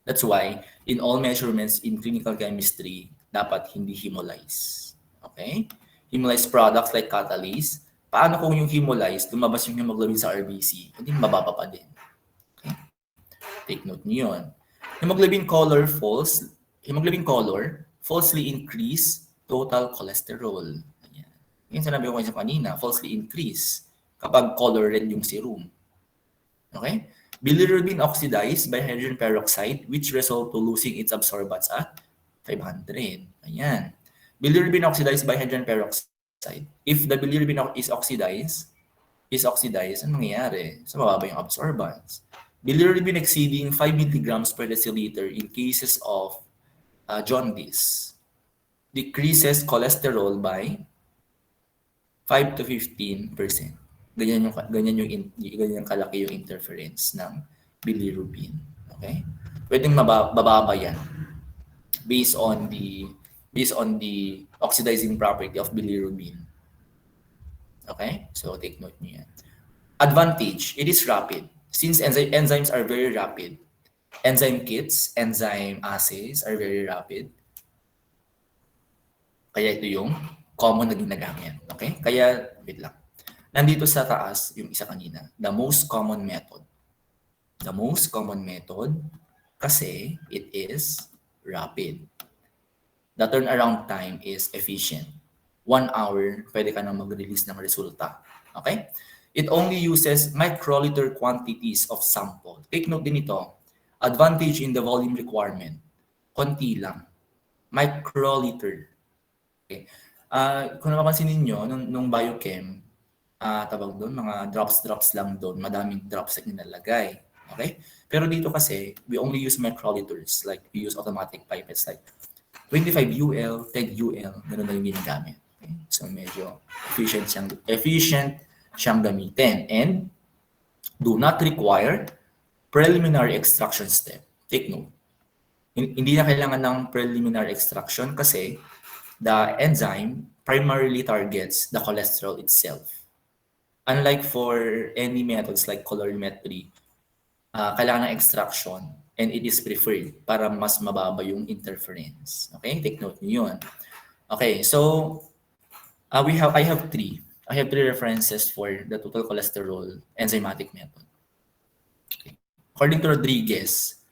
Speaker 1: That's why in all measurements in clinical chemistry, dapat hindi hemolyze. Okay? Hemolyzed products like catalase, paano kung yung hemolyze, lumabas yung hemoglobin sa RBC? Hindi, mababa pa din. Okay? Take note niyo yun. Hemoglobin color falsely increase total cholesterol. Ayan. Yung sinabi ko kayo kanina, falsely increase kapag color red yung serum. Okay? Bilirubin oxidized by hydrogen peroxide which result to losing its absorbance at 500. Ayan. Bilirubin oxidized by hydrogen peroxide. If the bilirubin is oxidized, anong nangyayari? So, mababa yung absorbance. Bilirubin exceeding 5 milligrams per deciliter in cases of jaundice decreases cholesterol by 5 to 15%. Ganyan yung kalaki yung interference ng bilirubin. Okay? Pwedeng mababa yan based on the oxidizing property of bilirubin. Okay? So take note niyo yan. Advantage, it is rapid. Since enzymes are very rapid, enzyme kits, enzyme assays are very rapid. Kaya ito yung common na ginagamit. Okay? Kaya, wait lang. Nandito sa taas, yung isa kanina, the most common method. The most common method kasi it is rapid. The turnaround time is efficient. 1 hour, pwede ka na mag-release ng resulta. Okay? It only uses microliter quantities of sample. Take note din ito. Advantage in the volume requirement. Konti lang. Microliter. Okay. Kung napapansin ninyo, nung biochem, tawag doon, mga drops lang doon, madaming drops na nilalagay. Okay? Pero dito kasi, we only use microliters, like we use automatic pipettes like 25 UL, 10 UL, ganoon na yung ginagamit. Okay? So medyo efficient siyang gamitin and do not require preliminary extraction step. Take note. Hindi na kailangan ng preliminary extraction kasi the enzyme primarily targets the cholesterol itself. Unlike for any methods like colorimetry, kailangan ng extraction and it is preferred para mas mababa yung interference. Okay? Take note niyo yun. Okay, so I have three references for the total cholesterol enzymatic method. Okay. According to Rodriguez,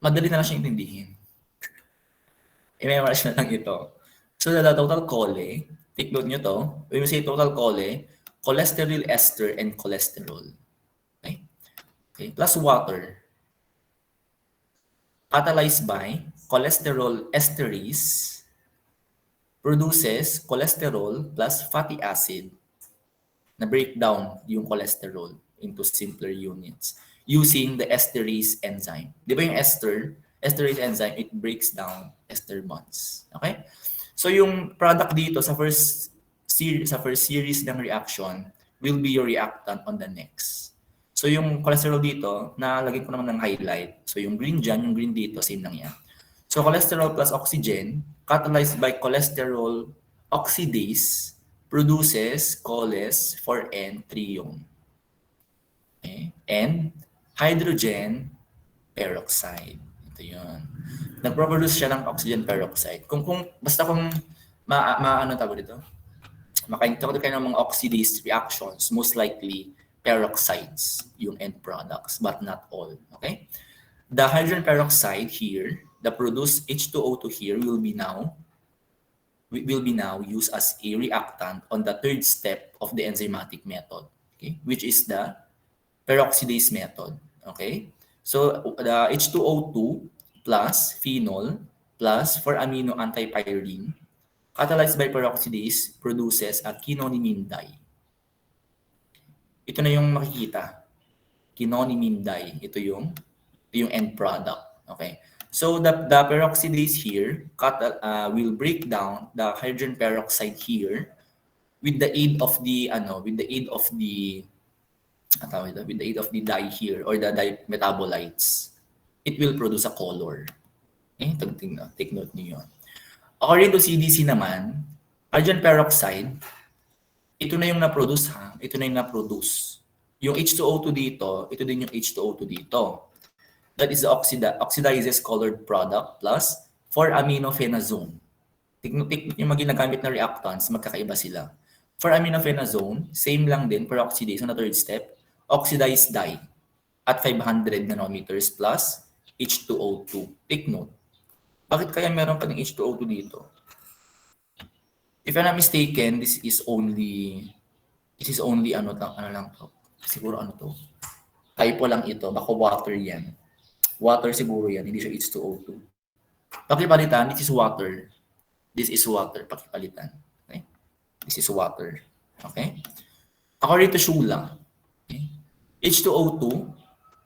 Speaker 1: madali na lang siya intindihin. I-memorize na lang ito. So the total chole, take note nyo to, when we say total chole, cholesterol ester and cholesterol. Okay? Okay, plus water. Catalyzed by cholesterol esterase produces cholesterol plus fatty acid na break down yung cholesterol into simpler units using the esterase enzyme. Di ba yung esterase enzyme, it breaks down ester bonds. Okay? So yung product dito sa first series ng reaction will be your reactant on the next. So yung cholesterol dito, nalagyan ko naman ng highlight. So yung green dyan, yung green dito, same lang yan. So cholesterol plus oxygen, catalyzed by cholesterol oxidase, produces choles 4N trione. Okay? And hydrogen peroxide. Ito yun. Nagproproduce siya ng oxygen peroxide. Basta kung ano tawag dito? Makaintawag kayo ng mga oxidase reactions, most likely peroxides yung end products, but not all. Okay? The hydrogen peroxide here, the produced H2O2 here will be now used as a reactant on the third step of the enzymatic method, okay, which is the peroxidase method. Okay, so the H2O2 plus phenol plus 4-amino antipyrine catalyzed by peroxidase produces a quinonimine dye. Ito na yung makikita. Quinonimine dye. Ito yung end product. Okay. So the peroxidase here will break down the hydrogen peroxide here with the aid of the dye here or the dye metabolites. It will produce a color. Okay, take note niyo 'yon. According to CDC naman, hydrogen peroxide, ito na yung na-produce ha. Ito na yung na-produce. Yung H2O2 dito, ito din yung H2O2 dito. That is the oxidizes colored product plus 4-aminophenazone. Technique yung mga ginagamit na reactants, magkakaiba sila. 4-aminophenazone, same lang din, peroxidase on the third step, oxidized dye at 500 nanometers plus H2O2. Take note. Bakit kaya meron pa ng H2O2 dito? If I'm not mistaken, this is only ano lang to. Siguro ano to. Typo lang ito, baka water yan. Water siguro yan, hindi siya H2O2. Pakipalitan, this is water. This is water, pakipalitan. Okay? This is water. Okay? According to Shula, okay? H2O2,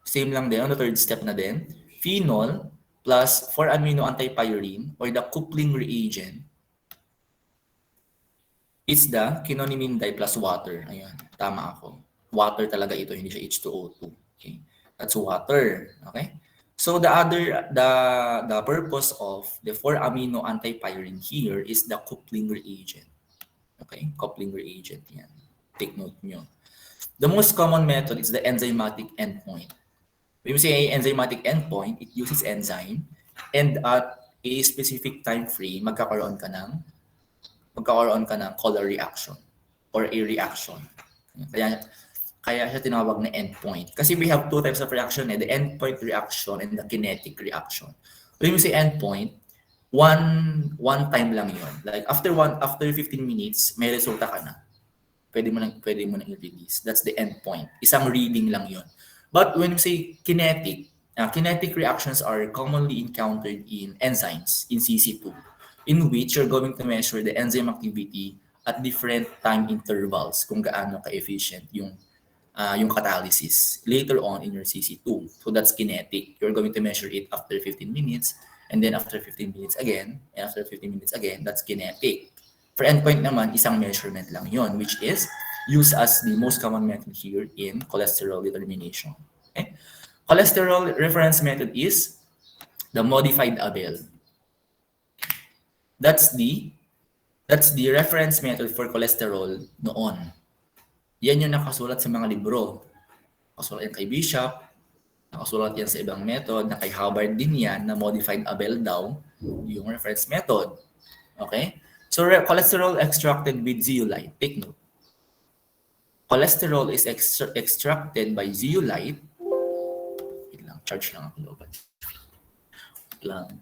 Speaker 1: same lang din, on the third step na din. Phenol plus 4-amino antipyrine or the coupling reagent is the quinonimine dye plus water. Ayan, tama ako. Water talaga ito, hindi siya H2O2. Okay? That's water. Okay? So the purpose of the 4-amino antipyrine here is the coupling reagent. Okay? Coupling reagent yan. Take note nyo. The most common method is the enzymatic endpoint. When we say enzymatic endpoint, it uses enzyme and at a specific time frame, magkakaroon ka ng color reaction or a reaction. Kaya siya tinawag na endpoint. Kasi we have two types of reaction, the endpoint reaction and the kinetic reaction. When we say endpoint, one time lang yun. Like after 15 minutes, may resulta ka na. Pwede mo nang i-release. That's the endpoint. Isang reading lang yun. But when we say kinetic reactions are commonly encountered in enzymes, in CC2, in which you're going to measure the enzyme activity at different time intervals kung gaano ka-efficient yung catalysis later on in your CC2. So that's kinetic. You're going to measure it after 15 minutes, and then after 15 minutes again, and after 15 minutes again, that's kinetic. For endpoint naman, isang measurement lang yon, which is used as the most common method here in cholesterol determination. Okay? Cholesterol reference method is the modified Abel. That's the reference method for cholesterol noon. Yan yung nakasulat sa mga libro. Nakasulat yan kay Bishop, nakasulat yan sa ibang method, na kay Hubbard din yan, na modified Abel daw, yung reference method. Okay? So, cholesterol extracted with zeolite. Take note. Cholesterol is extracted by zeolite. Wait lang, charge lang ako. Wait lang.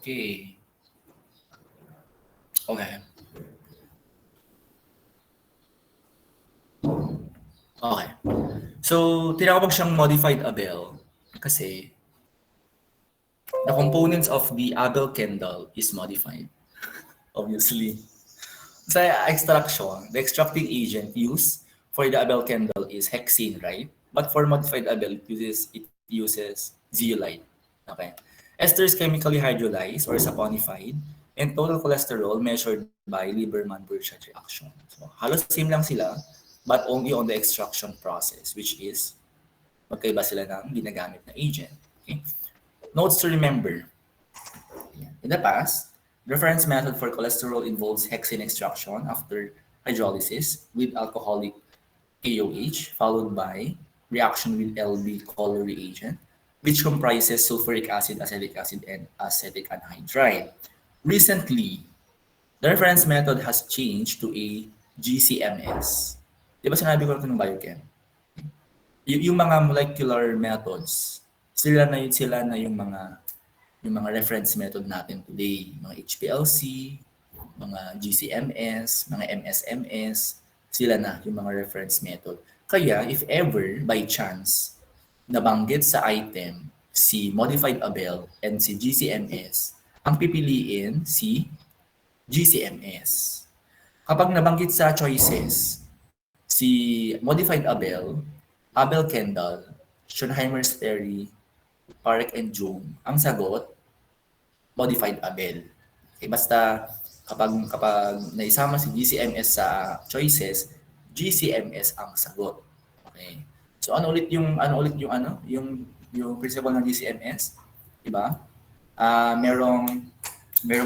Speaker 1: Okay. Okay. Okay. So, tinawag siyang modified Abel kasi the components of the Abel Kendall is modified. Obviously. Sa extraction, the extracting agent used for the Abel Kendall is hexene, right? But for modified Abel, it uses zeolite. Okay. Esters chemically hydrolyzed or saponified, and total cholesterol measured by Lieberman-Burchard reaction. So, halos same lang sila, but only on the extraction process, which is magkaiba sila ng ginagamit na agent. Okay? Notes to remember. In the past, reference method for cholesterol involves hexane extraction after hydrolysis with alcoholic KOH, followed by reaction with LB color reagent, which comprises sulfuric acid, acetic acid, and acetic anhydride. Recently, the reference method has changed to a GCMS. Di ba sinabi ko ito ng biochem? Yung mga molecular methods, sila na yung mga reference method natin today, mga HPLC, mga GCMS, mga MSMS, sila na yung mga reference method. Kaya if ever by chance nabanggit sa item si modified Abel and si GCMS, ang pipiliin si GCMS. Kapag nabanggit sa choices si modified Abel, Abel Kendall, Schonheimer's theory, Park and Jung, ang sagot modified Abel. Okay, basta kapag naisama si GCMS sa choices, GCMS ang sagot. Okay. So yung principle ng GCMS, 'di ba? Merong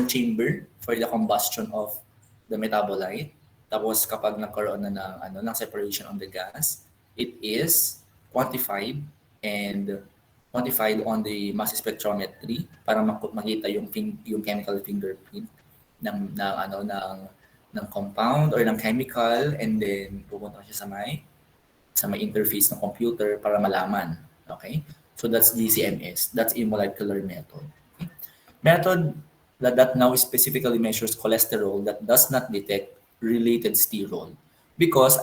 Speaker 1: chamber for the combustion of the metabolite. Tapos kapag nagkaroon na ng separation of the gas, it is quantified on the mass spectrometry para makita yung chemical fingerprint ng compound or ng chemical, and then pupunta siya sa may interface ng computer para malaman. Okay? So that's GCMS. That's a molecular method. Okay? Method that now specifically measures cholesterol that does not detect related sterol because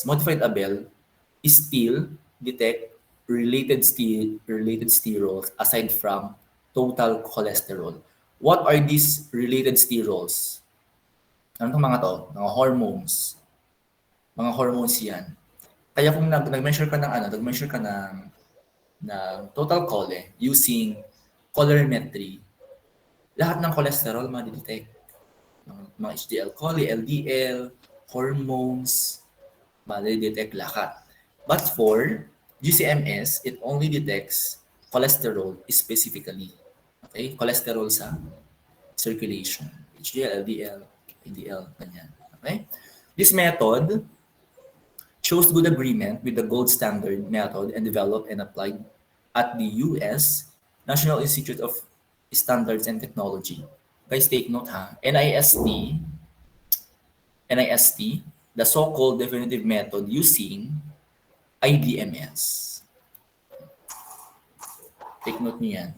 Speaker 1: modified Abel still detect related sterols aside from total cholesterol. What are these related sterols? Ano itong mga to? Mga hormones. Mga hormones yan. Kaya kung nag-measure ka ng total chole using colorimetry, lahat ng cholesterol ma-detect. Mga HDL chole, LDL, hormones, ma-detect lahat. But for GCMS, it only detects cholesterol specifically. Okay? Cholesterol sa circulation. HDL, LDL, LDL, ganyan. Okay? This method shows good agreement with the gold standard method and developed and applied at the US National Institute of Standards and Technology. Guys, take note ha. NIST, the so-called definitive method using IDMS. Take note niyan.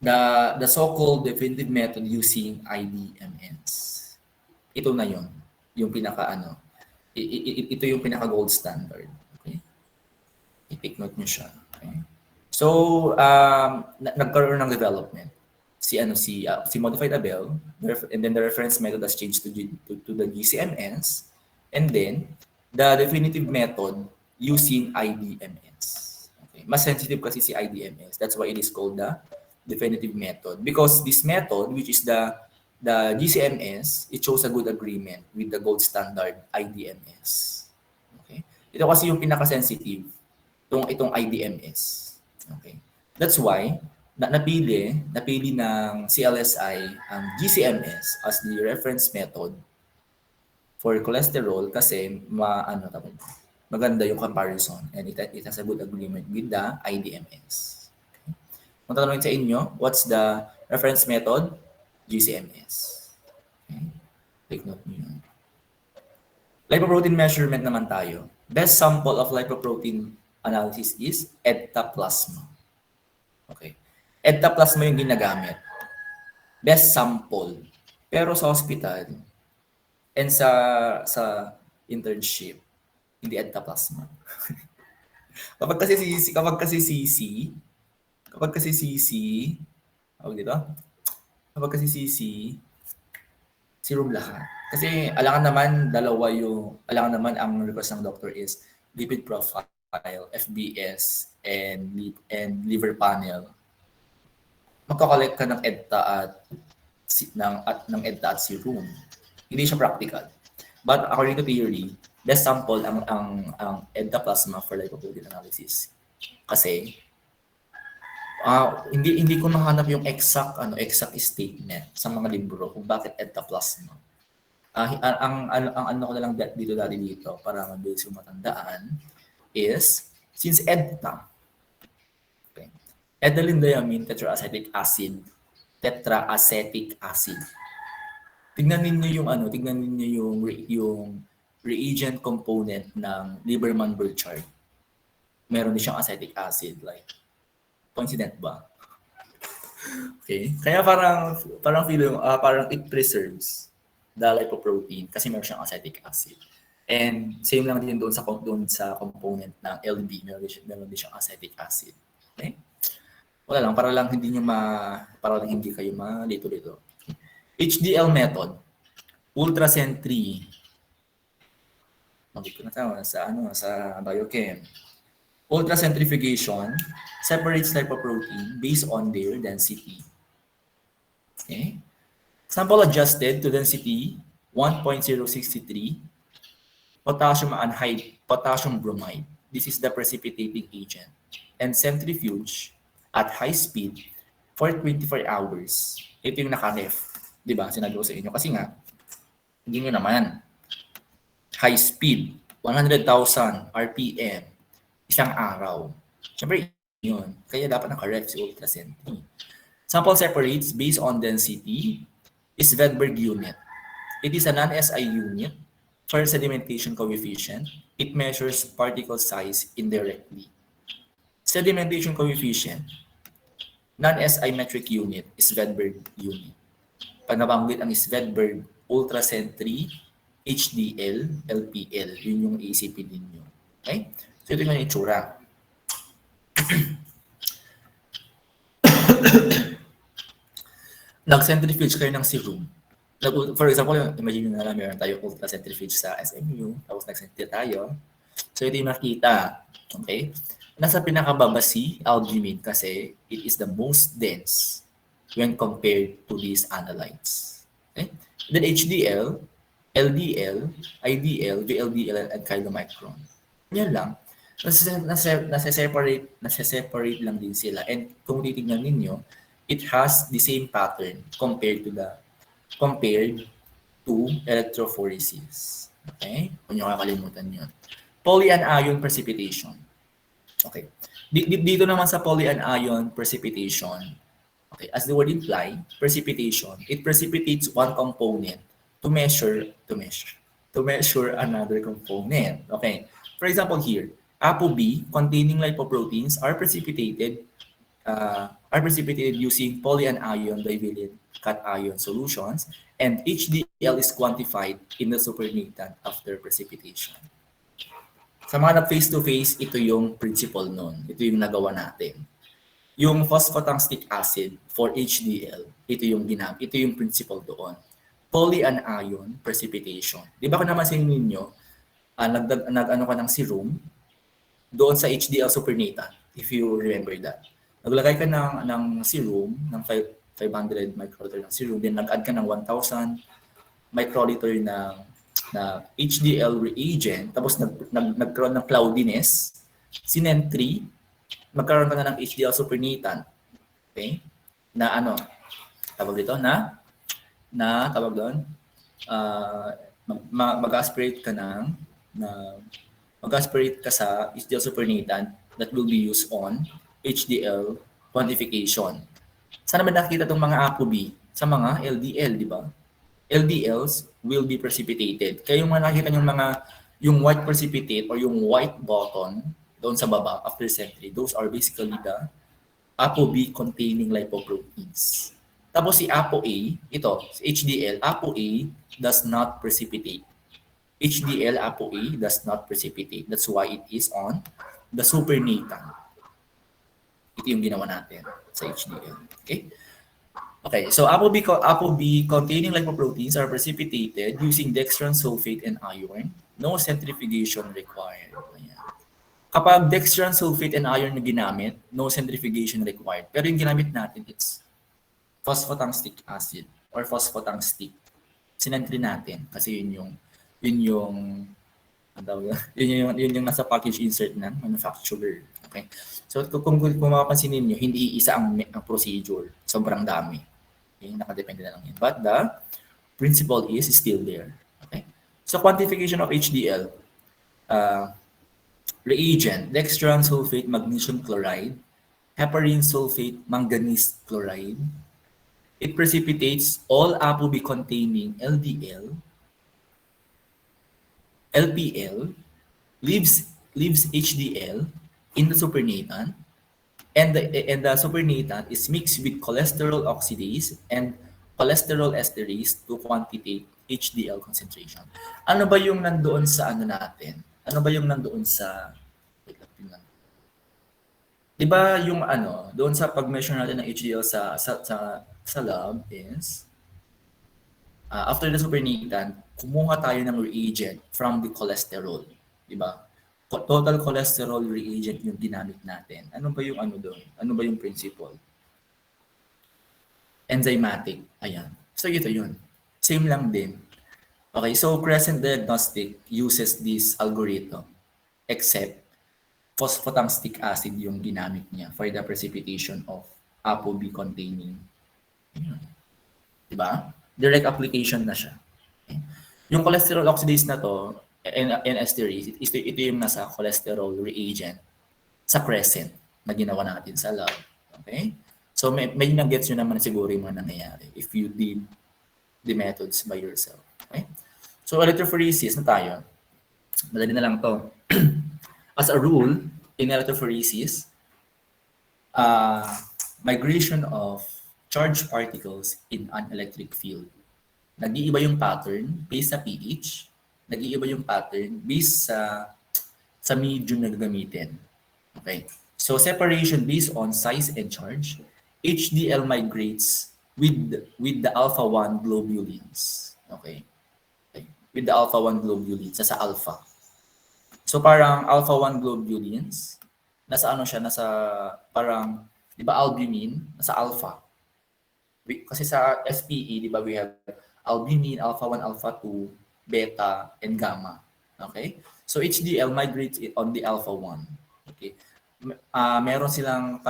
Speaker 1: The so-called definitive method using IDMS. Ito na yon, yung ito yung pinaka gold standard. Okay? I-take note niyo siya. Okay? So, nagkaroon ng development si modified Abel, and then the reference method has changed to the GCMS, and then the definitive method using IDMS. Okay. Mas sensitive kasi si IDMS. That's why it is called the definitive method. Because this method, which is the GCMS, it shows a good agreement with the gold standard IDMS. Okay. Ito kasi yung pinaka-sensitive, itong IDMS. Okay. That's why napili ng CLSI ang GCMS as the reference method for cholesterol kasi maganda yung comparison, and it has a good agreement with the IDMS. Okay. Kung tatanungin sa inyo, what's the reference method? GCMS. Okay. Take note niyo yun. Lipoprotein measurement naman tayo. Best sample of lipoprotein analysis is ectoplasma. Okay. EDTA plasma yung ginagamit. Best sample. Pero sa hospital and sa internship, hindi EDTA plasma. Kapag kasi CC, tawag dito? Kapag kasi CC, serum lahat. Kasi alangan naman ang request ng doctor is lipid profile, FBS, and liver panel. Magkakolect ka ng EDTA ng EDTA at serum. Hindi siya practical. But according to theory, best sample ang EDTA plasma for lipoprotein analysis. Kasi hindi ko nahanap yung exact statement sa mga libro kung bakit EDTA plasma. Ang ano ko na lang dito para mabilis yung matandaan is since EDTA, okay, ethylene diamine tetraacetic acid. Tingnan ninyo yung reagent component ng Lieberman-Burd chart. Meron din siyang acetic acid, like coincident ba? Okay, kaya parang it preserves the lipoprotein kasi meron siyang acetic acid. And same lang din doon sa component ng LB, meron din siyang acetic acid. Okay? Wala lang, para lang hindi kayo malito-lito. HDL method, ultrasen 3. Magiging na sa biochem. Ultracentrifugation separates lipoprotein based on their density. Okay? Sample adjusted to density 1.063 potassium bromide. This is the precipitating agent. And centrifuge at high speed for 24 hours. Ito yung naka-ref. Diba? Sinabi ko sa inyo. Kasi nga, hindi nyo naman. High speed, 100,000 RPM, isang araw. Siyempre, yun. Kaya dapat naka-ref si ultrasen 3. Sample separates based on density is Vedberg unit. It is a non-SI unit for sedimentation coefficient. It measures particle size indirectly. Sedimentation coefficient, non-SI metric unit is Vedberg unit. Pag nabanggit ang Svedberg ultrasen 3, HDL, LPL. Yun yung ACP ninyo. Okay? So ito yung itsura. Nag-centrifuge kayo ng serum. For example, imagine nyo na lang meron tayo ultracentrifuge sa SMU, tapos nag-centrifuge tayo. So ito yung makita. Okay? Nasa pinakababa si albumin kasi it is the most dense when compared to these analytes. Okay? Then HDL, LDL, IDL, VLDL, and chylomicron. Yan lang. Nasa-separate lang din sila. And kung titignan ninyo, it has the same pattern compared to electrophoresis. Okay? Kung nyo kakalimutan yun. Polyanion precipitation. Okay. Dito naman sa polyanion precipitation, okay, as the word imply, precipitation, it precipitates one component to measure another component. Okay. For example here, ApoB containing lipoproteins are precipitated using polyanion divalent cation solutions, and HDL is quantified in the supernatant after precipitation. Sa mga nag-face-to-face, ito yung principle nun. Ito yung nagawa natin. Yung phosphotungstic acid for HDL, ito yung principle doon. Polyanion precipitation. Di ba kung naman sa ninyo, nag-ano ka ng serum doon sa HDL supernatant, if you remember that. Naglagay ka ng serum, ng 500 microliter ng serum, then nag-add ka ng 1,000 microliter na HDL reagent, tapos nagkaroon ng cloudiness, sinentry, magkaroon ka na ng HDL supernatant. Okay? Na ano? Tawag dito? Tawag doon? Mag-aspirate ka sa HDL supernatant that will be used on HDL quantification. Saan naman nakikita itong mga ApoB? Sa mga LDL, di ba? LDLs will be precipitated. Kaya yung mga nakikita yung white precipitate or yung white button doon sa baba after century, those are basically the ApoB containing lipoproteins. Tapos si ApoA, ito, si HDL, ApoA does not precipitate. HDL ApoA does not precipitate. That's why it is on the supernatant. Ito yung ginawa natin sa HDL. Okay? Okay, so ApoB containing lipoproteins are precipitated using dextran sulfate and iron. No centrifugation required. Ayan. Kapag dextran sulfate and iron na ginamit, no centrifugation required. Pero yung ginamit natin, it's phosphotungstic acid or phosphotungstic. Sinentry natin kasi yun yung yun yung nasa package insert ng manufacturer. Okay? So kung mapapansin niyo, hindi isa ang procedure. Sobrang dami. Okay? Nakadepende na lang yun. But the principle is still there. Okay? So quantification of HDL. Reagent, dextran sulfate, magnesium chloride, heparin sulfate, manganese chloride. It precipitates all ApoB containing LDL, LPL, leaves HDL in the supernatant, and the supernatant is mixed with cholesterol oxidase and cholesterol esterase to quantitate HDL concentration. Ano ba yung nandoon sa ano natin? Ano ba yung nandoon sa Di ba yung ano, doon sa pag-measure natin ng HDL sa lab is after the supernatant, kumuha tayo ng reagent from the cholesterol, di ba? Total cholesterol reagent yung ginamit natin. Ano ba yung ano doon? Ano ba yung principle? Enzymatic. Ayan. So ito yun. Same lang din. Okay, so Crescent Diagnostic uses this algorithm except phosphotungstic acid yung ginamit niya for the precipitation of ApoB containing. Diba? Direct application na siya. Okay? Yung cholesterol oxidase na to, and esterase, ito yung nasa cholesterol reagent sa Crescent na ginawa natin sa lab. Okay? So may nag-gets nyo naman siguro yung mga nangyayari if you did the methods by yourself. Okay? So electrophoresis na tayo. Madali na lang to. As a rule, in electrophoresis, migration of charged particles in an electric field. Nag-iiba yung pattern based sa pH, nag-iiba yung pattern based sa medium na gagamitin. Okay. So separation based on size and charge, HDL migrates with the alpha 1 globulins. Okay. With the alpha 1 globulins sa alpha. So parang alpha 1 globulins, nasa ano siya, nasa parang, di ba albumin, nasa alpha. Kasi sa SPE, di ba we have albumin, alpha 1, alpha 2, beta, and gamma. Okay? So HDL migrates on the alpha 1. Okay? Meron silang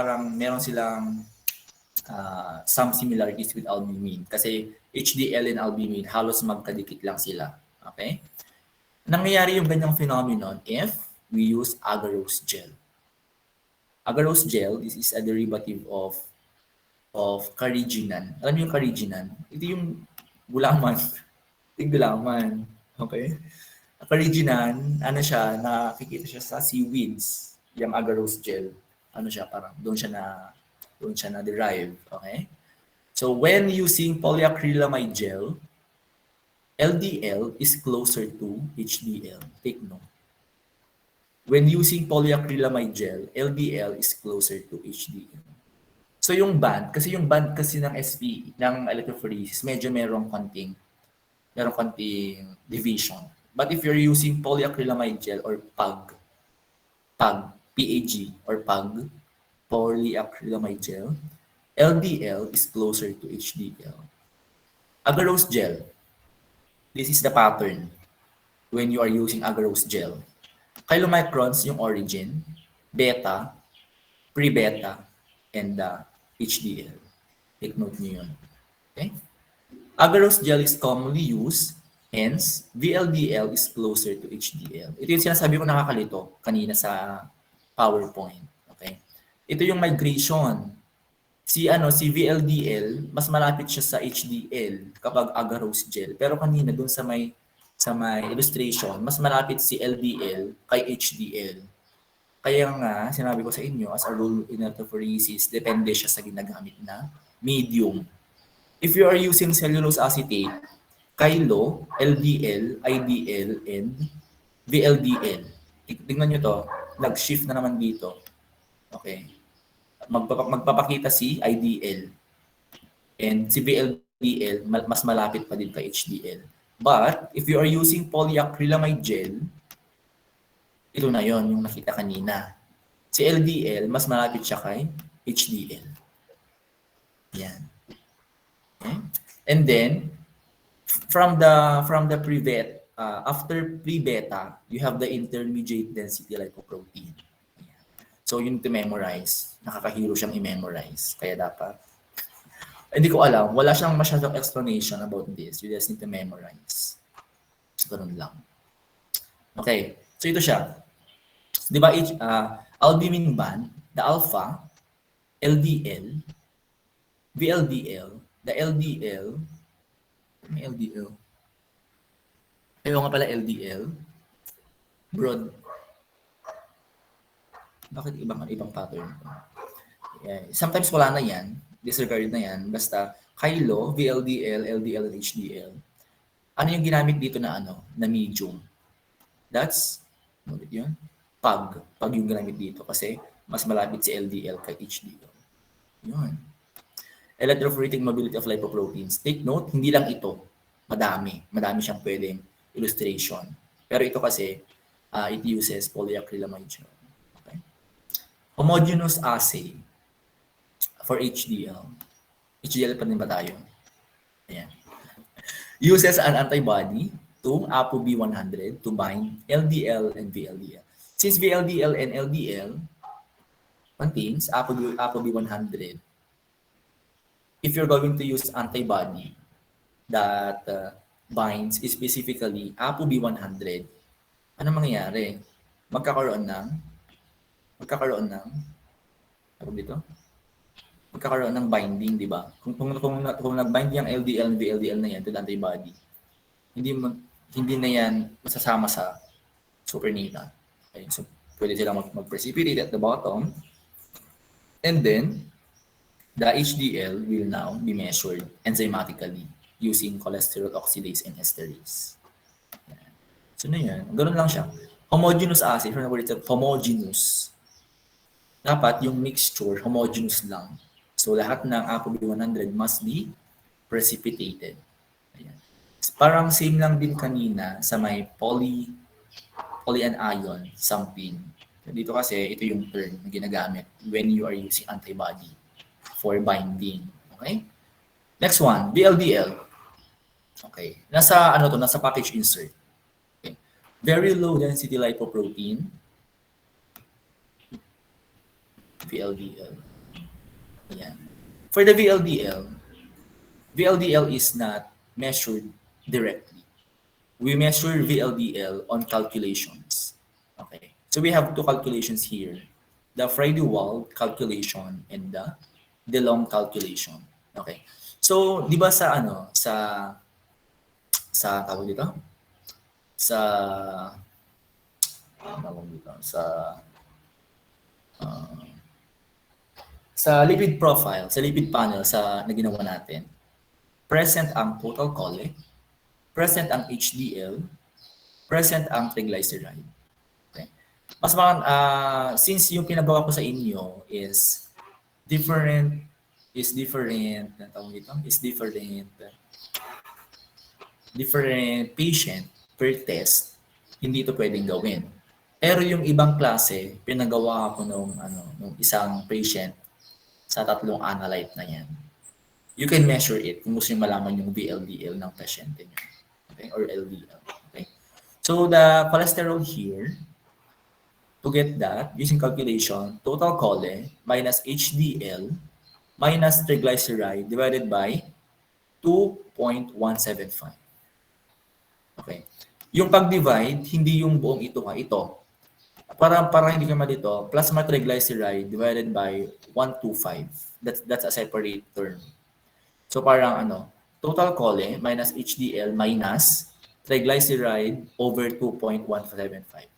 Speaker 1: some similarities with albumin kasi HDL and albumin halos magkadikit lang sila. Okay? Nangyayari yung ganyang phenomenon if we use agarose gel. Agarose gel, this is a derivative of carrageenan. Alam niyo yung carrageenan? Ito yung gulaman. Ito yung gulaman. Okay? Carrageenan, ano siya, nakikita siya sa seaweeds. Yung agarose gel. Ano siya, parang doon siya na derive. Okay? So when using polyacrylamide gel, LDL is closer to HDL. Take note. When using polyacrylamide gel, LDL is closer to HDL. So yung band kasi ng SPE, ng electrophoresis, medyo merong konting division. But if you're using polyacrylamide gel or PAG, or PAG, polyacrylamide gel, LDL is closer to HDL. Agarose gel, this is the pattern when you are using agarose gel. Kilomicrons yung origin, beta, pre-beta, and HDL. Take note niyo yun. Okay? Agarose gel is commonly used, hence, VLDL is closer to HDL. Ito yung sinasabi ko nakakalito kanina sa PowerPoint. Okay? Ito yung migration. Si VLDL, mas malapit siya sa HDL kapag agarose gel. Pero kanina dun sa may illustration, mas malapit si LDL kay HDL. Kaya nga, sinabi ko sa inyo, as a rule in electrophoresis, depende siya sa ginagamit na medium. If you are using cellulose acetate, Kylo, LDL, IDL, and VLDL. Tingnan nyo to, nag-shift na naman dito. Okay. Magpapakita si IDL. And si VLDL, mas malapit pa din kay HDL. But, if you are using polyacrylamide gel, ito na yon yung nakita kanina. Si LDL, mas malapit siya kay HDL. Yan. Okay? And then, from the pre-vet, after pre-beta, you have the intermediate density lipoprotein. Ayan. So, yun to memorize. Nakakahiro siyang i-memorize. Kaya dapat, hindi ko alam, wala siyang masyadong explanation about this. You just need to memorize. Ganun lang. Okay. So, ito siya. Di ba, albumin band, the alpha, LDL, VLDL, the LDL, may LDL. Ayaw nga pala LDL, broad. Bakit ibang pattern? Yeah. Sometimes wala na yan, disregard na yan, basta Kylo, VLDL, LDL, and HDL. Ano yung ginamit dito na na medium? That's, ano yun? Pag yung ginamit dito kasi mas malapit si LDL kay HDL. Yun. Electrophoretic mobility of lipoproteins. Take note, hindi lang ito. Madami siyang pwedeng illustration. Pero ito kasi, it uses polyacrylamide gel. Okay. Homogeneous assay for HDL. HDL pa din ba tayo? Ayan. Uses an antibody to ApoB100 to bind LDL and VLDL. Since VLDL and LDL contains ApoB100, if you're going to use antibody that binds specifically ApoB100, ano mangyayari? Magkakaroon ng binding, di ba? Kung nag-bind yung LDL and VLDL na yan to the antibody, hindi na yan masasama sa supernata. Okay, so pwede silang mag-precipitate at the bottom. And then, the HDL will now be measured enzymatically using cholesterol oxidase and esterase. Yan. So na yan. Ganun lang siya. Homogeneous assay. From the word itself, homogeneous. Dapat yung mixture, homogeneous lang. So lahat ng ApoB100 must be precipitated. Ayan. Parang same lang din kanina sa may poly and ion something. Dito kasi ito yung term na ginagamit when you are using antibody for binding. Okay? Next one, VLDL. Okay. Nasa package insert. Okay. Very low density lipoprotein. VLDL. Ayan. For the VLDL is not measured directly. We measure VLDL on calculations. Okay. So we have two calculations here. The Friede-Wald calculation and the DeLong calculation. Okay. So, di ba sa tawag dito? Sa lipid profile, sa lipid panel na ginawa natin, present ang total chole, present ang HDL, present ang triglyceride. Okay. Since yung pinagawa ko sa inyo is different patient per test, hindi ito pwedeng gawin. Pero yung ibang klase, pinagawa ko nung isang patient sa 3 analyte na yan. You can measure it kung gusto nyo malaman yung VLDL ng pasyente nyo. Okay? Or LDL. Okay? So the cholesterol here, to get that, using calculation, total chole minus HDL minus triglyceride divided by 2.175. Okay. Yung pag-divide, hindi yung buong ito ito. Para hindi ka malito, plasma triglyceride divided by 125. That's a separate term. So parang total chole minus HDL minus triglyceride over 2.175.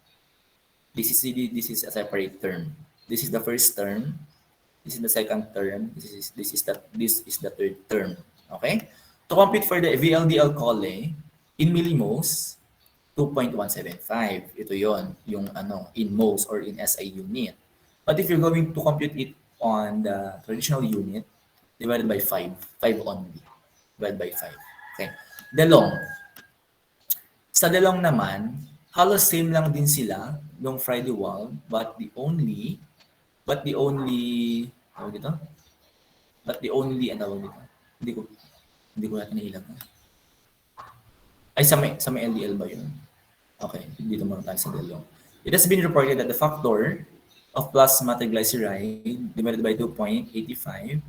Speaker 1: This is a separate term. This is the first term. This is the second term. This is the third term. Okay? To compute for the VLDL cole in millimoles, 2.175. Ito yon, yung in moles or in SI unit. But if you're going to compute it on the traditional unit, divided by 5. 5 only. Divided by 5. Okay. Delong. Sa delong naman, halos same lang din sila yung Friday wall, but the only tawag dito? Ano dito? Hindi ko natin nailag. Ay, sa may LDL ba yun? Okay, dito muna tayo sa delong. It has been reported that the factor of plasma triglyceride divided by 2.825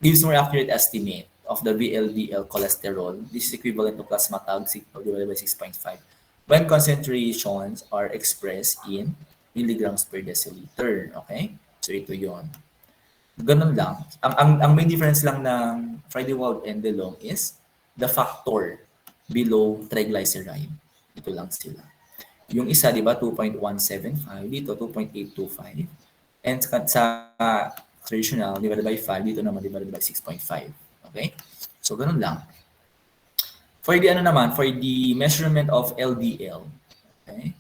Speaker 1: gives more accurate estimate of the VLDL cholesterol. This is equivalent to plasma tag divided by 6.5 when concentrations are expressed in milligrams per deciliter. Okay? So ito yon. Ganun lang. Ang main difference lang ng Friday wall and delong is the factor below triglyceride. Ito lang sila. Yung isa, di ba, 2.175. Dito, 2.825. And sa traditional, divided by 5. Dito naman, divided by 6.5. Okay? So, ganun lang. For the for the measurement of LDL. Okay?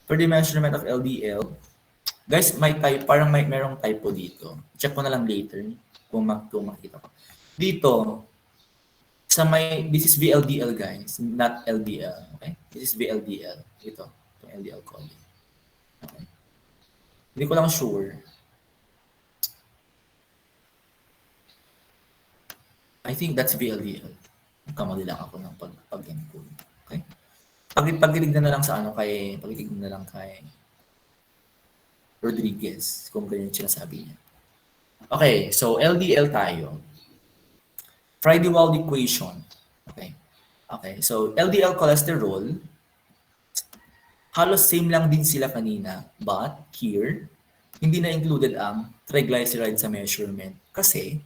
Speaker 1: For the measurement of LDL, guys, parang merong typo dito. Check ko na lang later kung makita ko. Dito, this is VLDL, guys, not LDL. Okay? This is VLDL. Ito LDL code. Okay. Hindi ko lang sure. I think that's VLDL. Kamali lang ako ng pag-encode. Okay? Pag-itignan na lang kay Rodriguez kung ganyan yung sinasabi niya. Okay, so LDL tayo. Friday-Wald equation. Okay. Okay, so LDL cholesterol, halos same lang din sila kanina, but here, hindi na included ang triglyceride sa measurement kasi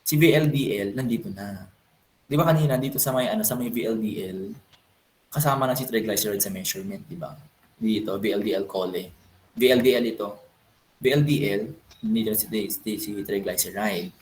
Speaker 1: si VLDL nandito na. Di ba kanina dito sa may VLDL, kasama na si triglyceride sa measurement, di ba? Dito, VLDL cole. VLDL ito. VLDL, hindi na si triglyceride.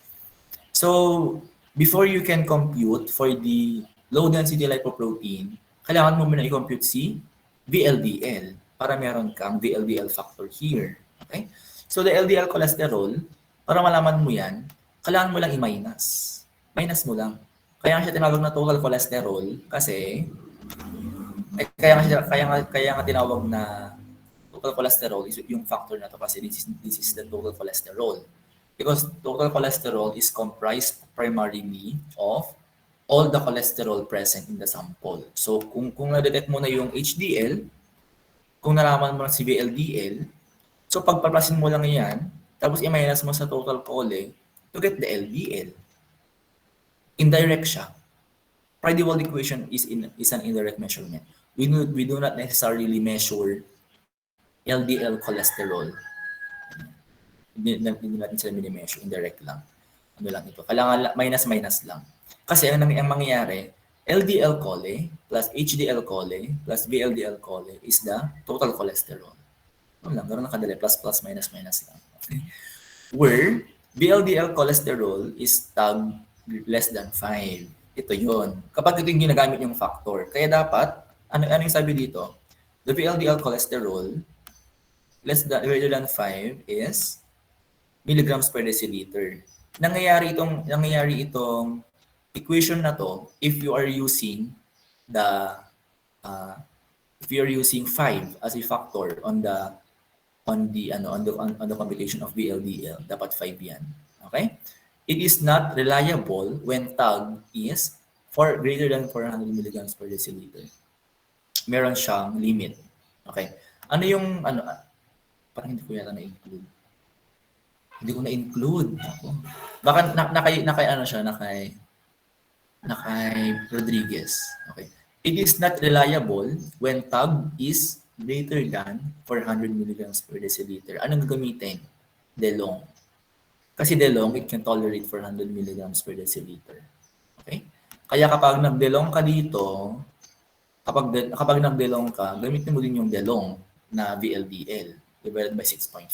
Speaker 1: So, before you can compute for the low density lipoprotein, kailangan mo muna i-compute si VLDL para meron kang VLDL factor here. Okay? So the LDL cholesterol, para malaman mo yan, kailangan mo lang i-minus. Minus mo lang. Kaya nga siya tinawag na total cholesterol kasi kaya nga tinawag na total cholesterol is yung factor na to kasi this is the total cholesterol. Because total cholesterol is comprised primarily of all the cholesterol present in the sample. So, kung na-detect mo na yung HDL, kung nalaman mo na si VLDL, so pagpaplasin mo lang yan, tapos i-minus mo sa total cole to get the LDL. Indirect siya. Friday-Wald equation is an indirect measurement. We do not necessarily measure LDL cholesterol. Hindi natin sila mini-measure. Indirect lang. Ano lang ito. Kailangan minus lang. Kasi ang mangyayari, LDL cole plus HDL cole plus VLDL cole is the total cholesterol. Ano lang, ganoon lang kadali. Plus, minus lang. Okay. Where VLDL cholesterol is tag less than 5. Ito yon. Kapag ito yung ginagamit yung factor. Kaya dapat, ano yung sabi dito? The VLDL cholesterol greater than 5 is milligrams per deciliter. Nangyayari itong equation na to if you are using 5 as a factor on the computation of VLDL. Dapat 5 yan. Okay? It is not reliable when tag is greater than 400 milligrams per deciliter. Meron siyang limit. Okay? Parang hindi ko yata na-include. Hindi ko na-include. Baka nakay Rodriguez. Okay. It is not reliable when tag is greater than 400 milligrams per deciliter. Anong gagamitin? DeLong. Kasi DeLong, it can tolerate 400 milligrams per deciliter. Okay? Kaya kapag nag-DeLong ka dito, kapag nag-DeLong ka, gamitin mo din yung DeLong. na VLDL divided by 6.5.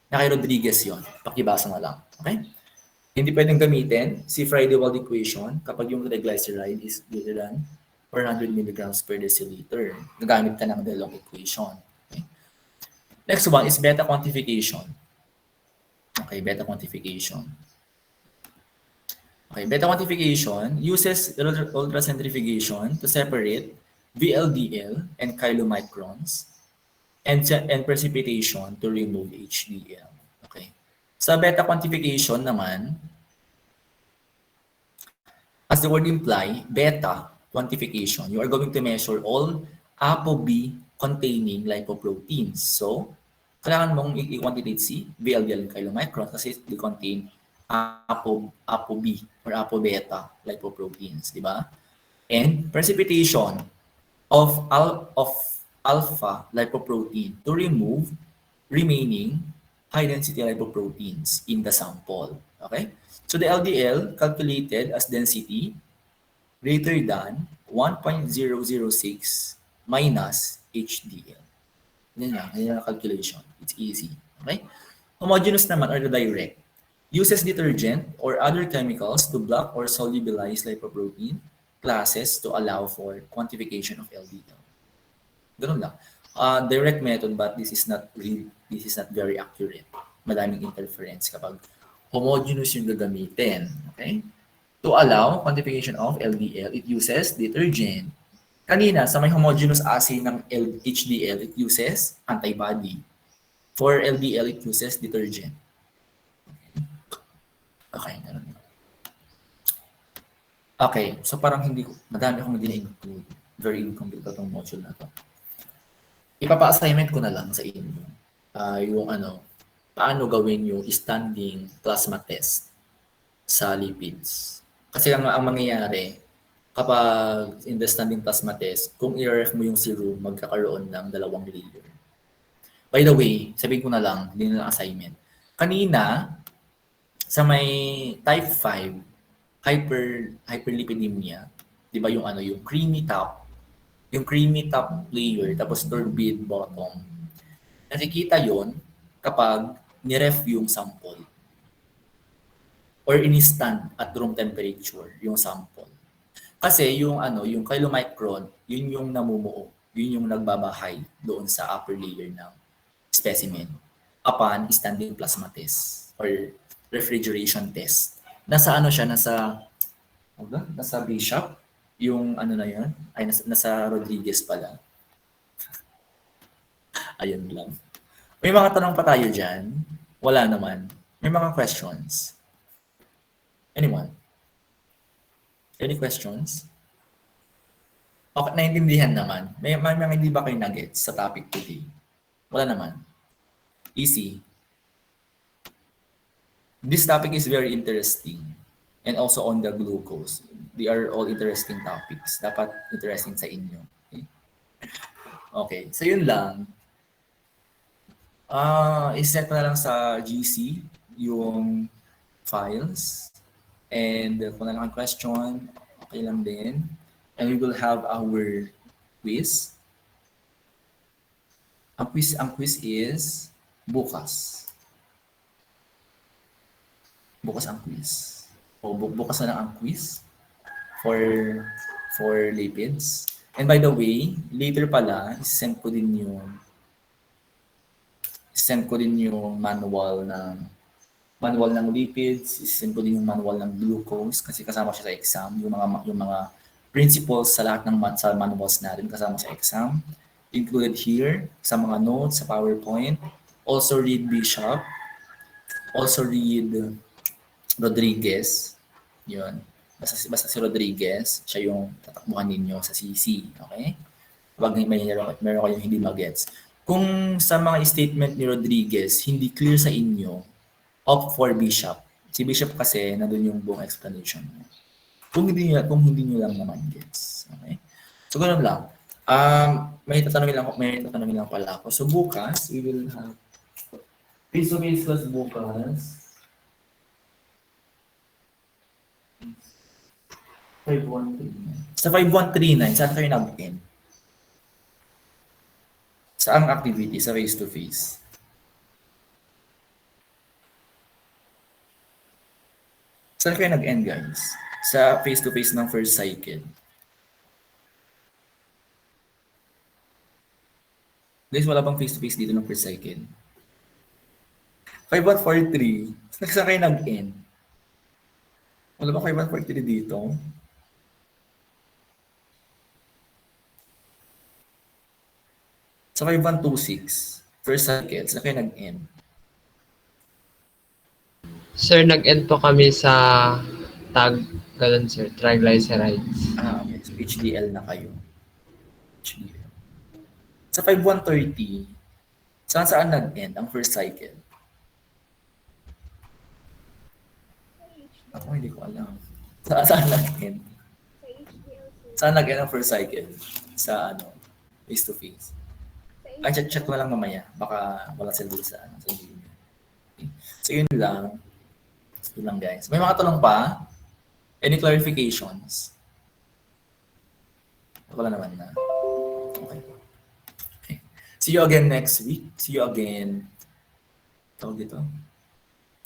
Speaker 1: Na kay Rodriguez yon. Pakibasa na lang. Okay? Hindi pwedeng gamitin si Friedewald equation kapag yung triglyceride is greater than 400 milligrams per deciliter. Gagamit ka ng dalawang equation. Okay? Next one is beta quantification. Okay, beta quantification. Okay, beta quantification uses ultracentrifugation to separate VLDL and chylomicrons and precipitation to remove HDL. Okay. Sa beta quantification naman, as the word imply, beta quantification, you are going to measure all ApoB containing lipoproteins. So, kailangan mong i-quantitate si VLDL and chylomicrons kasi they contain ApoB or ApoBeta lipoproteins, di ba? And precipitation of alpha lipoprotein to remove remaining high-density lipoproteins in the sample. Okay? So the LDL calculated as density greater than 1.006 minus HDL. Yan yung calculation. It's easy. Okay? Homogeneous naman or the direct uses detergent or other chemicals to block or solubilize lipoprotein classes to allow for quantification of LDL. Ganun lang. Direct method, but this is not very accurate. Madaming interference kapag homogeneous yung gagamitin. Okay? To allow quantification of LDL, it uses detergent. Kanina, sa may homogeneous assay ng HDL, it uses antibody. For LDL, it uses detergent. Okay, ganun. Okay, so parang madami akong hindi na-include. Very incomplete itong module na to. Ipapa-assignment ko na lang sa inyo. Yung paano gawin yung standing plasma test sa lipids. Kasi ang mangyayari, kapag in the standing plasma test, kung i-ref mo yung serum, magkakaroon ng dalawang layer. By the way, sabihin ko na lang, hindi na lang assignment. Kanina, sa may type 5, hyperlipidemia, di ba yung creamy top layer, tapos turbid bottom. Nakikita yon kapag niref yung sample or in-stand at room temperature yung sample. Kasi yung chylomicron, yun yung namumuo, yun yung nagbabahay doon sa upper layer ng specimen upon standing plasma test or refrigeration test. Nasa nasa Bishop, yung na yun, ay nasa Rodriguez pala. Ayun lang. May mga tanong pa tayo dyan? Wala naman. May mga questions? Anyone? Any questions? Okay, naintindihan naman. May mga hindi ba kayo nuggets sa topic today? Wala naman. Easy. This topic is very interesting and also on the glucose. They are all interesting topics. Dapat interesting sa inyo. Okay, so yun lang. I-set na lang sa GC yung files. And kung na lang ang question, okay lang din. And we will have our quiz. Ang quiz is bukas. Bukas ang quiz. O bukas na lang ang quiz for lipids. And by the way, later pala, send ko din yung manual ng lipids, send ko din yung manual ng glucose kasi kasama siya sa exam, yung mga principles sa lahat ng sa manuals natin kasama sa exam. Included here sa mga notes, sa PowerPoint. Also read Bishop. Also read Rodriguez. Yun. Basta si Rodriguez, siya yung tatakbuhan ninyo sa CC. Okay? Kapag meron kayong hindi magets. Kung sa mga statement ni Rodriguez, hindi clear sa inyo, opt for Bishop. Si Bishop kasi, nandun yung buong explanation. Kung hindi nyo lang naman gets. Okay? So, ganun lang. May tatanungin lang pala ako. So, bukas, we will have face-to-face class bukas. 5139. Sa 5139, saan kayo nag-in? Saang activity? Sa face-to-face. Saan kayo nag-end, guys? Sa face-to-face ng first cycle. Guys, wala bang face-to-face dito ng first cycle? 5143. Saan kayo nag-end? Wala ba 5143 dito? Sa 5126, first cycle, saan kayo nag-end?
Speaker 4: Sir, nag-end po kami sa tag, ganun sir, triglycerides.
Speaker 1: Okay. So HDL na kayo. HDL. Sa 5130, saan nag-end ang first cycle? Ako hindi ko alam. Saan nag-end? Saan nag-end ang first cycle? Sa face-to-face. Ay, check ko na lang mamaya. Baka wala sila dito sa video. Okay. So yun lang. Yun lang guys. May mga tanong pa? Any clarifications? Wala naman na. Okay. Okay. See you again next week. See you again. Tawag dito.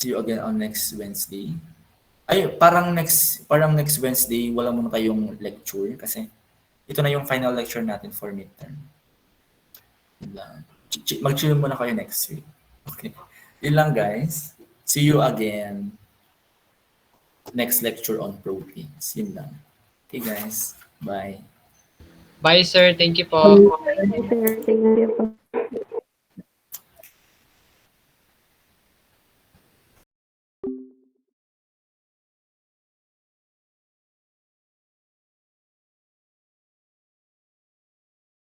Speaker 1: See you again on next Wednesday. Ay, parang next Wednesday, wala muna tayong lecture kasi ito na yung final lecture natin for midterm. Yun lang. Mag-chill muna kayo next week. Okay. Yun lang guys. See you again next lecture on proteins. Yun lang. Okay guys. Bye.
Speaker 4: Bye sir, thank you po.
Speaker 2: Thank you, sir. Thank you po.